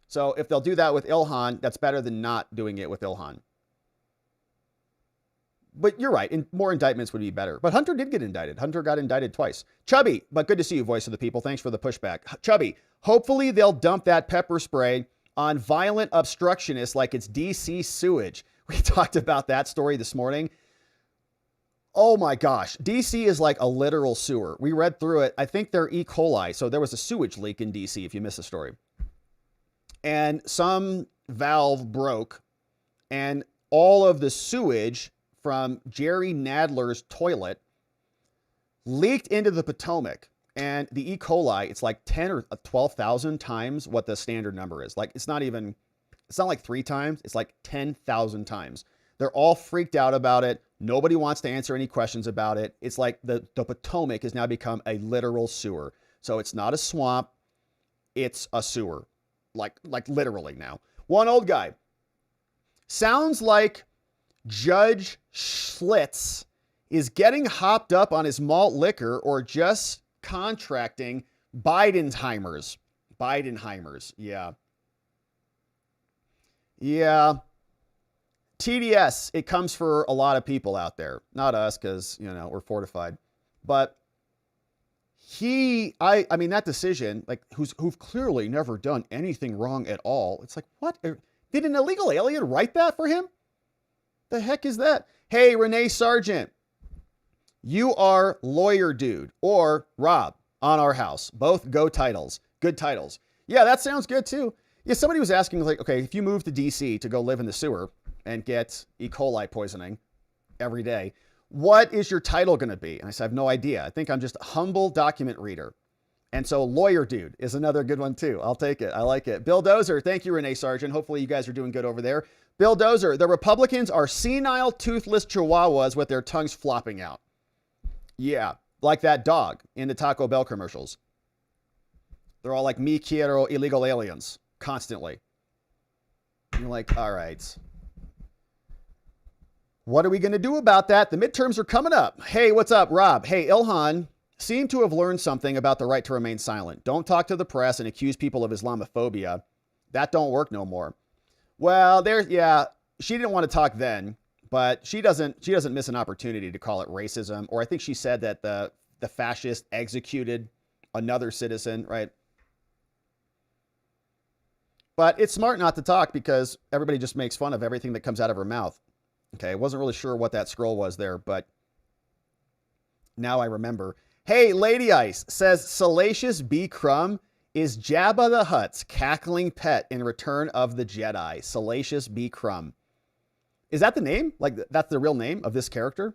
Speaker 1: So if they'll do that with Ilhan, that's better than not doing it with Ilhan. But you're right. More indictments would be better. But Hunter did get indicted. Hunter got indicted twice. Chubby, but good to see you, voice of the people. Thanks for the pushback. Chubby, hopefully they'll dump that pepper spray on violent obstructionists like it's DC sewage. We talked about that story this morning. Oh my gosh. DC is like a literal sewer. We read through it. I think they're E. coli. So there was a sewage leak in DC if you missed the story. And some valve broke and all of the sewage from Jerry Nadler's toilet leaked into the Potomac. And the E. coli, it's like 10 or 12,000 times what the standard number is. Like, it's not like 3 times. It's like 10,000 times. They're all freaked out about it. Nobody wants to answer any questions about it. It's like the Potomac has now become a literal sewer. So it's not a swamp. It's a sewer. Like literally now. One old guy. Sounds like Judge Schiltz is getting hopped up on his malt liquor or just contracting Bidenheimers. Yeah. Yeah. TDS, it comes for a lot of people out there. Not us, because, we're fortified. But I mean, that decision, like, who've clearly never done anything wrong at all. It's like, what? Did an illegal alien write that for him? The heck is that? Hey, Renee Sargent, you are lawyer dude or Rob on our house. Both go titles. Good titles. Yeah, that sounds good too. Yeah, somebody was asking, like, okay, if you move to D.C. to go live in the sewer and get E. coli poisoning every day, what is your title going to be? And I said, I have no idea. I think I'm just a humble document reader. And so lawyer dude is another good one too. I'll take it. I like it. Bill Dozer. Thank you, Renee Sargent. Hopefully you guys are doing good over there. Bill Dozer. The Republicans are senile, toothless chihuahuas with their tongues flopping out. Yeah. Like that dog in the Taco Bell commercials. They're all like, me quiero illegal aliens constantly. You're like, all right. What are we going to do about that? The midterms are coming up. Hey, what's up, Rob? Hey, Ilhan seem to have learned something about the right to remain silent. Don't talk to the press and accuse people of Islamophobia. That don't work no more. Well, she didn't want to talk then, but she doesn't miss an opportunity to call it racism. Or I think she said that the fascist executed another citizen, right? But it's smart not to talk because everybody just makes fun of everything that comes out of her mouth. Okay, I wasn't really sure what that scroll was there, but now I remember. Hey, Lady Ice says Salacious B. Crumb is Jabba the Hutt's cackling pet in Return of the Jedi. Salacious B. Crumb. Is that the name? Like, that's the real name of this character?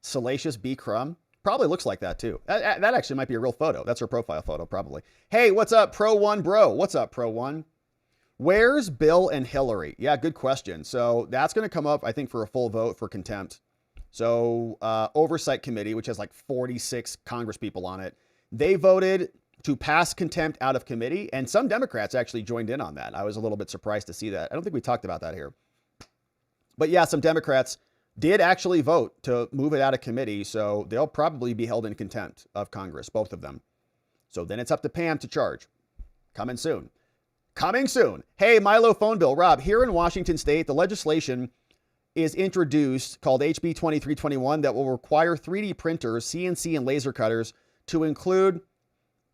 Speaker 1: Salacious B. Crumb? Probably looks like that, too. That actually might be a real photo. That's her profile photo, probably. Hey, what's up, Pro One Bro? What's up, Pro One? Where's Bill and Hillary? Yeah, good question. So that's going to come up, I think, for a full vote for contempt. So Oversight Committee, which has like 46 Congress people on it, they voted to pass contempt out of committee. And some Democrats actually joined in on that. I was a little bit surprised to see that. I don't think we talked about that here. But yeah, some Democrats did actually vote to move it out of committee. So they'll probably be held in contempt of Congress, both of them. So then it's up to Pam to charge. Coming soon. Coming soon. Hey, Milo Phone Bill. Rob, here in Washington State, the legislation is introduced called HB 2321 that will require 3D printers, CNC, and laser cutters to include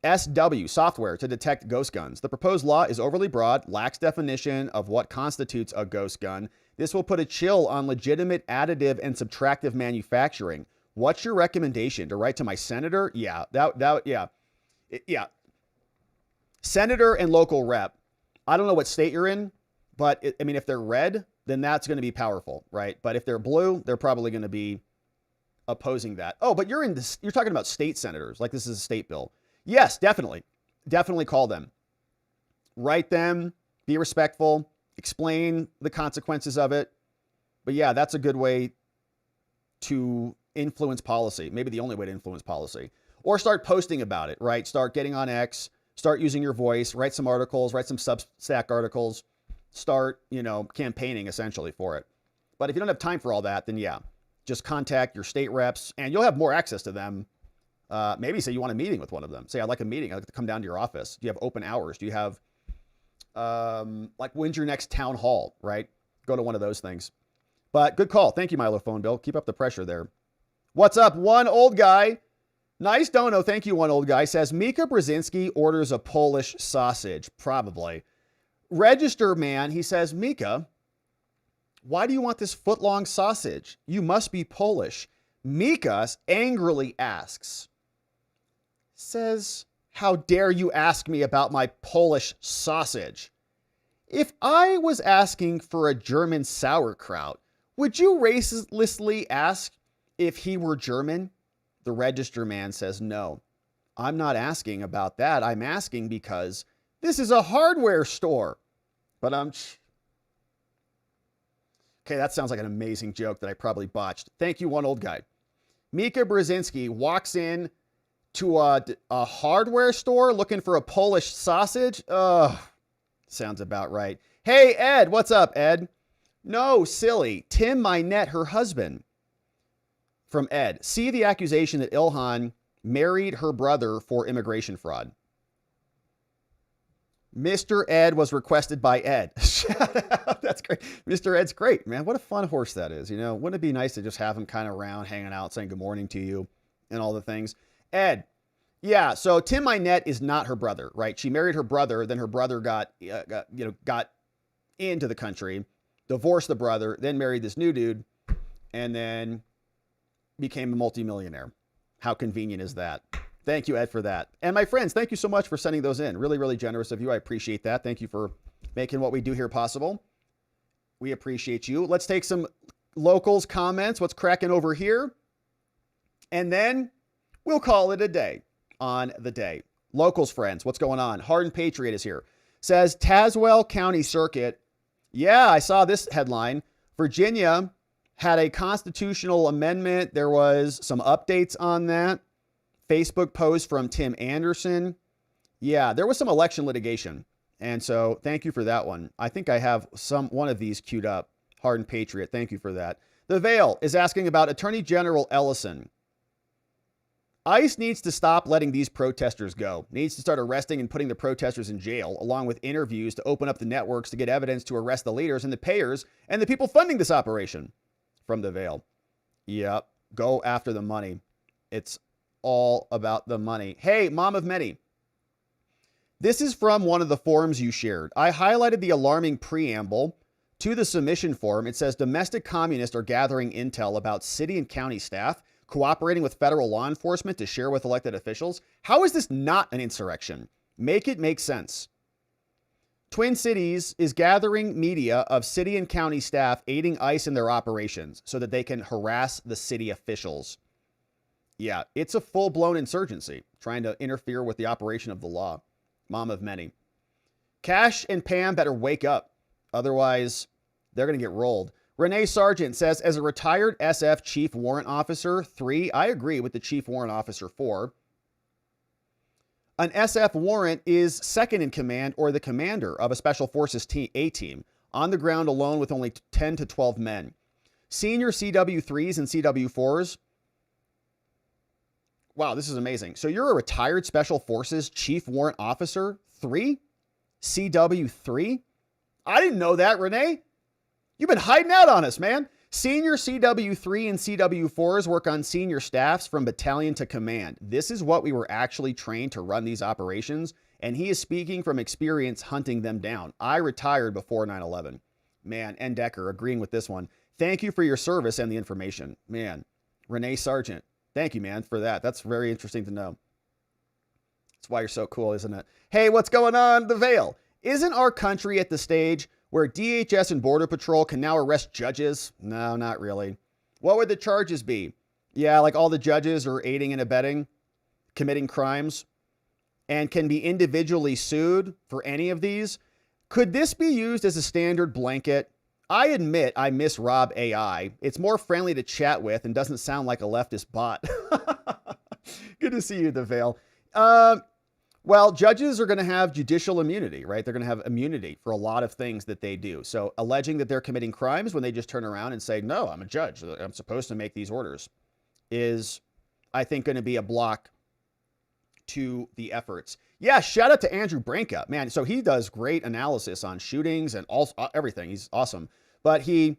Speaker 1: SW software to detect ghost guns. The proposed law is overly broad, lacks definition of what constitutes a ghost gun. This will put a chill on legitimate additive and subtractive manufacturing. What's your recommendation? To write to my senator? Yeah. Yeah. Senator and local rep. I don't know what state you're in, but if they're red, then that's going to be powerful, right? But if they're blue, they're probably going to be opposing that. Oh, but you're talking about state senators, like this is a state bill. Yes, definitely. Definitely call them. Write them, be respectful, explain the consequences of it. But yeah, that's a good way to influence policy. Maybe the only way to influence policy. Or start posting about it, right? Start getting on X. Start using your voice, write some articles, write some Substack articles, start, campaigning essentially for it. But if you don't have time for all that, then yeah, just contact your state reps and you'll have more access to them. Maybe say you want a meeting with one of them. Say, I'd like a meeting. I'd like to come down to your office. Do you have open hours? Do you have, when's your next town hall, right? Go to one of those things. But good call. Thank you, Milo Phone Bill. Keep up the pressure there. What's up, one old guy? Nice dono. Thank you, one old guy. Says, Mika Brzezinski orders a Polish sausage. Probably. Register man, he says, Mika, why do you want this foot-long sausage? You must be Polish. Mika angrily asks, says, how dare you ask me about my Polish sausage? If I was asking for a German sauerkraut, would you racistly ask if he were German? The register man says, no, I'm not asking about that. I'm asking because this is a hardware store. But okay, that sounds like an amazing joke that I probably botched. Thank you, one old guy. Mika Brzezinski walks in to a hardware store looking for a Polish sausage. Sounds about right. Hey, Ed, what's up, Ed? No, silly. Tim Minette, her husband. From Ed. See the accusation that Ilhan married her brother for immigration fraud. Mr. Ed was requested by Ed. That's great. Mr. Ed's great, man. What a fun horse that is. Wouldn't it be nice to just have him kind of around, hanging out, saying good morning to you and all the things? Ed. Yeah. So Tim Minette is not her brother, right? She married her brother. Then her brother got into the country, divorced the brother, then married this new dude, and then became a multimillionaire. How convenient is that? Thank you, Ed, for that. And my friends, thank you so much for sending those in. Really, really generous of you. I appreciate that. Thank you for making what we do here possible. We appreciate you. Let's take some locals comments. What's cracking over here? And then we'll call it a day on the day. Locals friends, what's going on? Hardened Patriot is here. Says Tazewell County Circuit. Yeah, I saw this headline. Virginia had a constitutional amendment. There was some updates on that. Facebook post from Tim Anderson. Yeah, there was some election litigation. And so thank you for that one. I think I have one of these queued up. Hardened Patriot, thank you for that. The Veil is asking about Attorney General Ellison. ICE needs to stop letting these protesters go. Needs to start arresting and putting the protesters in jail, along with interviews to open up the networks to get evidence to arrest the leaders and the payers and the people funding this operation. From The Veil. Yep. Go after the money. It's all about the money. Hey, Mom of Many. This is from one of the forums you shared. I highlighted the alarming preamble to the submission form. It says domestic communists are gathering intel about city and county staff cooperating with federal law enforcement to share with elected officials. How is this not an insurrection? Make it make sense. Twin Cities is gathering media of city and county staff aiding ICE in their operations so that they can harass the city officials. Yeah, it's a full-blown insurgency trying to interfere with the operation of the law. Mom of Many. Cash and Pam better wake up. Otherwise, they're going to get rolled. Renee Sargent says, as a retired SF Chief Warrant Officer 3, I agree with the Chief Warrant Officer 4. An SF warrant is second in command or the commander of a Special Forces A team on the ground alone with only 10 to 12 men. Senior CW3s and CW4s. Wow, this is amazing. So you're a retired Special Forces Chief Warrant Officer 3? CW3? I didn't know that, Renee. You've been hiding out on us, man. Senior CW3 and CW4s work on senior staffs from battalion to command. This is what we were actually trained to run these operations, and he is speaking from experience hunting them down. I retired before 9/11. Man, N. Decker agreeing with this one. Thank you for your service and the information. Man, Renee Sargent, thank you, man, for that. That's very interesting to know. That's why you're so cool, isn't it? Hey, what's going on? The Veil. Isn't our country at the stage where DHS and Border Patrol can now arrest judges? No, not really. What would the charges be? Yeah, like all the judges are aiding and abetting, committing crimes, and can be individually sued for any of these. Could this be used as a standard blanket? I admit I miss Rob AI. It's more friendly to chat with and doesn't sound like a leftist bot. Good to see you, The Veil. Well, judges are going to have judicial immunity, right? They're going to have immunity for a lot of things that they do. So alleging that they're committing crimes when they just turn around and say, no, I'm a judge, I'm supposed to make these orders, is, I think, going to be a block to the efforts. Yeah, shout out to Andrew Branca, man. So he does great analysis on shootings and all everything. He's awesome. But he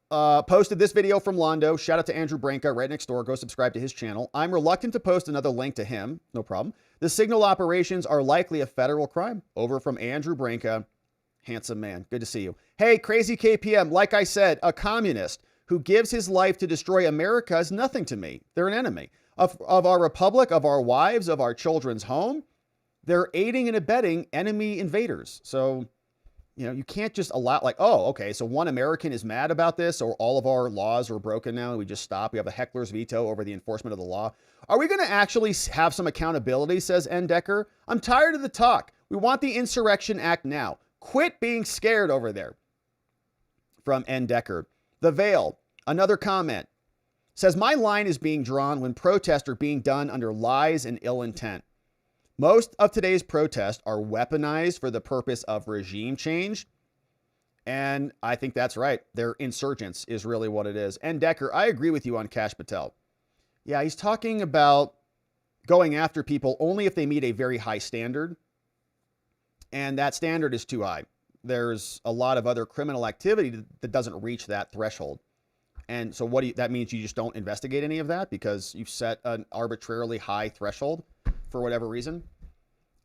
Speaker 1: posted this video from Londo. Shout out to Andrew Branca right next door. Go subscribe to his channel. I'm reluctant to post another link to him. No problem. The signal operations are likely a federal crime. Over from Andrew Branca. Handsome man. Good to see you. Hey, Crazy KPM. Like I said, a communist who gives his life to destroy America is nothing to me. They're an enemy of our republic, of our wives, of our children's home. They're aiding and abetting enemy invaders. So, you know, you can't just allow, like, oh, okay, so one American is mad about this, or all of our laws are broken now, and we just stop. We have a heckler's veto over the enforcement of the law. Are we going to actually have some accountability, says N. Decker? I'm tired of the talk. We want the Insurrection Act now. Quit being scared over there. From N. Decker. The Veil, another comment, says, my line is being drawn when protests are being done under lies and ill intent. Most of today's protests are weaponized for the purpose of regime change. And I think that's right. They're insurgents is really what it is. And Decker, I agree with you on Kash Patel. Yeah, he's talking about going after people only if they meet a very high standard. And that standard is too high. There's a lot of other criminal activity that doesn't reach that threshold. And so that means you just don't investigate any of that because you've set an arbitrarily high threshold for whatever reason.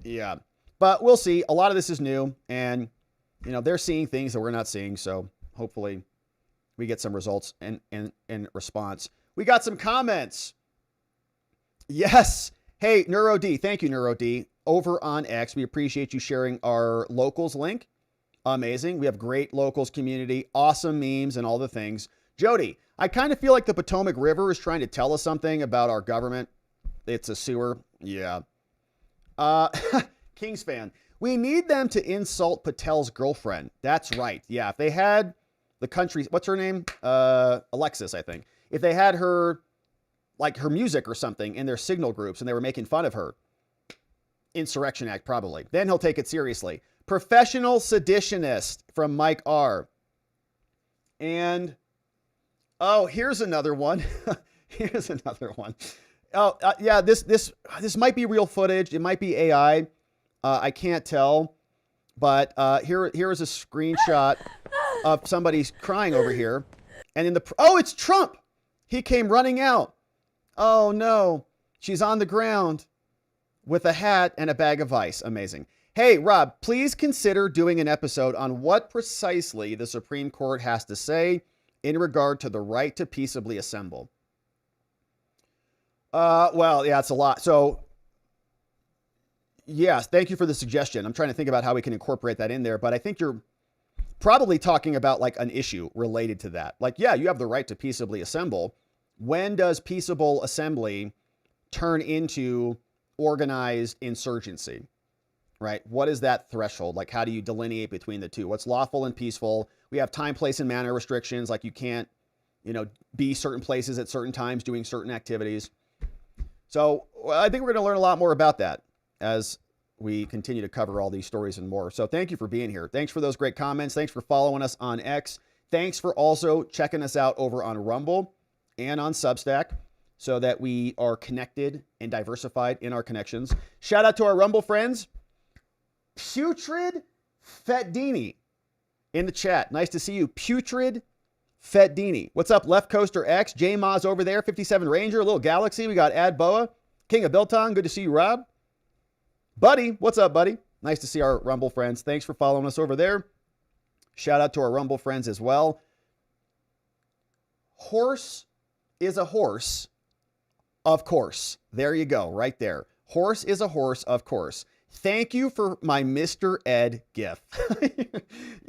Speaker 1: Yeah, but we'll see. A lot of this is new, and you know, they're seeing things that we're not seeing. So hopefully we get some results and response. We got some comments. Yes. Hey, Neuro D. Thank you, Neuro D. Over on X. We appreciate you sharing our locals link Amazing. We have great locals community, awesome memes and all the things. Jody, I kind of feel like the Potomac River is trying to tell us something about our government. It's a sewer. Yeah. Kings fan. We need them to insult Patel's girlfriend. That's right. Yeah. If they had the country, what's her name? Alexis, I think. If they had her, like her music or something in their signal groups and they were making fun of her. Insurrection Act, probably. Then he'll take it seriously. Professional seditionist from Mike R. And, oh, here's another one. Here's another one. Oh, yeah, this might be real footage. It might be AI. I can't tell. But here is a screenshot of somebody crying over here. And in the, oh, it's Trump. He came running out. Oh, no. She's on the ground with a hat and a bag of ice. Amazing. Hey, Rob, please consider doing an episode on what precisely the Supreme Court has to say in regard to the right to peaceably assemble. Well, yeah, it's a lot. So, yes, thank you for the suggestion. I'm trying to think about how we can incorporate that in there, but I think you're probably talking about like an issue related to that. Like, yeah, you have the right to peaceably assemble. When does peaceable assembly turn into organized insurgency? Right? What is that threshold? Like, how do you delineate between the two? What's lawful and peaceful? We have time, place, and manner restrictions. Like you can't, be certain places at certain times doing certain activities. So I think we're going to learn a lot more about that as we continue to cover all these stories and more. So thank you for being here. Thanks for those great comments. Thanks for following us on X. Thanks for also checking us out over on Rumble and on Substack so that we are connected and diversified in our connections. Shout out to our Rumble friends. Putrid Fetdini in the chat. Nice to see you. Putrid Fetdini. What's up, Left Coaster X? J Maz over there. 57 Ranger. Little Galaxy. We got Ad Boa. King of Biltong. Good to see you, Rob. Buddy. What's up, buddy? Nice to see our Rumble friends. Thanks for following us over there. Shout out to our Rumble friends as well. Horse is a horse, of course. There you go. Right there. Horse is a horse, of course. Thank you for my Mr. Ed gift.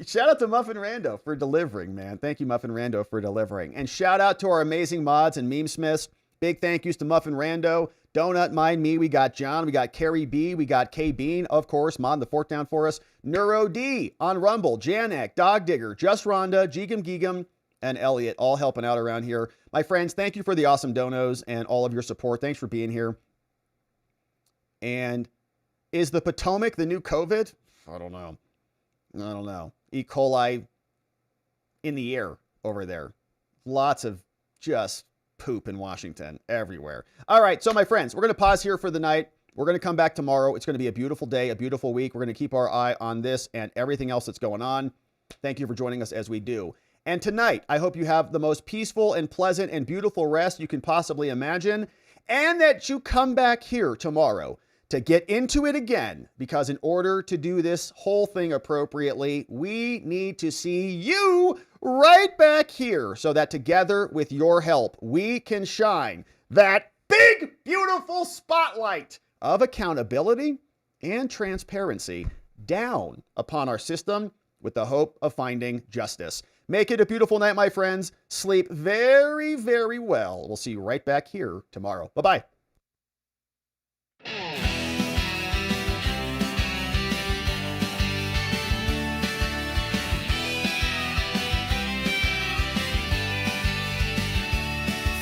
Speaker 1: Shout out to Muffin Rando for delivering, man. Thank you, Muffin Rando, for delivering. And shout out to our amazing mods and meme smiths. Big thank yous to Muffin Rando. Donut Mind Me. We got John. We got Carrie B. We got K Bean, of course, modding the fort down for us. Neuro D on Rumble. Janek, Dog Digger, Just Rhonda, Geegum Geegum, and Elliot, all helping out around here. My friends, thank you for the awesome donos and all of your support. Thanks for being here. And is the Potomac the new COVID? I don't know. E. coli in the air over there. Lots of just poop in Washington everywhere. All right, so my friends, we're going to pause here for the night. We're going to come back tomorrow. It's going to be a beautiful day, a beautiful week. We're going to keep our eye on this and everything else that's going on. Thank you for joining us as we do. And tonight, I hope you have the most peaceful and pleasant and beautiful rest you can possibly imagine, and that you come back here tomorrow to get into it again, because in order to do this whole thing appropriately, we need to see you right back here so that together with your help, we can shine that big, beautiful spotlight of accountability and transparency down upon our system with the hope of finding justice. Make it a beautiful night, my friends. Sleep very, very well. We'll see you right back here tomorrow. Bye-bye.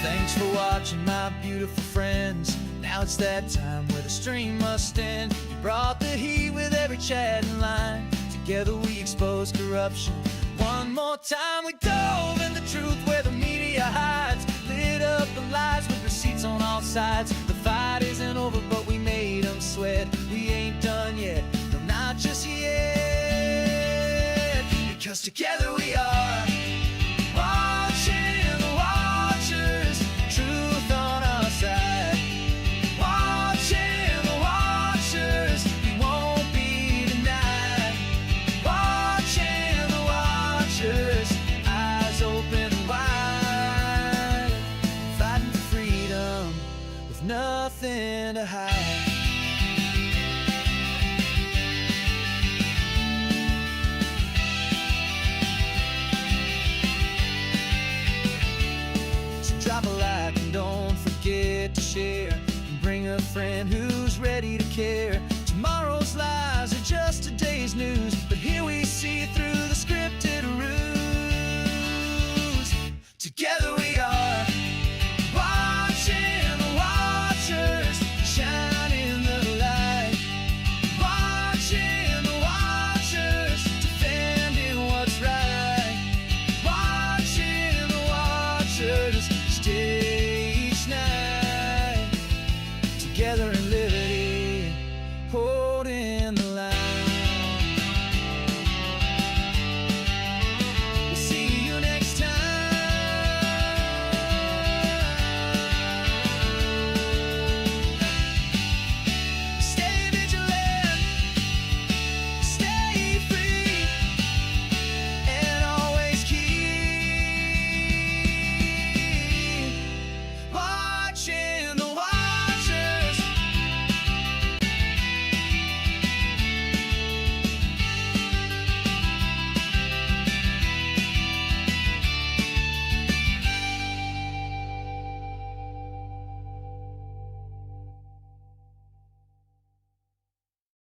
Speaker 11: Thanks for watching, my beautiful friends. Now it's that time where the stream must end. You brought the heat with every chat and line. Together we expose corruption. One more time we dove in the truth where the media hides. Lit up the lies with receipts on all sides. The fight isn't over, but we made them sweat. We ain't done yet, no, not just yet. Because together we are watching the watchers. Truth on our side. Watching the watchers. We won't be denied. Watching the watchers. Eyes open wide. Fighting for freedom with nothing to hide. friend who's ready to care. Tomorrow's lies are just today's news, but here we see through the scripted ruse. Together we are watching the watchers shine in the light. Watching the watchers defending what's right. Watching the watchers